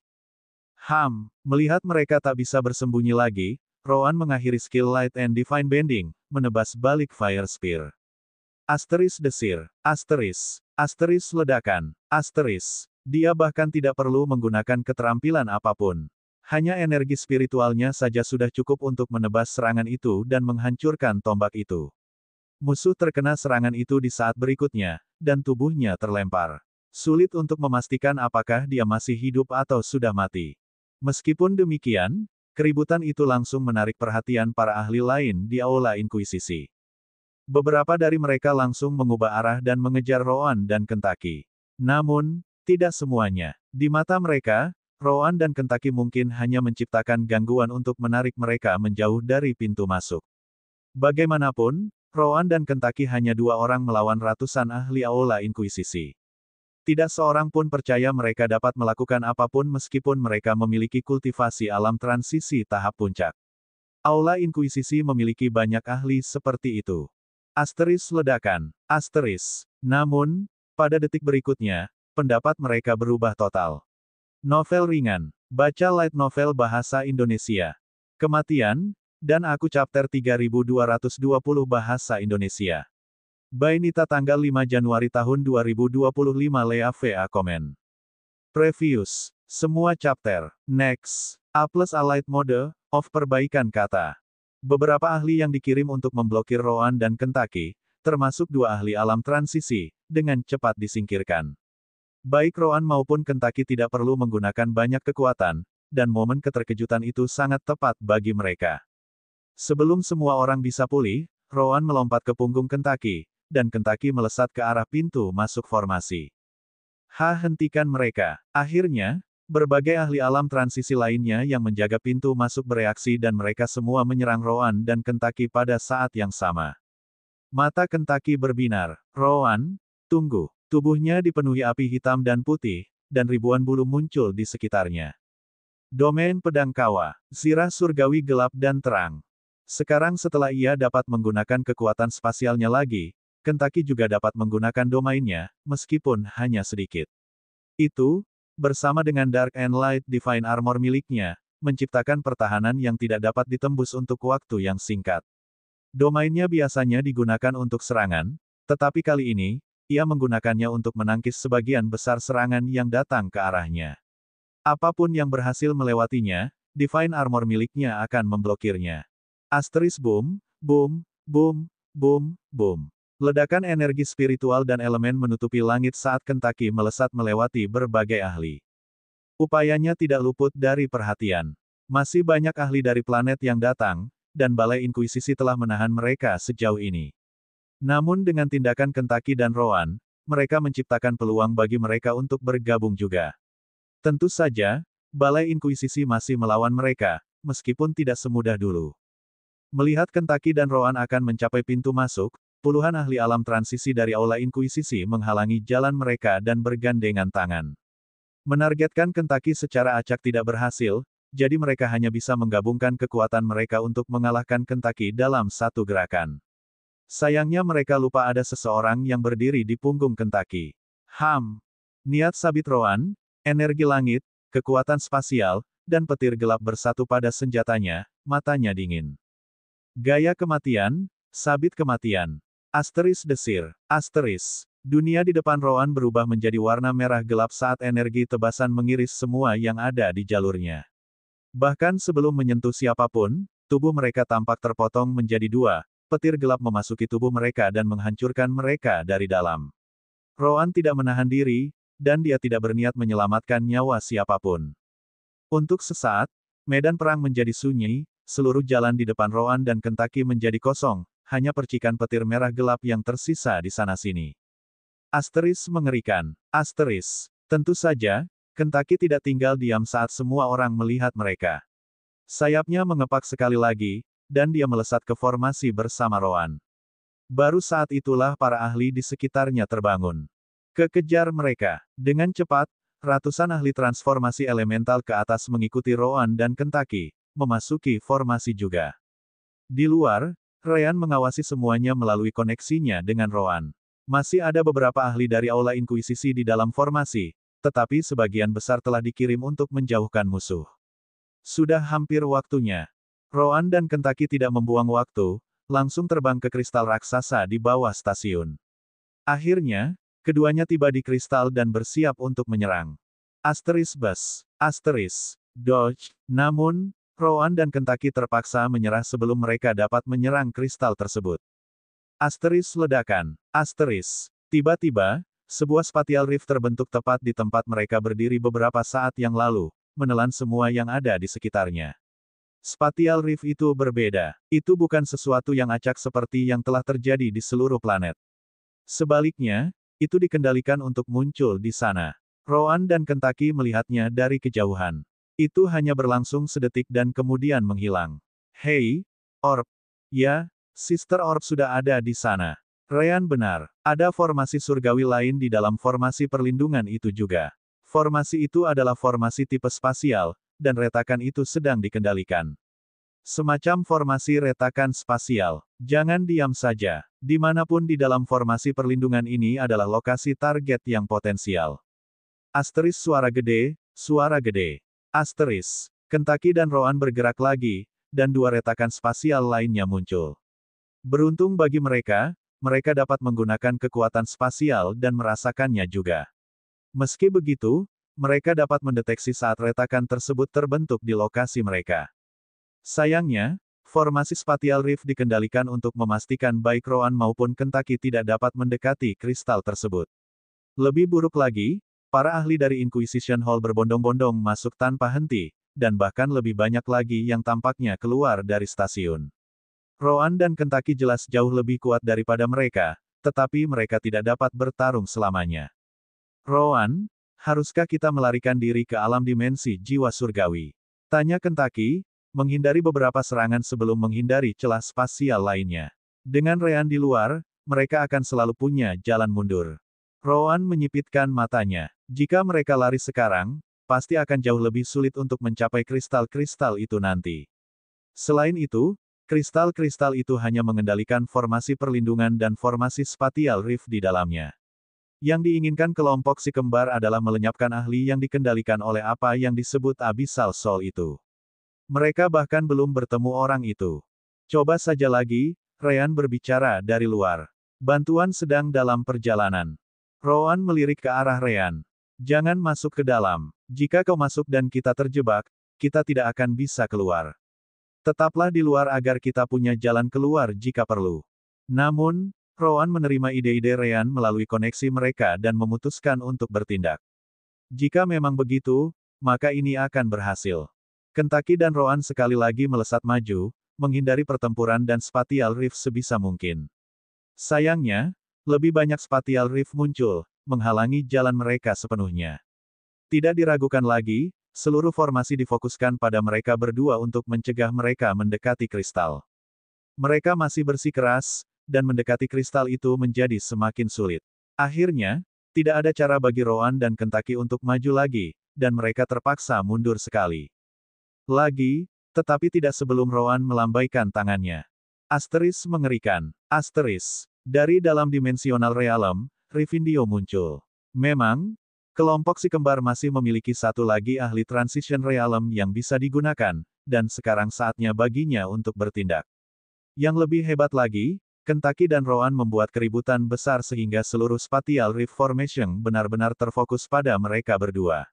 Melihat mereka tak bisa bersembunyi lagi, Rowan mengakhiri skill Light and Divine Bending, menebas balik Fire Spear. Asteris desir, asteris ledakan, dia bahkan tidak perlu menggunakan keterampilan apapun. Hanya energi spiritualnya saja sudah cukup untuk menebas serangan itu dan menghancurkan tombak itu. Musuh terkena serangan itu di saat berikutnya, dan tubuhnya terlempar. Sulit untuk memastikan apakah dia masih hidup atau sudah mati. Meskipun demikian, keributan itu langsung menarik perhatian para ahli lain di Aula Inkuisisi. Beberapa dari mereka langsung mengubah arah dan mengejar Rowan dan Kentucky. Namun, tidak semuanya. Di mata mereka, Rowan dan Kentucky mungkin hanya menciptakan gangguan untuk menarik mereka menjauh dari pintu masuk. Bagaimanapun, Rowan dan Kentucky hanya dua orang melawan ratusan ahli Aula Inkuisisi. Tidak seorang pun percaya mereka dapat melakukan apapun meskipun mereka memiliki kultivasi alam transisi tahap puncak. Aula Inkuisisi memiliki banyak ahli seperti itu. Asteris ledakan, Namun, pada detik berikutnya, pendapat mereka berubah total. Novel ringan. Baca light novel bahasa Indonesia. Kematian, dan Aku chapter 3220 bahasa Indonesia. By Nita tanggal 5 Januari tahun 2025 Lea VA komen. Previous. Semua chapter. Next. A+ light mode, off perbaikan kata. Beberapa ahli yang dikirim untuk memblokir Rowan dan Kentucky, termasuk dua ahli alam transisi, dengan cepat disingkirkan. Baik Rowan maupun Kentucky tidak perlu menggunakan banyak kekuatan, dan momen keterkejutan itu sangat tepat bagi mereka. Sebelum semua orang bisa pulih, Rowan melompat ke punggung Kentucky, dan Kentucky melesat ke arah pintu masuk formasi. Hentikan mereka. Akhirnya, berbagai ahli alam transisi lainnya yang menjaga pintu masuk bereaksi dan mereka semua menyerang Rowan dan Kentucky pada saat yang sama. Mata Kentucky berbinar. Rowan, tunggu. Tubuhnya dipenuhi api hitam dan putih, dan ribuan bulu muncul di sekitarnya. Domain pedang Kawa. Zirah surgawi gelap dan terang. Sekarang setelah ia dapat menggunakan kekuatan spasialnya lagi, Kentucky juga dapat menggunakan domainnya, meskipun hanya sedikit. Itu, bersama dengan Dark and Light Divine Armor miliknya, menciptakan pertahanan yang tidak dapat ditembus untuk waktu yang singkat. Domainnya biasanya digunakan untuk serangan, tetapi kali ini, ia menggunakannya untuk menangkis sebagian besar serangan yang datang ke arahnya. Apapun yang berhasil melewatinya, Divine Armor miliknya akan memblokirnya. Asteris boom, boom, boom, boom, boom. Ledakan energi spiritual dan elemen menutupi langit saat Kentucky melesat melewati berbagai ahli. Upayanya tidak luput dari perhatian. Masih banyak ahli dari planet yang datang, dan Balai Inkuisisi telah menahan mereka sejauh ini. Namun dengan tindakan Kentucky dan Rowan, mereka menciptakan peluang bagi mereka untuk bergabung juga. Tentu saja, Balai Inkuisisi masih melawan mereka, meskipun tidak semudah dulu. Melihat Kentucky dan Rowan akan mencapai pintu masuk, puluhan ahli alam transisi dari Aula Inkuisisi menghalangi jalan mereka dan bergandengan tangan. Menargetkan Kentucky secara acak tidak berhasil, jadi mereka hanya bisa menggabungkan kekuatan mereka untuk mengalahkan Kentucky dalam satu gerakan. Sayangnya mereka lupa ada seseorang yang berdiri di punggung Kentucky. Niat sabit Rowan, energi langit, kekuatan spasial, dan petir gelap bersatu pada senjatanya, matanya dingin. Gaya kematian, sabit kematian. Asteris desir, asteris. Dunia di depan Rowan berubah menjadi warna merah gelap saat energi tebasan mengiris semua yang ada di jalurnya. Bahkan sebelum menyentuh siapapun, tubuh mereka tampak terpotong menjadi dua, petir gelap memasuki tubuh mereka dan menghancurkan mereka dari dalam. Rowan tidak menahan diri, dan dia tidak berniat menyelamatkan nyawa siapapun. Untuk sesaat, medan perang menjadi sunyi, seluruh jalan di depan Rowan dan Kentucky menjadi kosong, hanya percikan petir merah gelap yang tersisa di sana-sini. Asteris mengerikan. Asteris. Tentu saja, Kentucky tidak tinggal diam saat semua orang melihat mereka. Sayapnya mengepak sekali lagi, dan dia melesat ke formasi bersama Rowan. Baru saat itulah para ahli di sekitarnya terbangun. Kekejar mereka. Dengan cepat, ratusan ahli transformasi elemental ke atas mengikuti Rowan dan Kentucky, memasuki formasi juga. Di luar, Ryan mengawasi semuanya melalui koneksinya dengan Rowan. Masih ada beberapa ahli dari Aula Inkuisisi di dalam formasi, tetapi sebagian besar telah dikirim untuk menjauhkan musuh. Sudah hampir waktunya. Rowan dan Kentucky tidak membuang waktu, langsung terbang ke kristal raksasa di bawah stasiun. Akhirnya, keduanya tiba di kristal dan bersiap untuk menyerang. Asteris bus, asteris, dodge, namun, Rowan dan Kentucky terpaksa menyerah sebelum mereka dapat menyerang kristal tersebut. Asteris ledakan, asteris. Tiba-tiba, sebuah spatial rift terbentuk tepat di tempat mereka berdiri beberapa saat yang lalu, menelan semua yang ada di sekitarnya. Spatial rift itu berbeda. Itu bukan sesuatu yang acak seperti yang telah terjadi di seluruh planet. Sebaliknya, itu dikendalikan untuk muncul di sana. Rowan dan Kentucky melihatnya dari kejauhan. Itu hanya berlangsung sedetik dan kemudian menghilang. Hei, Orb. Ya, Sister Orb sudah ada di sana. Ryan benar. Ada formasi surgawi lain di dalam formasi perlindungan itu juga. Formasi itu adalah formasi tipe spasial, dan retakan itu sedang dikendalikan. Semacam formasi retakan spasial. Jangan diam saja. Dimanapun di dalam formasi perlindungan ini adalah lokasi target yang potensial. Asteris suara gede, suara gede. Asteris. Kentucky dan Rowan bergerak lagi, dan dua retakan spasial lainnya muncul. Beruntung bagi mereka, mereka dapat menggunakan kekuatan spasial dan merasakannya juga. Meski begitu, mereka dapat mendeteksi saat retakan tersebut terbentuk di lokasi mereka. Sayangnya, formasi spatial rift dikendalikan untuk memastikan baik Rowan maupun Kentucky tidak dapat mendekati kristal tersebut. Lebih buruk lagi, para ahli dari Inquisition Hall berbondong-bondong masuk tanpa henti, dan bahkan lebih banyak lagi yang tampaknya keluar dari stasiun. Rowan dan Kentucky jelas jauh lebih kuat daripada mereka, tetapi mereka tidak dapat bertarung selamanya. Rowan, haruskah kita melarikan diri ke alam dimensi jiwa surgawi? Tanya Kentucky, menghindari beberapa serangan sebelum menghindari celah spasial lainnya. Dengan Ryan di luar, mereka akan selalu punya jalan mundur. Rowan menyipitkan matanya. Jika mereka lari sekarang, pasti akan jauh lebih sulit untuk mencapai kristal-kristal itu nanti. Selain itu, kristal-kristal itu hanya mengendalikan formasi perlindungan dan formasi spatial rift di dalamnya. Yang diinginkan kelompok si kembar adalah melenyapkan ahli yang dikendalikan oleh apa yang disebut Abyssal Soul itu. Mereka bahkan belum bertemu orang itu. Coba saja lagi, Ryan berbicara dari luar. Bantuan sedang dalam perjalanan. Rowan melirik ke arah Ryan. Jangan masuk ke dalam. Jika kau masuk dan kita terjebak, kita tidak akan bisa keluar. Tetaplah di luar agar kita punya jalan keluar jika perlu. Namun, Rowan menerima ide-ide Ryan melalui koneksi mereka dan memutuskan untuk bertindak. Jika memang begitu, maka ini akan berhasil. Kentucky dan Rowan sekali lagi melesat maju, menghindari pertempuran dan spatial rift sebisa mungkin. Sayangnya, lebih banyak spatial rift muncul, menghalangi jalan mereka sepenuhnya. Tidak diragukan lagi, seluruh formasi difokuskan pada mereka berdua untuk mencegah mereka mendekati kristal. Mereka masih bersikeras, dan mendekati kristal itu menjadi semakin sulit. Akhirnya, tidak ada cara bagi Rowan dan Kentucky untuk maju lagi, dan mereka terpaksa mundur sekali. Tetapi tidak sebelum Rowan melambaikan tangannya. Asteris mengerikan. Asteris. Dari dalam dimensional realm, Rivindio muncul. Memang, kelompok si kembar masih memiliki satu lagi ahli transition realm yang bisa digunakan, dan sekarang saatnya baginya untuk bertindak. Yang lebih hebat lagi, Kentucky dan Rowan membuat keributan besar sehingga seluruh Spatial Rift Formation benar-benar terfokus pada mereka berdua.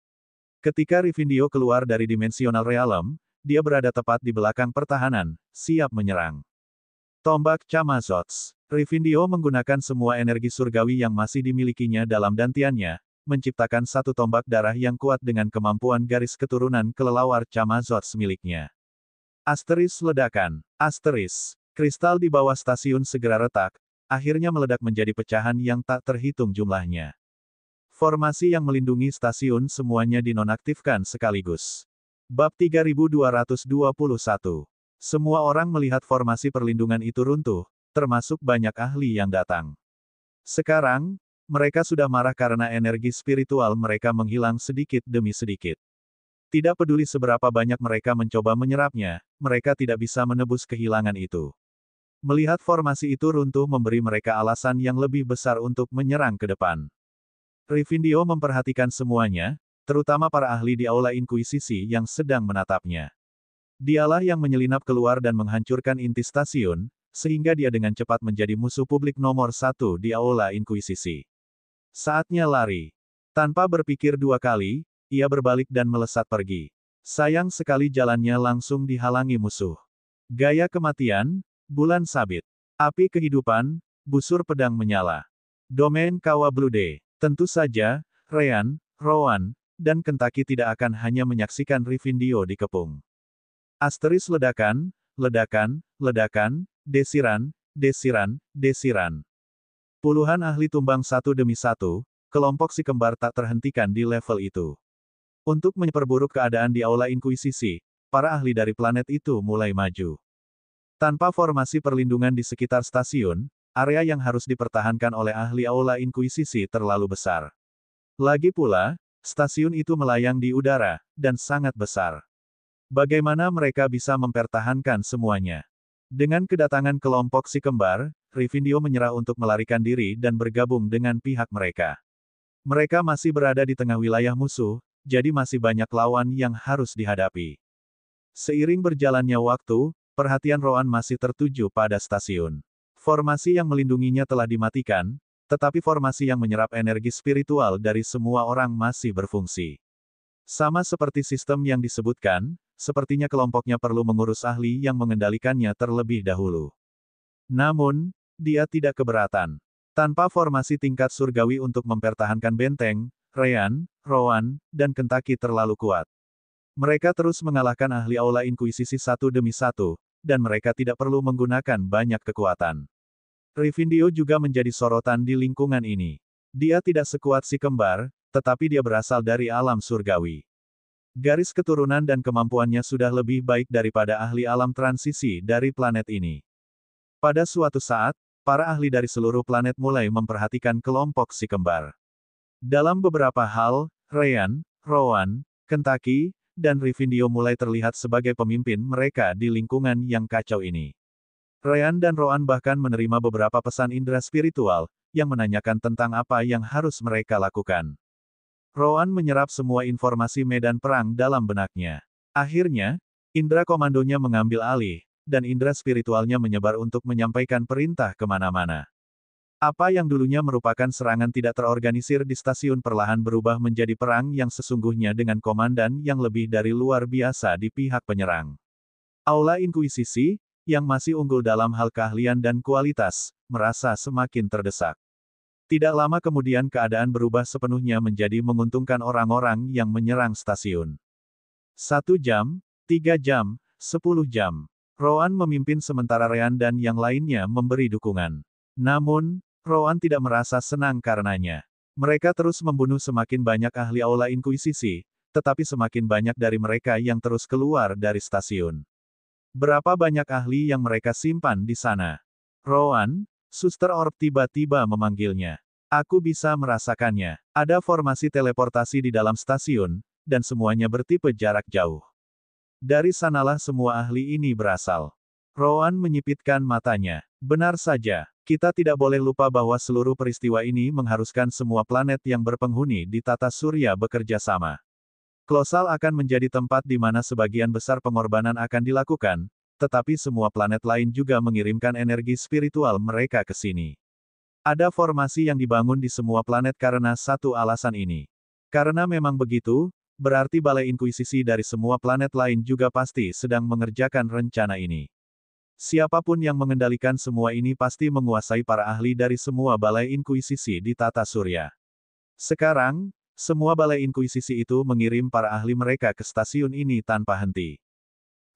Ketika Rivindio keluar dari dimensional realm, dia berada tepat di belakang pertahanan, siap menyerang. Tombak Chamazots. Rivindio menggunakan semua energi surgawi yang masih dimilikinya dalam dantiannya, menciptakan satu tombak darah yang kuat dengan kemampuan garis keturunan kelelawar Chamazots miliknya. Asteris ledakan. Asteris. Kristal di bawah stasiun segera retak, akhirnya meledak menjadi pecahan yang tak terhitung jumlahnya. Formasi yang melindungi stasiun semuanya dinonaktifkan sekaligus. Bab 3221. Semua orang melihat formasi perlindungan itu runtuh, termasuk banyak ahli yang datang. Sekarang, mereka sudah marah karena energi spiritual mereka menghilang sedikit demi sedikit. Tidak peduli seberapa banyak mereka mencoba menyerapnya, mereka tidak bisa menebus kehilangan itu. Melihat formasi itu runtuh memberi mereka alasan yang lebih besar untuk menyerang ke depan. Rivindio memperhatikan semuanya, terutama para ahli di Aula Inkuisisi yang sedang menatapnya. Dialah yang menyelinap keluar dan menghancurkan inti stasiun, sehingga dia dengan cepat menjadi musuh publik nomor satu di Aula Inkuisisi. Saatnya lari. Tanpa berpikir dua kali, ia berbalik dan melesat pergi. Sayang sekali jalannya langsung dihalangi musuh. Gaya kematian, bulan sabit. Api kehidupan, busur pedang menyala. Domain Kawa Blude. Tentu saja, Ryan, Rowan, dan Kentucky tidak akan hanya menyaksikan Rivindio dikepung. Asteris ledakan, ledakan, ledakan, desiran, desiran, desiran. Puluhan ahli tumbang satu demi satu, kelompok si kembar tak terhentikan di level itu. Untuk memperburuk keadaan di Aula Inkuisisi, para ahli dari planet itu mulai maju. Tanpa formasi perlindungan di sekitar stasiun, area yang harus dipertahankan oleh ahli Aula Inkuisisi terlalu besar. Lagi pula, stasiun itu melayang di udara, dan sangat besar. Bagaimana mereka bisa mempertahankan semuanya? Dengan kedatangan kelompok si kembar, Rivindio menyerah untuk melarikan diri dan bergabung dengan pihak mereka. Mereka masih berada di tengah wilayah musuh, jadi masih banyak lawan yang harus dihadapi. Seiring berjalannya waktu, perhatian Rowan masih tertuju pada stasiun. Formasi yang melindunginya telah dimatikan, tetapi formasi yang menyerap energi spiritual dari semua orang masih berfungsi. Sama seperti sistem yang disebutkan, sepertinya kelompoknya perlu mengurus ahli yang mengendalikannya terlebih dahulu. Namun, dia tidak keberatan. Tanpa formasi tingkat surgawi untuk mempertahankan benteng, Ryan, Rowan, dan Kentucky terlalu kuat. Mereka terus mengalahkan ahli Aula Inkuisisi satu demi satu, dan mereka tidak perlu menggunakan banyak kekuatan. Rivindio juga menjadi sorotan di lingkungan ini. Dia tidak sekuat si kembar, tetapi dia berasal dari alam surgawi. Garis keturunan dan kemampuannya sudah lebih baik daripada ahli alam transisi dari planet ini. Pada suatu saat, para ahli dari seluruh planet mulai memperhatikan kelompok si kembar. Dalam beberapa hal, Ryan, Rowan, Kentucky, dan Rivindio mulai terlihat sebagai pemimpin mereka di lingkungan yang kacau ini. Ryan dan Rowan bahkan menerima beberapa pesan indera spiritual, yang menanyakan tentang apa yang harus mereka lakukan. Rowan menyerap semua informasi medan perang dalam benaknya. Akhirnya, indera komandonya mengambil alih, dan indera spiritualnya menyebar untuk menyampaikan perintah kemana-mana. Apa yang dulunya merupakan serangan tidak terorganisir di stasiun perlahan berubah menjadi perang yang sesungguhnya dengan komandan yang lebih dari luar biasa di pihak penyerang. Aula Inkuisisi, yang masih unggul dalam hal keahlian dan kualitas, merasa semakin terdesak. Tidak lama kemudian keadaan berubah sepenuhnya menjadi menguntungkan orang-orang yang menyerang stasiun. 1 jam, 3 jam, 10 jam. Rowan memimpin sementara Ryan dan yang lainnya memberi dukungan. Namun, Rowan tidak merasa senang karenanya. Mereka terus membunuh semakin banyak ahli Aula Inkuisisi, tetapi semakin banyak dari mereka yang terus keluar dari stasiun. Berapa banyak ahli yang mereka simpan di sana? Rowan, Suster Orb tiba-tiba memanggilnya. Aku bisa merasakannya. Ada formasi teleportasi di dalam stasiun, dan semuanya bertipe jarak jauh. Dari sanalah semua ahli ini berasal. Rowan menyipitkan matanya. Benar saja, kita tidak boleh lupa bahwa seluruh peristiwa ini mengharuskan semua planet yang berpenghuni di tata surya bekerja sama. Klosal akan menjadi tempat di mana sebagian besar pengorbanan akan dilakukan, tetapi semua planet lain juga mengirimkan energi spiritual mereka ke sini. Ada formasi yang dibangun di semua planet karena satu alasan ini. Karena memang begitu, berarti Balai Inkuisisi dari semua planet lain juga pasti sedang mengerjakan rencana ini. Siapapun yang mengendalikan semua ini pasti menguasai para ahli dari semua Balai Inkuisisi di tata surya. Sekarang, semua Balai Inkuisisi itu mengirim para ahli mereka ke stasiun ini tanpa henti.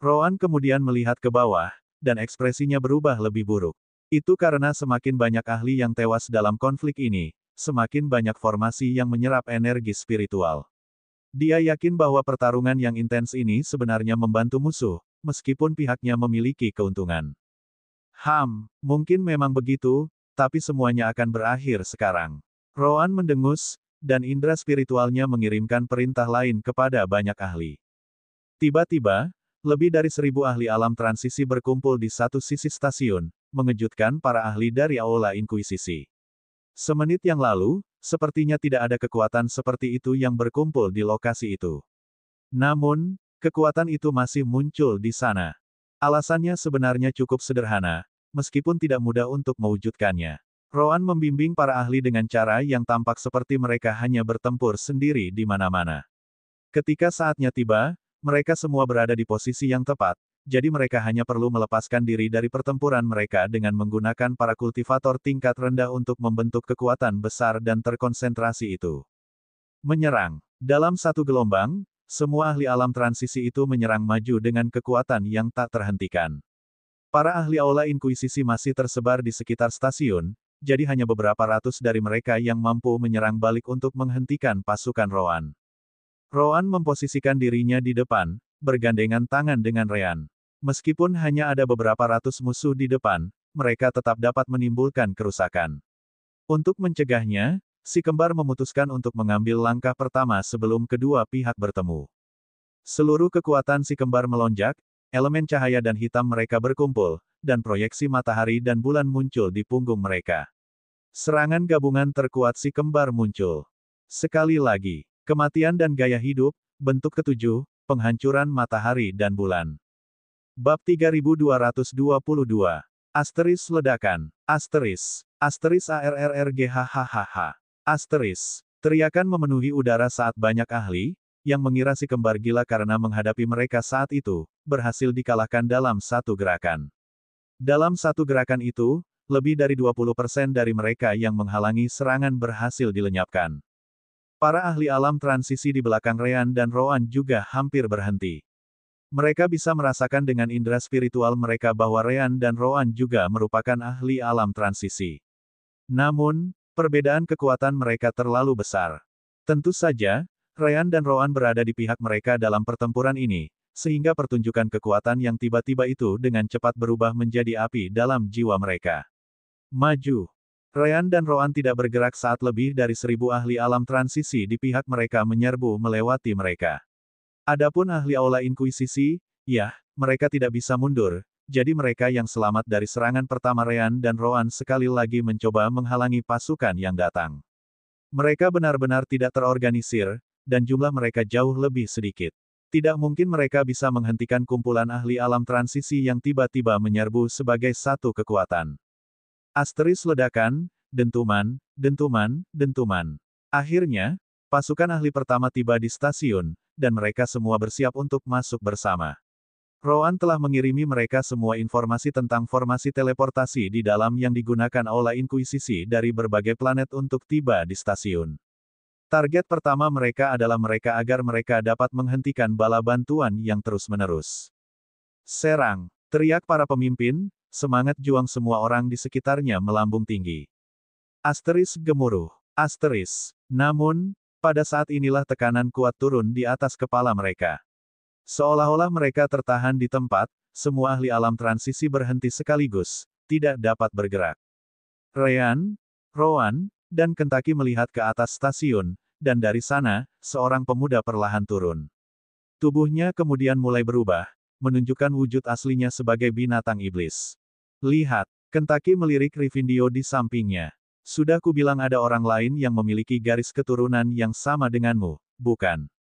Rowan kemudian melihat ke bawah, dan ekspresinya berubah lebih buruk. Itu karena semakin banyak ahli yang tewas dalam konflik ini, semakin banyak formasi yang menyerap energi spiritual. Dia yakin bahwa pertarungan yang intens ini sebenarnya membantu musuh, meskipun pihaknya memiliki keuntungan. Mungkin memang begitu, tapi semuanya akan berakhir sekarang. Rowan mendengus, dan indera spiritualnya mengirimkan perintah lain kepada banyak ahli. Tiba-tiba, lebih dari 1000 ahli alam transisi berkumpul di satu sisi stasiun, mengejutkan para ahli dari Aula Inkuisisi. Semenit yang lalu, sepertinya tidak ada kekuatan seperti itu yang berkumpul di lokasi itu. Namun, kekuatan itu masih muncul di sana. Alasannya sebenarnya cukup sederhana, meskipun tidak mudah untuk mewujudkannya. Rowan membimbing para ahli dengan cara yang tampak seperti mereka hanya bertempur sendiri di mana-mana. Ketika saatnya tiba, mereka semua berada di posisi yang tepat, jadi mereka hanya perlu melepaskan diri dari pertempuran mereka dengan menggunakan para kultivator tingkat rendah untuk membentuk kekuatan besar dan terkonsentrasi itu. Menyerang. Dalam satu gelombang, semua ahli alam transisi itu menyerang maju dengan kekuatan yang tak terhentikan. Para ahli Aula Inkuisisi masih tersebar di sekitar stasiun, jadi hanya beberapa ratus dari mereka yang mampu menyerang balik untuk menghentikan pasukan Rowan. Rowan memposisikan dirinya di depan, bergandengan tangan dengan Ryan. Meskipun hanya ada beberapa ratus musuh di depan, mereka tetap dapat menimbulkan kerusakan. Untuk mencegahnya, si kembar memutuskan untuk mengambil langkah pertama sebelum kedua pihak bertemu. Seluruh kekuatan si kembar melonjak, elemen cahaya dan hitam mereka berkumpul, dan proyeksi matahari dan bulan muncul di punggung mereka. Serangan gabungan terkuat si kembar muncul. Sekali lagi, kematian dan gaya hidup, bentuk ketujuh, penghancuran matahari dan bulan. Bab 3222. Asteris ledakan. Asteris. Asteris ARRRGHHHH. Asteris. Teriakan memenuhi udara saat banyak ahli, yang mengira si kembar gila karena menghadapi mereka saat itu, berhasil dikalahkan dalam satu gerakan. Dalam satu gerakan itu, lebih dari 20% dari mereka yang menghalangi serangan berhasil dilenyapkan. Para ahli alam transisi di belakang Ryan dan Rowan juga hampir berhenti. Mereka bisa merasakan dengan indera spiritual mereka bahwa Ryan dan Rowan juga merupakan ahli alam transisi. Namun, perbedaan kekuatan mereka terlalu besar. Tentu saja, Ryan dan Rowan berada di pihak mereka dalam pertempuran ini, sehingga pertunjukan kekuatan yang tiba-tiba itu dengan cepat berubah menjadi api dalam jiwa mereka. Maju. Ryan dan Rowan tidak bergerak saat lebih dari 1000 ahli alam transisi di pihak mereka menyerbu melewati mereka. Adapun ahli Aula Inkuisisi, mereka tidak bisa mundur, jadi mereka yang selamat dari serangan pertama Ryan dan Rowan sekali lagi mencoba menghalangi pasukan yang datang. Mereka benar-benar tidak terorganisir, dan jumlah mereka jauh lebih sedikit. Tidak mungkin mereka bisa menghentikan kumpulan ahli alam transisi yang tiba-tiba menyerbu sebagai satu kekuatan. Asteris ledakan, dentuman, dentuman, dentuman. Akhirnya, pasukan ahli pertama tiba di stasiun, dan mereka semua bersiap untuk masuk bersama. Rowan telah mengirimi mereka semua informasi tentang formasi teleportasi di dalam yang digunakan Aula Inkuisisi dari berbagai planet untuk tiba di stasiun. Target pertama mereka adalah mereka agar mereka dapat menghentikan bala bantuan yang terus-menerus. Serang, teriak para pemimpin, semangat juang semua orang di sekitarnya melambung tinggi. Asteris gemuruh. Asteris. Namun, pada saat inilah tekanan kuat turun di atas kepala mereka. Seolah-olah mereka tertahan di tempat, semua ahli alam transisi berhenti sekaligus, tidak dapat bergerak. Ryan, Rowan, dan Kentucky melihat ke atas stasiun, dan dari sana, seorang pemuda perlahan turun. Tubuhnya kemudian mulai berubah, menunjukkan wujud aslinya sebagai binatang iblis. Lihat, Kentucky melirik Riffindio di sampingnya. Sudah kubilang ada orang lain yang memiliki garis keturunan yang sama denganmu, bukan?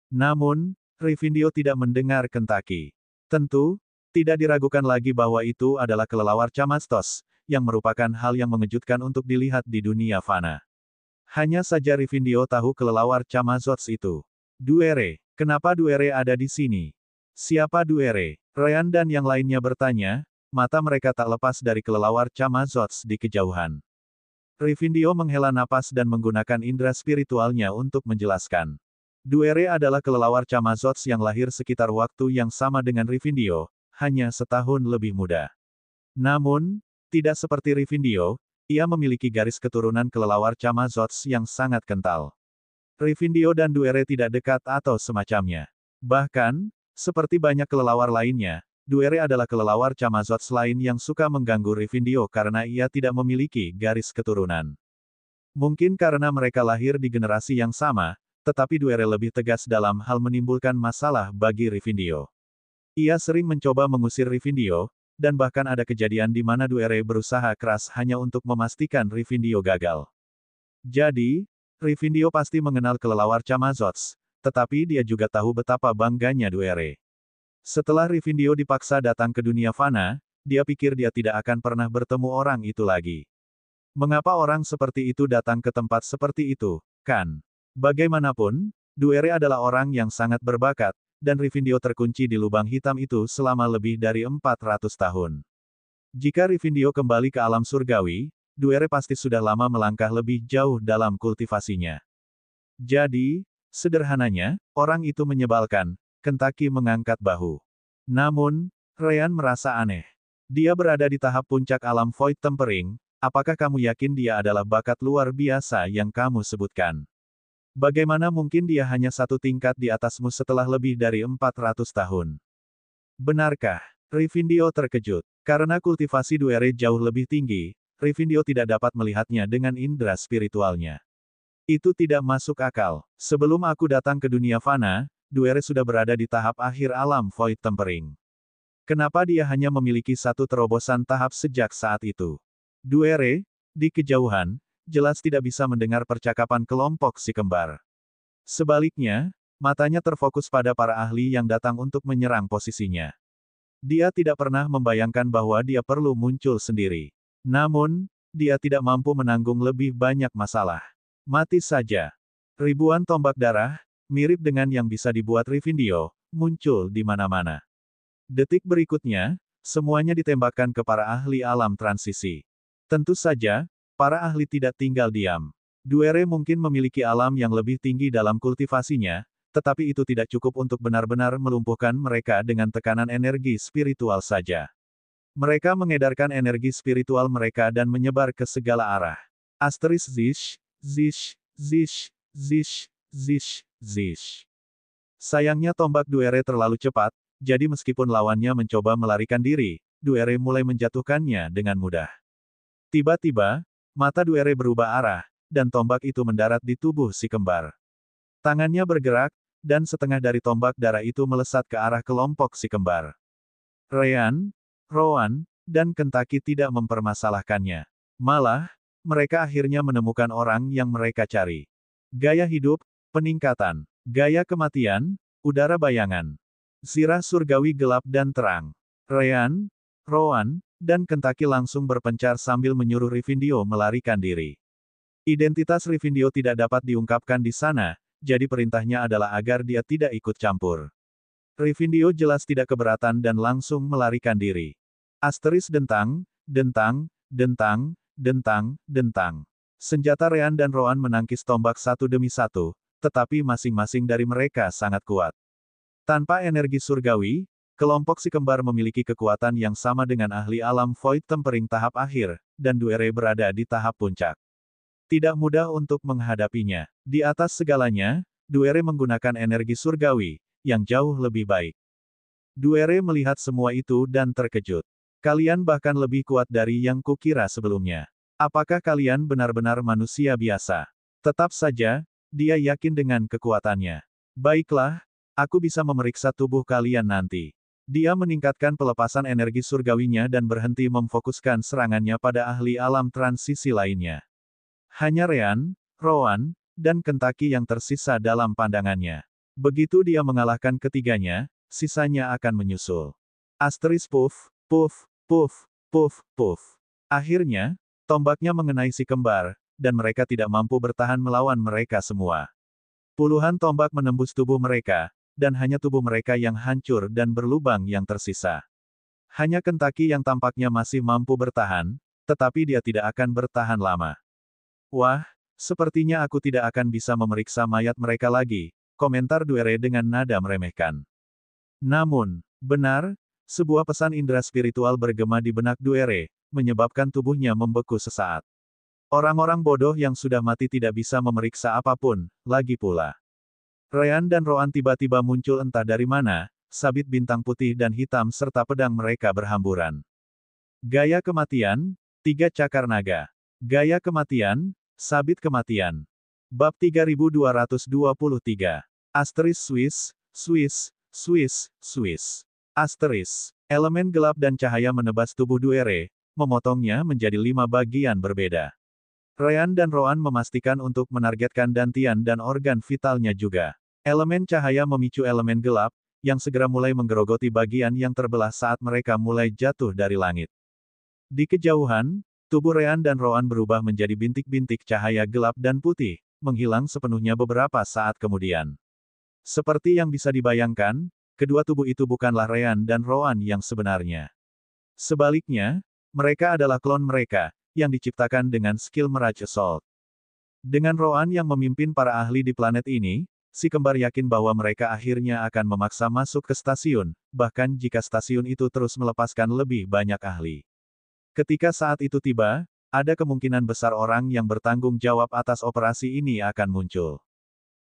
Namun, Riffindio tidak mendengar Kentucky. Tentu, tidak diragukan lagi bahwa itu adalah kelelawar Chamastos, yang merupakan hal yang mengejutkan untuk dilihat di dunia fana. Hanya saja Riffindio tahu kelelawar Chamazots itu. Duere, kenapa Duere ada di sini? Siapa Duere? Ryan dan yang lainnya bertanya, mata mereka tak lepas dari kelelawar Chamazots di kejauhan. Riffindio menghela napas dan menggunakan indera spiritualnya untuk menjelaskan. Duere adalah kelelawar Chamazots yang lahir sekitar waktu yang sama dengan Riffindio, hanya setahun lebih muda. Namun, tidak seperti Riffindio, ia memiliki garis keturunan kelelawar Chamazots yang sangat kental. Riffindio dan Duere tidak dekat atau semacamnya. Bahkan, seperti banyak kelelawar lainnya, Duere adalah kelelawar Chamazots lain yang suka mengganggu Riffindio karena ia tidak memiliki garis keturunan. Mungkin karena mereka lahir di generasi yang sama, tetapi Duere lebih tegas dalam hal menimbulkan masalah bagi Riffindio. Ia sering mencoba mengusir Riffindio, dan bahkan ada kejadian di mana Duere berusaha keras hanya untuk memastikan Riffindio gagal. Jadi, Riffindio pasti mengenal kelelawar Chamazots, tetapi dia juga tahu betapa bangganya Duere. Setelah Riffindio dipaksa datang ke dunia fana, dia pikir dia tidak akan pernah bertemu orang itu lagi. Mengapa orang seperti itu datang ke tempat seperti itu, kan? Bagaimanapun, Duere adalah orang yang sangat berbakat, dan Riffindio terkunci di lubang hitam itu selama lebih dari 400 tahun. Jika Riffindio kembali ke alam surgawi, Duere pasti sudah lama melangkah lebih jauh dalam kultivasinya. Jadi, sederhananya, orang itu menyebalkan. Kentucky mengangkat bahu. Namun, Ryan merasa aneh. Dia berada di tahap puncak alam Void Tempering, apakah kamu yakin dia adalah bakat luar biasa yang kamu sebutkan? Bagaimana mungkin dia hanya satu tingkat di atasmu setelah lebih dari 400 tahun? Benarkah? Riffindio terkejut. Karena kultivasi Duere jauh lebih tinggi, Riffindio tidak dapat melihatnya dengan indera spiritualnya. Itu tidak masuk akal. Sebelum aku datang ke dunia fana, Duere sudah berada di tahap akhir alam Void Tempering. Kenapa dia hanya memiliki satu terobosan tahap sejak saat itu? Duere, di kejauhan, jelas tidak bisa mendengar percakapan kelompok si kembar. Sebaliknya, matanya terfokus pada para ahli yang datang untuk menyerang posisinya. Dia tidak pernah membayangkan bahwa dia perlu muncul sendiri. Namun, dia tidak mampu menanggung lebih banyak masalah. Mati saja. Ribuan tombak darah, mirip dengan yang bisa dibuat Riffindio, muncul di mana-mana. Detik berikutnya, semuanya ditembakkan ke para ahli alam transisi. Tentu saja, para ahli tidak tinggal diam. Duere mungkin memiliki alam yang lebih tinggi dalam kultivasinya, tetapi itu tidak cukup untuk benar-benar melumpuhkan mereka dengan tekanan energi spiritual saja. Mereka mengedarkan energi spiritual mereka dan menyebar ke segala arah. Asteris zish, zish, zish, zish, zish, zish. Sayangnya tombak Duere terlalu cepat, jadi meskipun lawannya mencoba melarikan diri, Duere mulai menjatuhkannya dengan mudah. Tiba-tiba, mata Duere berubah arah, dan tombak itu mendarat di tubuh si kembar. Tangannya bergerak, dan setengah dari tombak darah itu melesat ke arah kelompok si kembar. Ryan, Rowan, dan Kentucky tidak mempermasalahkannya. Malah, mereka akhirnya menemukan orang yang mereka cari. Gaya hidup, peningkatan. Gaya kematian, udara bayangan. Zirah surgawi gelap dan terang. Ryan, Rowan, dan Kentucky langsung berpencar sambil menyuruh Riffindio melarikan diri. Identitas Riffindio tidak dapat diungkapkan di sana, jadi perintahnya adalah agar dia tidak ikut campur. Riffindio jelas tidak keberatan dan langsung melarikan diri. Asteris dentang, dentang, dentang, dentang, dentang. Senjata Ryan dan Rowan menangkis tombak satu demi satu, tetapi masing-masing dari mereka sangat kuat. Tanpa energi surgawi, kelompok si kembar memiliki kekuatan yang sama dengan ahli alam Void Tempering tahap akhir, dan Duere berada di tahap puncak. Tidak mudah untuk menghadapinya. Di atas segalanya, Duere menggunakan energi surgawi, yang jauh lebih baik. Duere melihat semua itu dan terkejut. Kalian bahkan lebih kuat dari yang kukira sebelumnya. Apakah kalian benar-benar manusia biasa? Tetap saja, dia yakin dengan kekuatannya. Baiklah, aku bisa memeriksa tubuh kalian nanti. Dia meningkatkan pelepasan energi surgawinya dan berhenti memfokuskan serangannya pada ahli alam transisi lainnya. Hanya Ryan, Rowan, dan Kentucky yang tersisa dalam pandangannya. Begitu dia mengalahkan ketiganya, sisanya akan menyusul. Asteris puff, puff, puff, puff, puff. Akhirnya, tombaknya mengenai si kembar, dan mereka tidak mampu bertahan melawan mereka semua. Puluhan tombak menembus tubuh mereka, dan hanya tubuh mereka yang hancur dan berlubang yang tersisa. Hanya Kentucky yang tampaknya masih mampu bertahan, tetapi dia tidak akan bertahan lama. Wah, sepertinya aku tidak akan bisa memeriksa mayat mereka lagi, komentar Duere dengan nada meremehkan. Namun, benar, sebuah pesan indera spiritual bergema di benak Duere, menyebabkan tubuhnya membeku sesaat. Orang-orang bodoh yang sudah mati tidak bisa memeriksa apapun, lagi pula. Ryan dan Rowan tiba-tiba muncul entah dari mana, sabit bintang putih dan hitam serta pedang mereka berhamburan. Gaya kematian, 3 cakar naga. Gaya kematian, sabit kematian. Bab 3223. Asteris Swiss, Swiss, Swiss, Swiss. Asteris. Elemen gelap dan cahaya menebas tubuh Duere, memotongnya menjadi 5 bagian berbeda. Ryan dan Rowan memastikan untuk menargetkan dantian dan organ vitalnya juga. Elemen cahaya memicu elemen gelap, yang segera mulai menggerogoti bagian yang terbelah saat mereka mulai jatuh dari langit. Di kejauhan, tubuh Ryan dan Rowan berubah menjadi bintik-bintik cahaya gelap dan putih, menghilang sepenuhnya beberapa saat kemudian. Seperti yang bisa dibayangkan, kedua tubuh itu bukanlah Ryan dan Rowan yang sebenarnya. Sebaliknya, mereka adalah klon mereka, yang diciptakan dengan skill Mirage Assault. Dengan Rowan yang memimpin para ahli di planet ini, si kembar yakin bahwa mereka akhirnya akan memaksa masuk ke stasiun, bahkan jika stasiun itu terus melepaskan lebih banyak ahli. Ketika saat itu tiba, ada kemungkinan besar orang yang bertanggung jawab atas operasi ini akan muncul.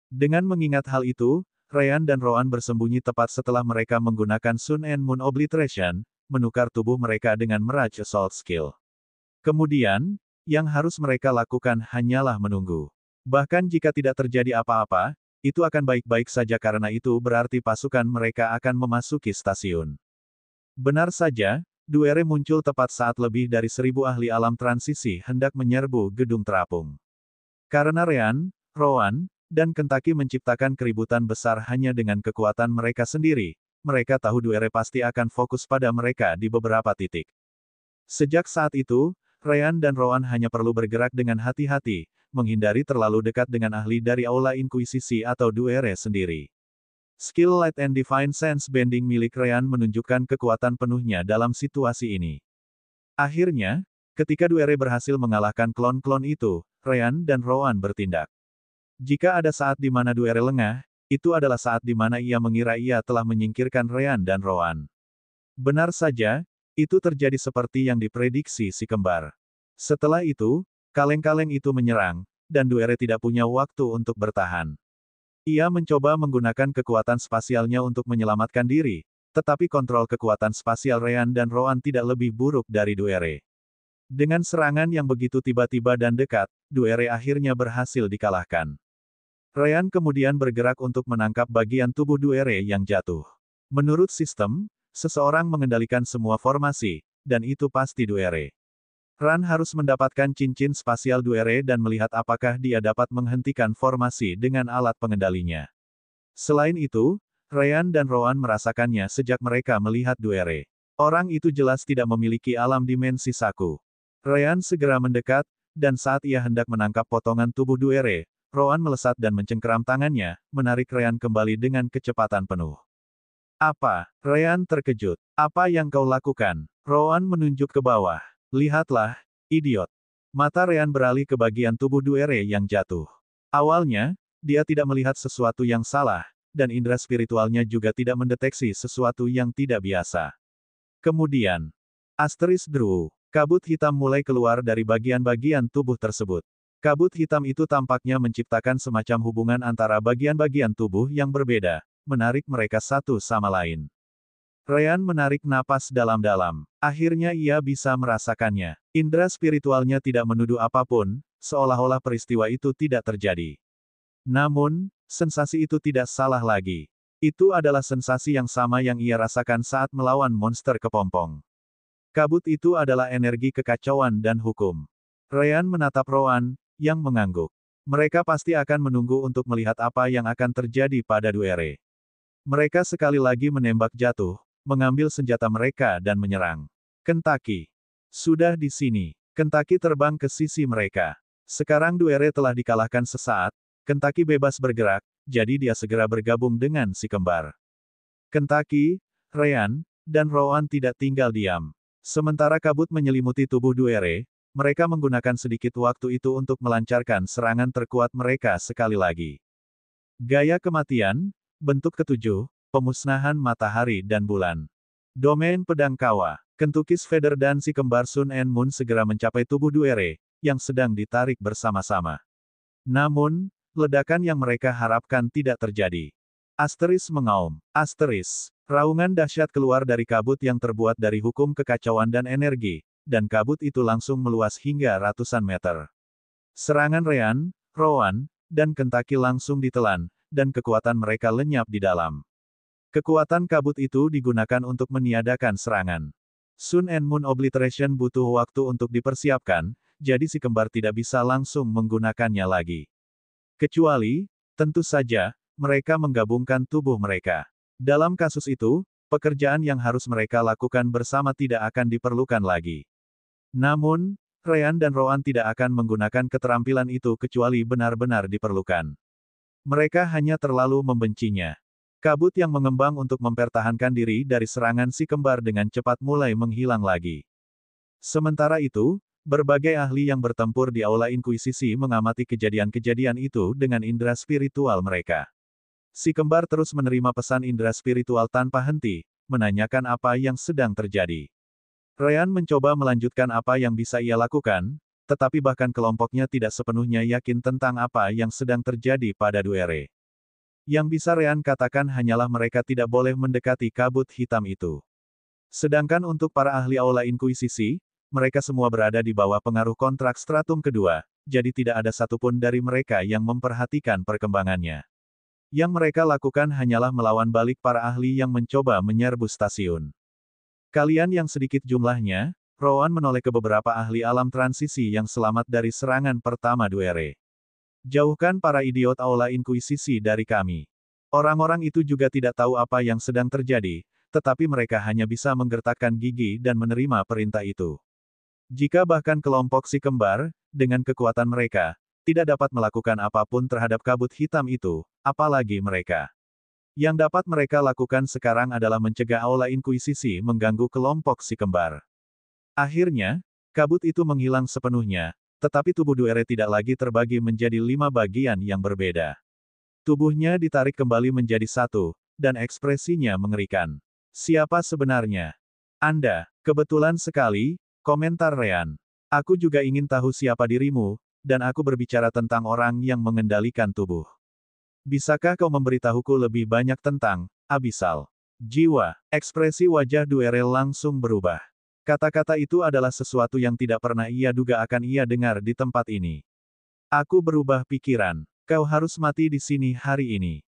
Dengan mengingat hal itu, Ryan dan Rowan bersembunyi tepat setelah mereka menggunakan Sun and Moon Obliteration, menukar tubuh mereka dengan Mirage Assault skill. Kemudian, yang harus mereka lakukan hanyalah menunggu. Bahkan jika tidak terjadi apa-apa, itu akan baik-baik saja karena itu berarti pasukan mereka akan memasuki stasiun. Benar saja, Duere muncul tepat saat lebih dari 1000 ahli alam transisi hendak menyerbu gedung terapung. Karena Ryan, Rowan, dan Kentucky menciptakan keributan besar hanya dengan kekuatan mereka sendiri, mereka tahu Duere pasti akan fokus pada mereka di beberapa titik. Sejak saat itu, Ryan dan Rowan hanya perlu bergerak dengan hati-hati, menghindari terlalu dekat dengan ahli dari Aula Inkuisisi atau Duere sendiri. Skill Light and Divine Sense Bending milik Ryan menunjukkan kekuatan penuhnya dalam situasi ini. Akhirnya, ketika Duere berhasil mengalahkan klon-klon itu, Ryan dan Rowan bertindak. Jika ada saat di mana Duere lengah, itu adalah saat di mana ia mengira ia telah menyingkirkan Ryan dan Rowan. Benar saja, itu terjadi seperti yang diprediksi si kembar. Setelah itu, kaleng-kaleng itu menyerang, dan Duere tidak punya waktu untuk bertahan. Ia mencoba menggunakan kekuatan spasialnya untuk menyelamatkan diri, tetapi kontrol kekuatan spasial Ryan dan Rowan tidak lebih buruk dari Duere. Dengan serangan yang begitu tiba-tiba dan dekat, Duere akhirnya berhasil dikalahkan. Ryan kemudian bergerak untuk menangkap bagian tubuh Duere yang jatuh. Menurut sistem, seseorang mengendalikan semua formasi, dan itu pasti Duere. Ran harus mendapatkan cincin spasial Duere dan melihat apakah dia dapat menghentikan formasi dengan alat pengendalinya. Selain itu, Ryan dan Rowan merasakannya sejak mereka melihat Duere. Orang itu jelas tidak memiliki alam dimensi saku. Ryan segera mendekat, dan saat ia hendak menangkap potongan tubuh Duere, Rowan melesat dan mencengkeram tangannya, menarik Ryan kembali dengan kecepatan penuh. Apa? Ryan terkejut. Apa yang kau lakukan? Rowan menunjuk ke bawah. Lihatlah, idiot. Mata Ryan beralih ke bagian tubuh Duere yang jatuh. Awalnya, dia tidak melihat sesuatu yang salah, dan indera spiritualnya juga tidak mendeteksi sesuatu yang tidak biasa. Kemudian, Asteris Drew. Kabut hitam mulai keluar dari bagian-bagian tubuh tersebut. Kabut hitam itu tampaknya menciptakan semacam hubungan antara bagian-bagian tubuh yang berbeda, menarik mereka satu sama lain. Ryan menarik napas dalam-dalam. Akhirnya ia bisa merasakannya. Indra spiritualnya tidak menuduh apapun, seolah-olah peristiwa itu tidak terjadi. Namun, sensasi itu tidak salah lagi. Itu adalah sensasi yang sama yang ia rasakan saat melawan monster kepompong. Kabut itu adalah energi kekacauan dan hukum. Ryan menatap Rowan, yang mengangguk. Mereka pasti akan menunggu untuk melihat apa yang akan terjadi pada Duere. Mereka sekali lagi menembak jatuh, mengambil senjata mereka dan menyerang. Kentucky. Sudah di sini. Kentucky terbang ke sisi mereka. Sekarang Duere telah dikalahkan sesaat, Kentucky bebas bergerak, jadi dia segera bergabung dengan si kembar. Kentucky, Ryan, dan Rowan tidak tinggal diam. Sementara kabut menyelimuti tubuh Duere, mereka menggunakan sedikit waktu itu untuk melancarkan serangan terkuat mereka sekali lagi. Gaya kematian, bentuk ketujuh, pemusnahan matahari dan bulan. Domain pedang kawa, Kentucky's Feather dan si kembar Sun and Moon segera mencapai tubuh Duere, yang sedang ditarik bersama-sama. Namun, ledakan yang mereka harapkan tidak terjadi. Asteris mengaum. Asteris. Raungan dahsyat keluar dari kabut yang terbuat dari hukum kekacauan dan energi, dan kabut itu langsung meluas hingga ratusan meter. Serangan Ryan, Rowan, dan Kentucky langsung ditelan, dan kekuatan mereka lenyap di dalam. Kekuatan kabut itu digunakan untuk meniadakan serangan. Sun and Moon Obliteration butuh waktu untuk dipersiapkan, jadi si kembar tidak bisa langsung menggunakannya lagi. Kecuali, tentu saja, mereka menggabungkan tubuh mereka. Dalam kasus itu, pekerjaan yang harus mereka lakukan bersama tidak akan diperlukan lagi. Namun, Ryan dan Rowan tidak akan menggunakan keterampilan itu kecuali benar-benar diperlukan. Mereka hanya terlalu membencinya. Kabut yang mengembang untuk mempertahankan diri dari serangan si kembar dengan cepat mulai menghilang lagi. Sementara itu, berbagai ahli yang bertempur di Aula Inkuisisi mengamati kejadian-kejadian itu dengan indera spiritual mereka. Si kembar terus menerima pesan indera spiritual tanpa henti, menanyakan apa yang sedang terjadi. Ryan mencoba melanjutkan apa yang bisa ia lakukan, tetapi bahkan kelompoknya tidak sepenuhnya yakin tentang apa yang sedang terjadi pada Duere. Yang bisa Ryan katakan hanyalah mereka tidak boleh mendekati kabut hitam itu. Sedangkan untuk para ahli Aula Inkuisisi, mereka semua berada di bawah pengaruh kontrak stratum kedua, jadi tidak ada satupun dari mereka yang memperhatikan perkembangannya. Yang mereka lakukan hanyalah melawan balik para ahli yang mencoba menyerbu stasiun. Kalian yang sedikit jumlahnya, Rowan menoleh ke beberapa ahli alam transisi yang selamat dari serangan pertama Duere. Jauhkan para idiot Aula Inkuisisi dari kami. Orang-orang itu juga tidak tahu apa yang sedang terjadi, tetapi mereka hanya bisa menggertakkan gigi dan menerima perintah itu. Jika bahkan kelompok si kembar, dengan kekuatan mereka, tidak dapat melakukan apapun terhadap kabut hitam itu, apalagi mereka. Yang dapat mereka lakukan sekarang adalah mencegah Aula Inkuisisi mengganggu kelompok si kembar. Akhirnya, kabut itu menghilang sepenuhnya, tetapi tubuh Duere tidak lagi terbagi menjadi 5 bagian yang berbeda. Tubuhnya ditarik kembali menjadi satu, dan ekspresinya mengerikan. Siapa sebenarnya? Anda, kebetulan sekali, komentar Ryan. Aku juga ingin tahu siapa dirimu, dan aku berbicara tentang orang yang mengendalikan tubuh. Bisakah kau memberitahuku lebih banyak tentang Abyssal? Jiwa, ekspresi wajah Duere langsung berubah. Kata-kata itu adalah sesuatu yang tidak pernah ia duga akan ia dengar di tempat ini. Aku berubah pikiran. Kau harus mati di sini hari ini.